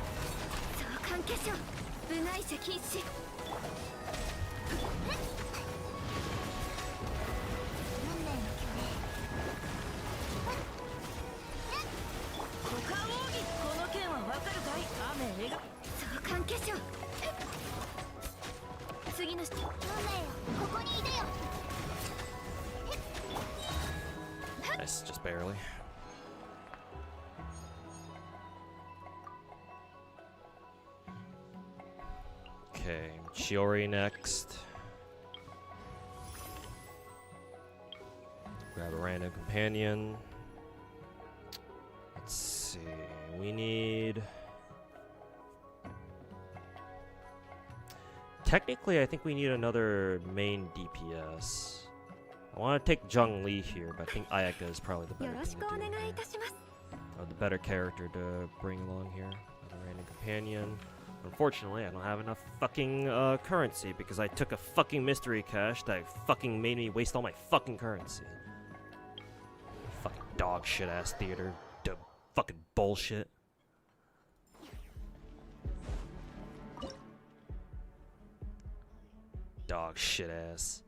相関化粧部外者禁止運命の巨霊股間奥義この剣はわかるかい雨描相関化粧次の運命よここにいでよ Nice, just barely. Okay, Chiori next. Grab a random companion. Let's see. We need. Technically, I think we need another main DPS. I want to take Zhongli here, but I think Ayaka is probably the better thing to do here. Or the better character to bring along here. Another random companion. Unfortunately, I don't have enough fucking currency because I took a fucking mystery cache that fucking made me waste all my fucking currency. Fucking dog shit ass theater. Fucking bullshit. Dog shit ass.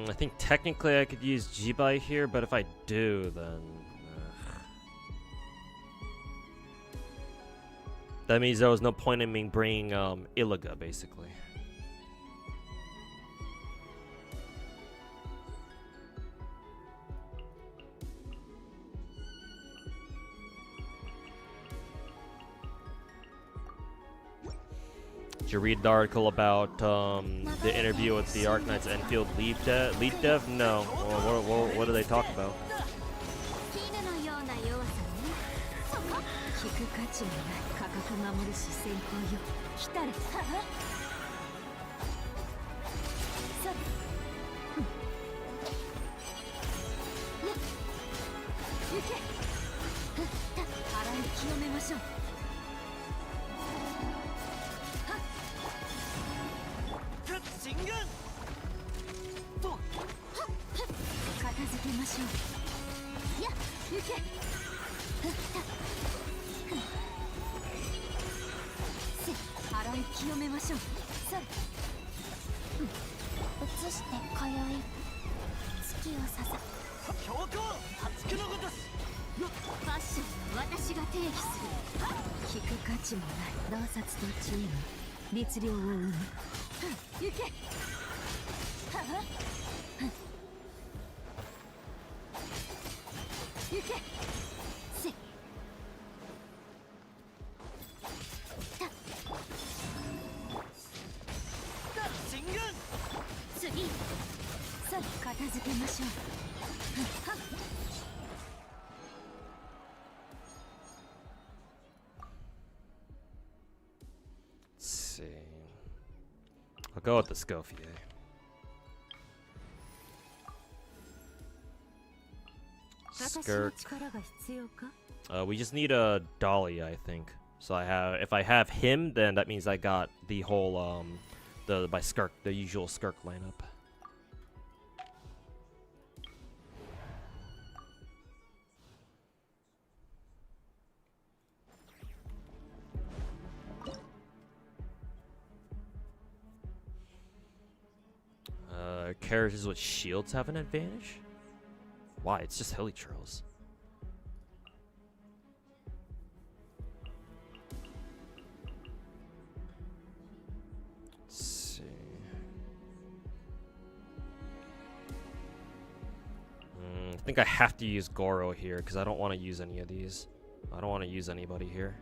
I think technically I could use Jibai here, but if I do, then... That means there was no point in me bringing Ilaga, basically. Did you read the article about the interview with the Arknights Enfield lead dev? No. Well, what do they talk about? Let's see. I'll go with the Scofier. Skirk. We just need a Dolly, I think. So if I have him, then that means I got the whole by Skirk, the usual Skirk lineup. Characters with shields have an advantage? Why? It's just Hilly Trolls. Let's see. I think I have to use Goro here because I don't want to use any of these. I don't want to use anybody here.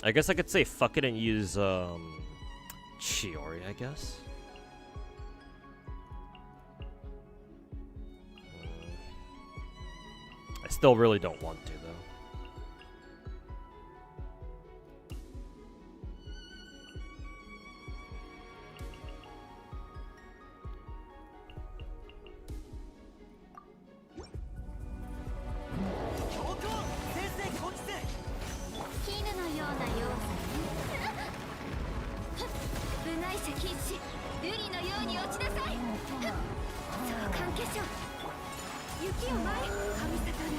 I guess I could say fuck it and use Chiori, I guess. I still really don't want to, though. 内射禁止瑠璃のように落ちなさい。相関化粧雪を前神里流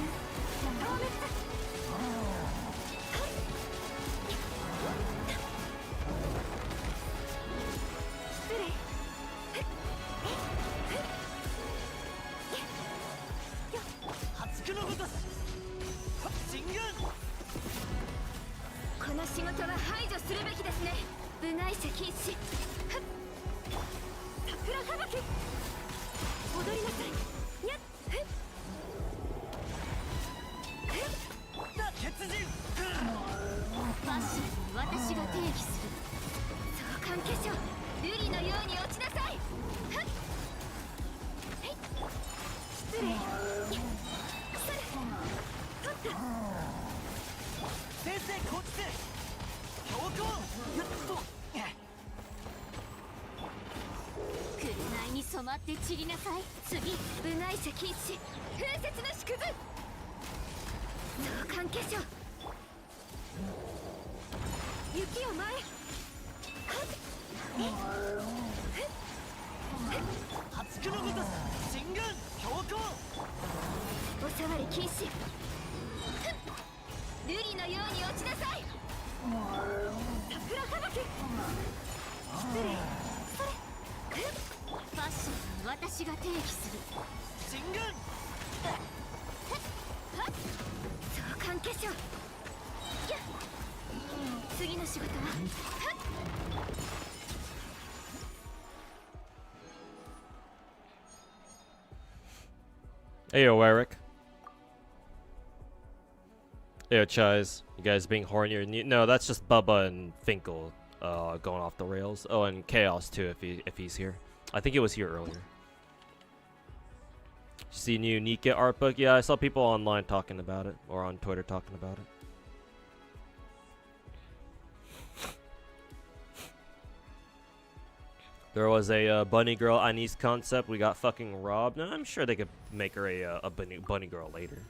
消滅。失礼。この仕事は排除するべきですね。部外者禁止。桜吹雪踊りなさい。にゃっ血人ファッション私が定義する。相関化粧瑠璃のように落ちなさい。失礼。先生こっちで強行紅に染まって散りなさい。次部外者禁止風雪の縮図。相関化粧雪を前。八九のごとし進軍強行お触り禁止。瑠璃のように落ちなさい。桜吹雪失礼。ファッション私が定義する。進軍相関化粧次の仕事はHey yo, Eric. Hey yo, Chais. You guys being horny or no? That's just Bubba and Finkel going off the rails. Oh, and Chaos too if he's here. I think he was here earlier. See new Nika art book? Yeah, I saw people online talking about it, or on Twitter talking about it. There was a bunny girl Anise concept. We got fucking robbed. No, I'm sure they could make her a bunny girl later.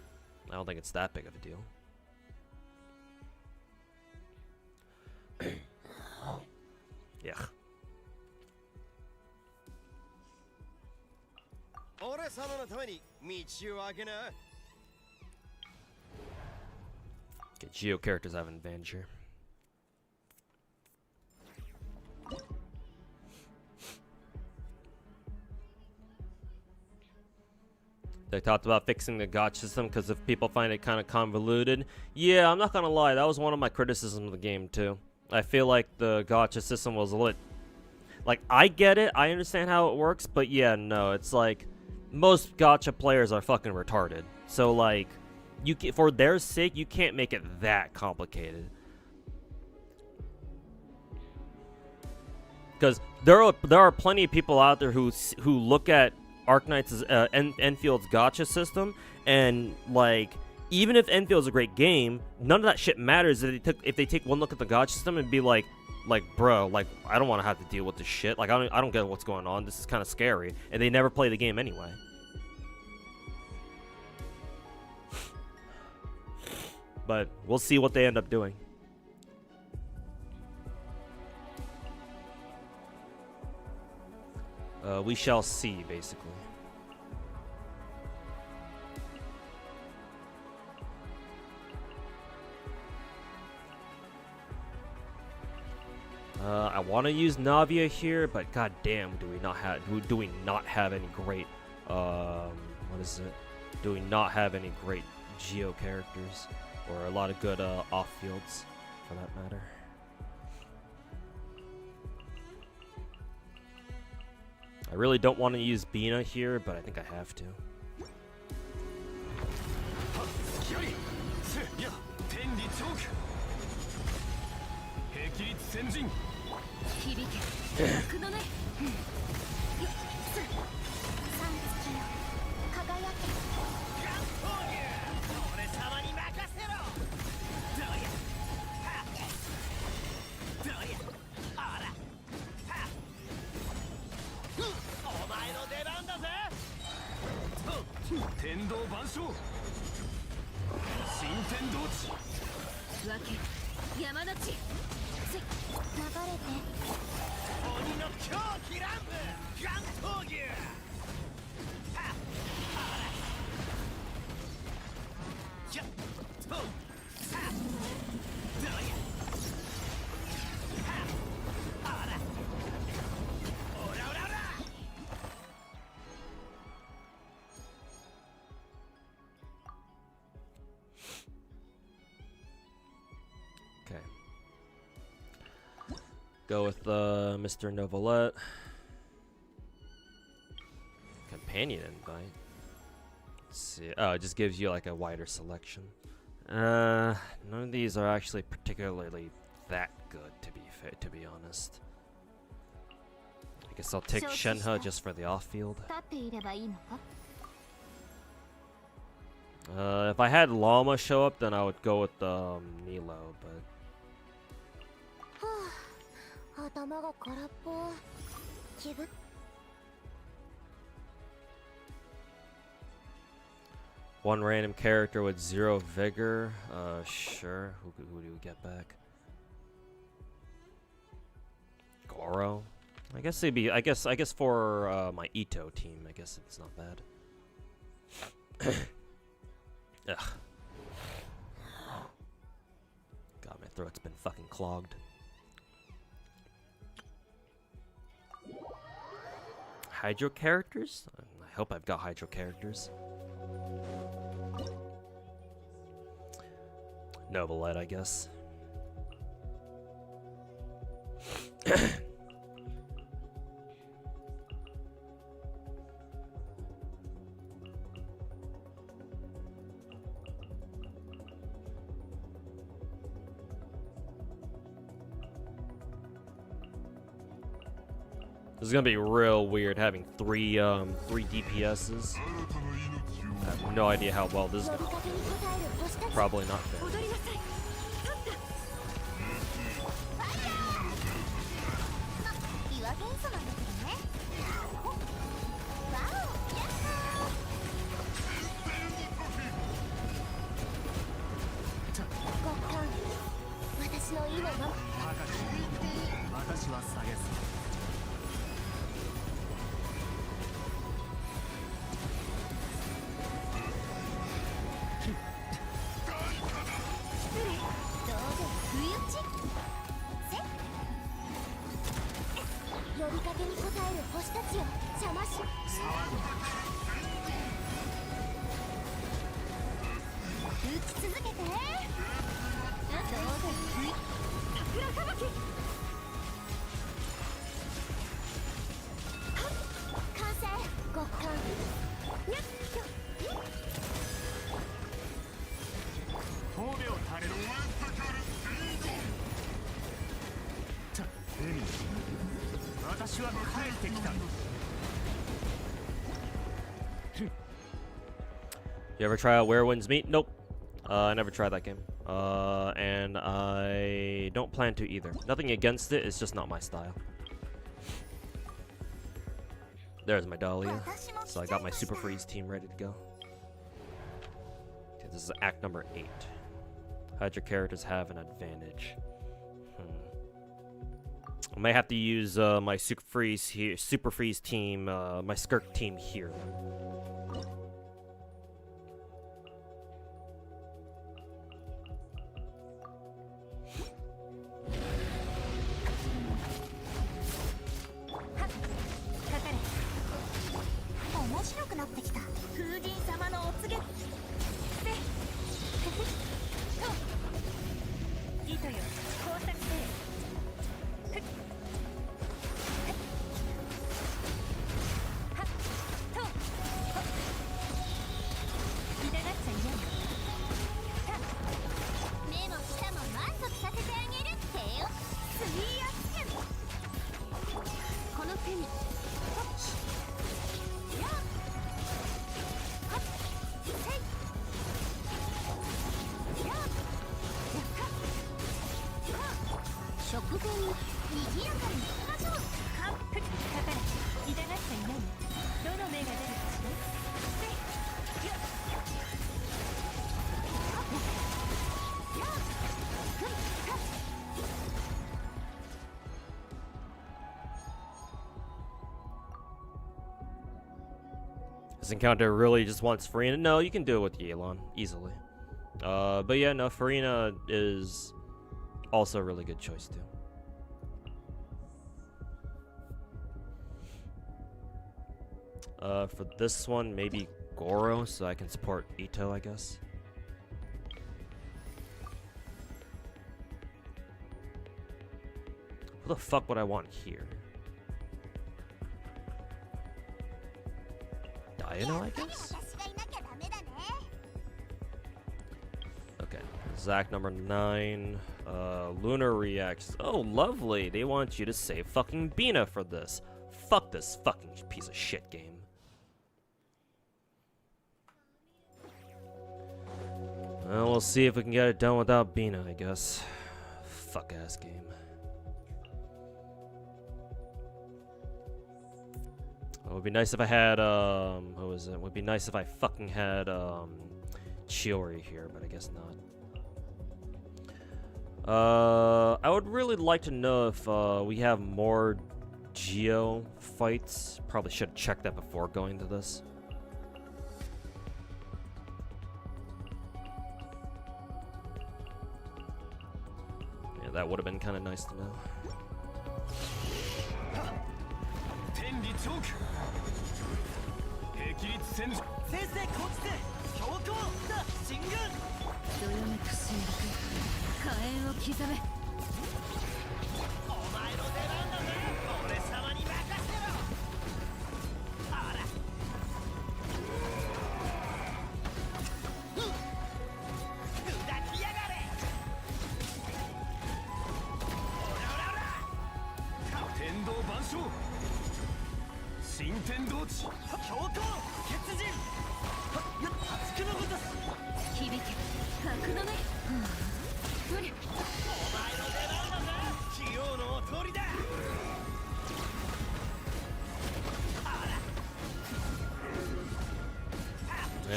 I don't think it's that big of a deal. Yeah. Okay, Geo characters have an advantage here. They talked about fixing the gacha system because if people find it kind of convoluted. Yeah, I'm not gonna lie, that was one of my criticisms of the game too. I feel like the gacha system was a little... Like, I get it, I understand how it works, but yeah, no, it's like... Most gacha players are fucking retarded. So like, for their sake, you can't make it that complicated. Because there are plenty of people out there who look at Arknight's Enfield's gacha system, and like, even if Enfield's a great game, none of that shit matters if they take one look at the gacha system and be like, bro, like, I don't want to have to deal with this shit. Like, I don't get what's going on. This is kind of scary, and they never play the game anyway. But we'll see what they end up doing. We shall see, basically. I want to use Navia here, but goddamn, do we not have any great what is it? Do we not have any great Geo characters, or a lot of good off fields, for that matter? I really don't want to use Bina here, but I think I have to. go with Mr. Novelette. Companion invite. Let's see. Oh, it just gives you like a wider selection. None of these are actually particularly that good, to be honest. I guess I'll take Shenhe just for the off-field. If I had Llama show up, then I would go with Nilo, but... One random character with 0 vigor. Sure. Who do we get back? Goro. I guess it'd be. I guess for my Ito team, I guess it's not bad. Ugh. God, my throat's been fucking clogged. Hydro characters? I hope I've got Hydro characters. Novelette, I guess. This is gonna be real weird having three DPSs. I have no idea how well this is gonna go. Probably not fair. You ever try out Where Winds Meet? Nope. I never tried that game. And I don't plan to either. Nothing against it, it's just not my style. There's my Dahlia. So I got my Super Freeze team ready to go. Okay, this is act number 8. Hydra characters have an advantage. I might have to use my Super Freeze team, my Skirk team here. This encounter really just wants Farina. No, you can do it with Yelan easily. But yeah, no, Farina is also a really good choice too. For this one, maybe Goro, so I can support Ito, I guess. What the fuck would I want here? Diana, I guess? Okay. Zack number 9. Lunar reacts. Oh, lovely. They want you to save fucking Bina for this. Fuck this fucking piece of shit game. Well, we'll see if we can get it done without Bina, I guess. Fuck ass game. It would be nice if I had, what was it? It would be nice if I fucking had, Chiori here, but I guess not. I would really like to know if, we have more Geo fights. Probably should have checked that before going to this. Yeah, that would have been kind of nice to know.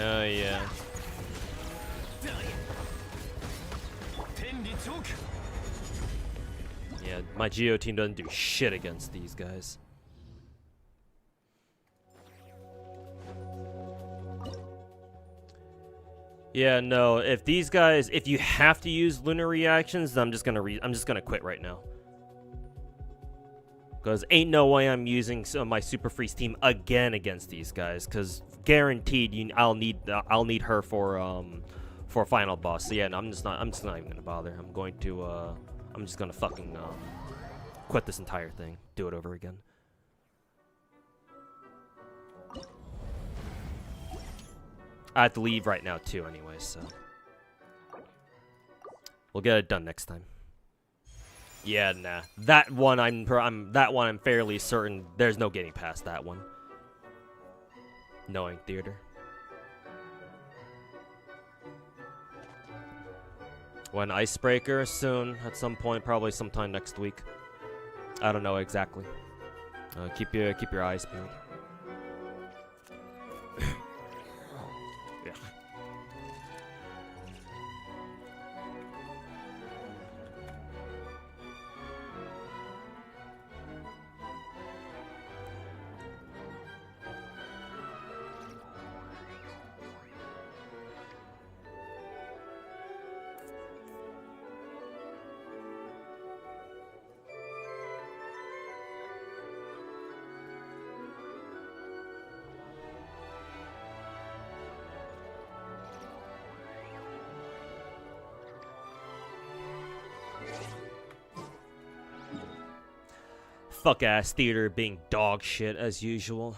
Oh, yeah. Yeah, my Geo team doesn't do shit against these guys. Yeah, no, if these guys, if you have to use lunar reactions, then I'm just gonna quit right now. Because ain't no way I'm using my Super Freeze team again against these guys. Because guaranteed, I'll need her for final boss. So yeah, no, I'm just not even gonna bother. I'm just gonna fucking quit this entire thing. Do it over again. I have to leave right now too, anyway. So we'll get it done next time. Yeah, nah. That one I'm fairly certain there's no getting past that one. Knowing theater. When Icebreaker soon, at some point, probably sometime next week. I don't know exactly. Keep your eyes peeled. Yeah. Fuck ass theater being dog shit as usual.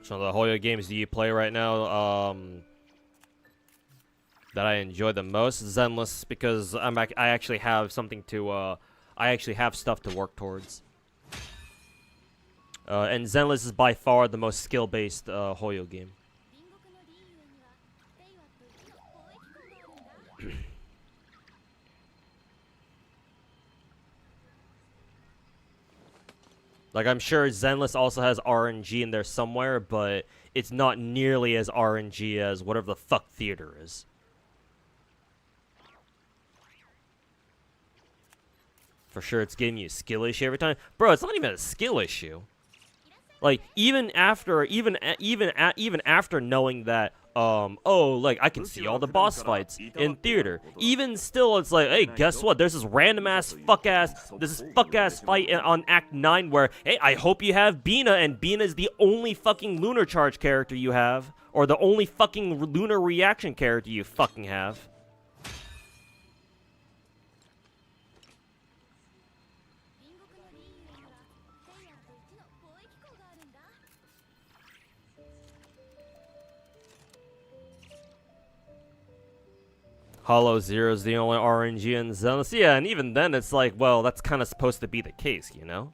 So the Hoyo games do you play right now? That I enjoy the most, Zenless, because I actually have something to I actually have stuff to work towards. And Zenless is by far the most skill-based Hoyo game. Like, I'm sure Zenless also has RNG in there somewhere, but it's not nearly as RNG as whatever the fuck theater is. For sure, it's giving you a skill issue every time. Bro, it's not even a skill issue. Like, even after knowing that, oh, like, I can see all the boss fights in theater. Even still, it's like, hey, guess what? There's this random-ass, fuck-ass fight on Act 9 where, hey, I hope you have Bina, and Bina's the only fucking Lunar Charge character you have. Or the only fucking Lunar Reaction character you fucking have. Hollow Zero's the only RNG in Zenless. Yeah, and even then it's like, well, that's kind of supposed to be the case, you know?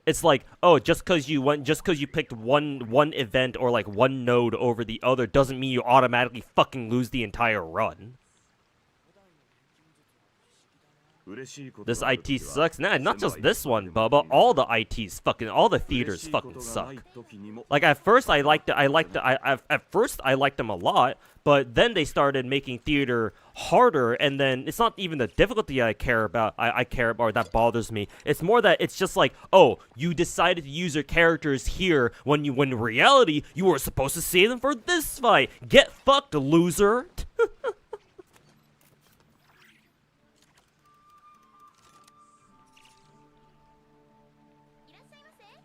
It's like, oh, just because you picked one event or like one node over the other doesn't mean you automatically fucking lose the entire run. This IT sucks. Nah, not just this one, Bubba. All the ITs fucking, all the theaters fucking suck. Like at first I liked them a lot, but then they started making theater harder, and then it's not even the difficulty I care about. I care about, or that bothers me. It's more that it's just like, oh, you decided to use your characters here when in reality you were supposed to save them for this fight. Get fucked, loser.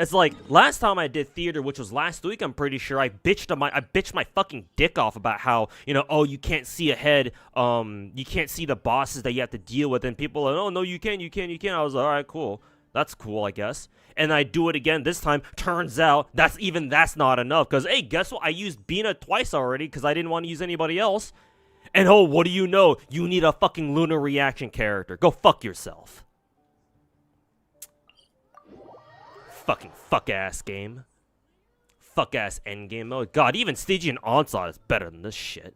It's like, last time I did theater, which was last week, I'm pretty sure, I bitched my fucking dick off about how, you know, oh, you can't see ahead, you can't see the bosses that you have to deal with, and people are like, oh, no, you can. I was like, alright, cool. That's cool, I guess. And I do it again this time. Turns out, that's not enough, because, hey, guess what? I used Bina twice already, because I didn't want to use anybody else. And, oh, what do you know? You need a fucking Lunar Reaction character. Go fuck yourself. Fucking fuck-ass game. Fuck-ass endgame mode. God, even Stygian Onslaught is better than this shit.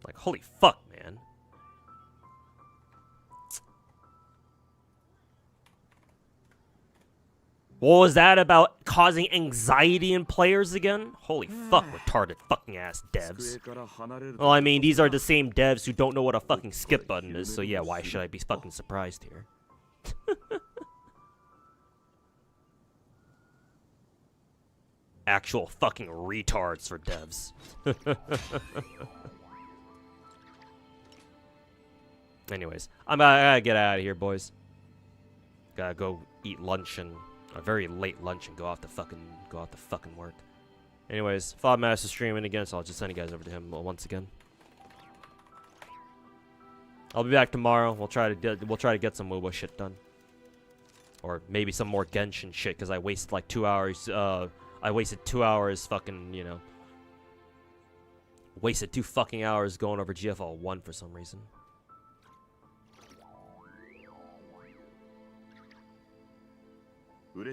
Like, holy fuck, man. What was that about causing anxiety in players again? Holy fuck, retarded fucking ass devs. Well, I mean, these are the same devs who don't know what a fucking skip button is, so yeah, why should I be fucking surprised here? Actual fucking retards for devs. Anyways, I gotta get out of here, boys. Gotta go eat lunch, and a very late lunch, and go off to fucking work. Anyways, Fodmaster streaming again, so I'll just send you guys over to him once again. I'll be back tomorrow. We'll try to get some MOBA shit done, or maybe some more Genshin shit, because I wasted like 2 hours. I wasted 2 hours, fucking, you know, wasted 2 fucking hours going over GFL 1 for some reason. You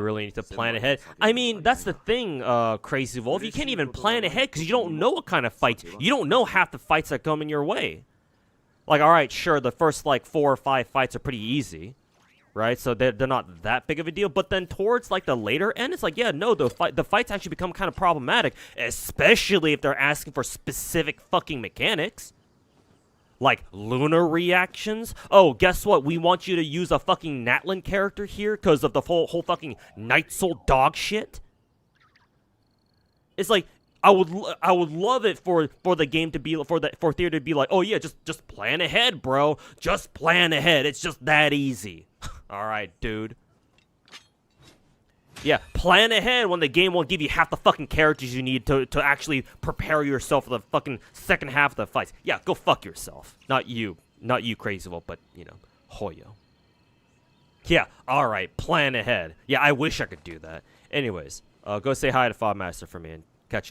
really need to plan ahead. I mean, that's the thing, Crazy Wolf. You can't even plan ahead because you don't know what kind of fights. You don't know half the fights that come in your way. Like, alright, sure, the first, like, 4 or 5 fights are pretty easy, right? So they're not that big of a deal. But then towards, like, the later end, it's like, yeah, no, the fights actually become kind of problematic, especially if they're asking for specific fucking mechanics. Like, lunar reactions? Oh, guess what? We want you to use a fucking Natlin character here because of the whole fucking Night Soul dog shit? It's like, I would love it for the game to be, for theater to be like, oh yeah, just plan ahead, bro. Just plan ahead. It's just that easy. Alright, dude. Yeah, plan ahead when the game won't give you half the fucking characters you need to actually prepare yourself for the fucking second half of the fights. Yeah, go fuck yourself. Not you, Crazy Wolf, but, you know, Hoyo. Yeah, alright, plan ahead. Yeah, I wish I could do that. Anyways, go say hi to Fodmaster for me, and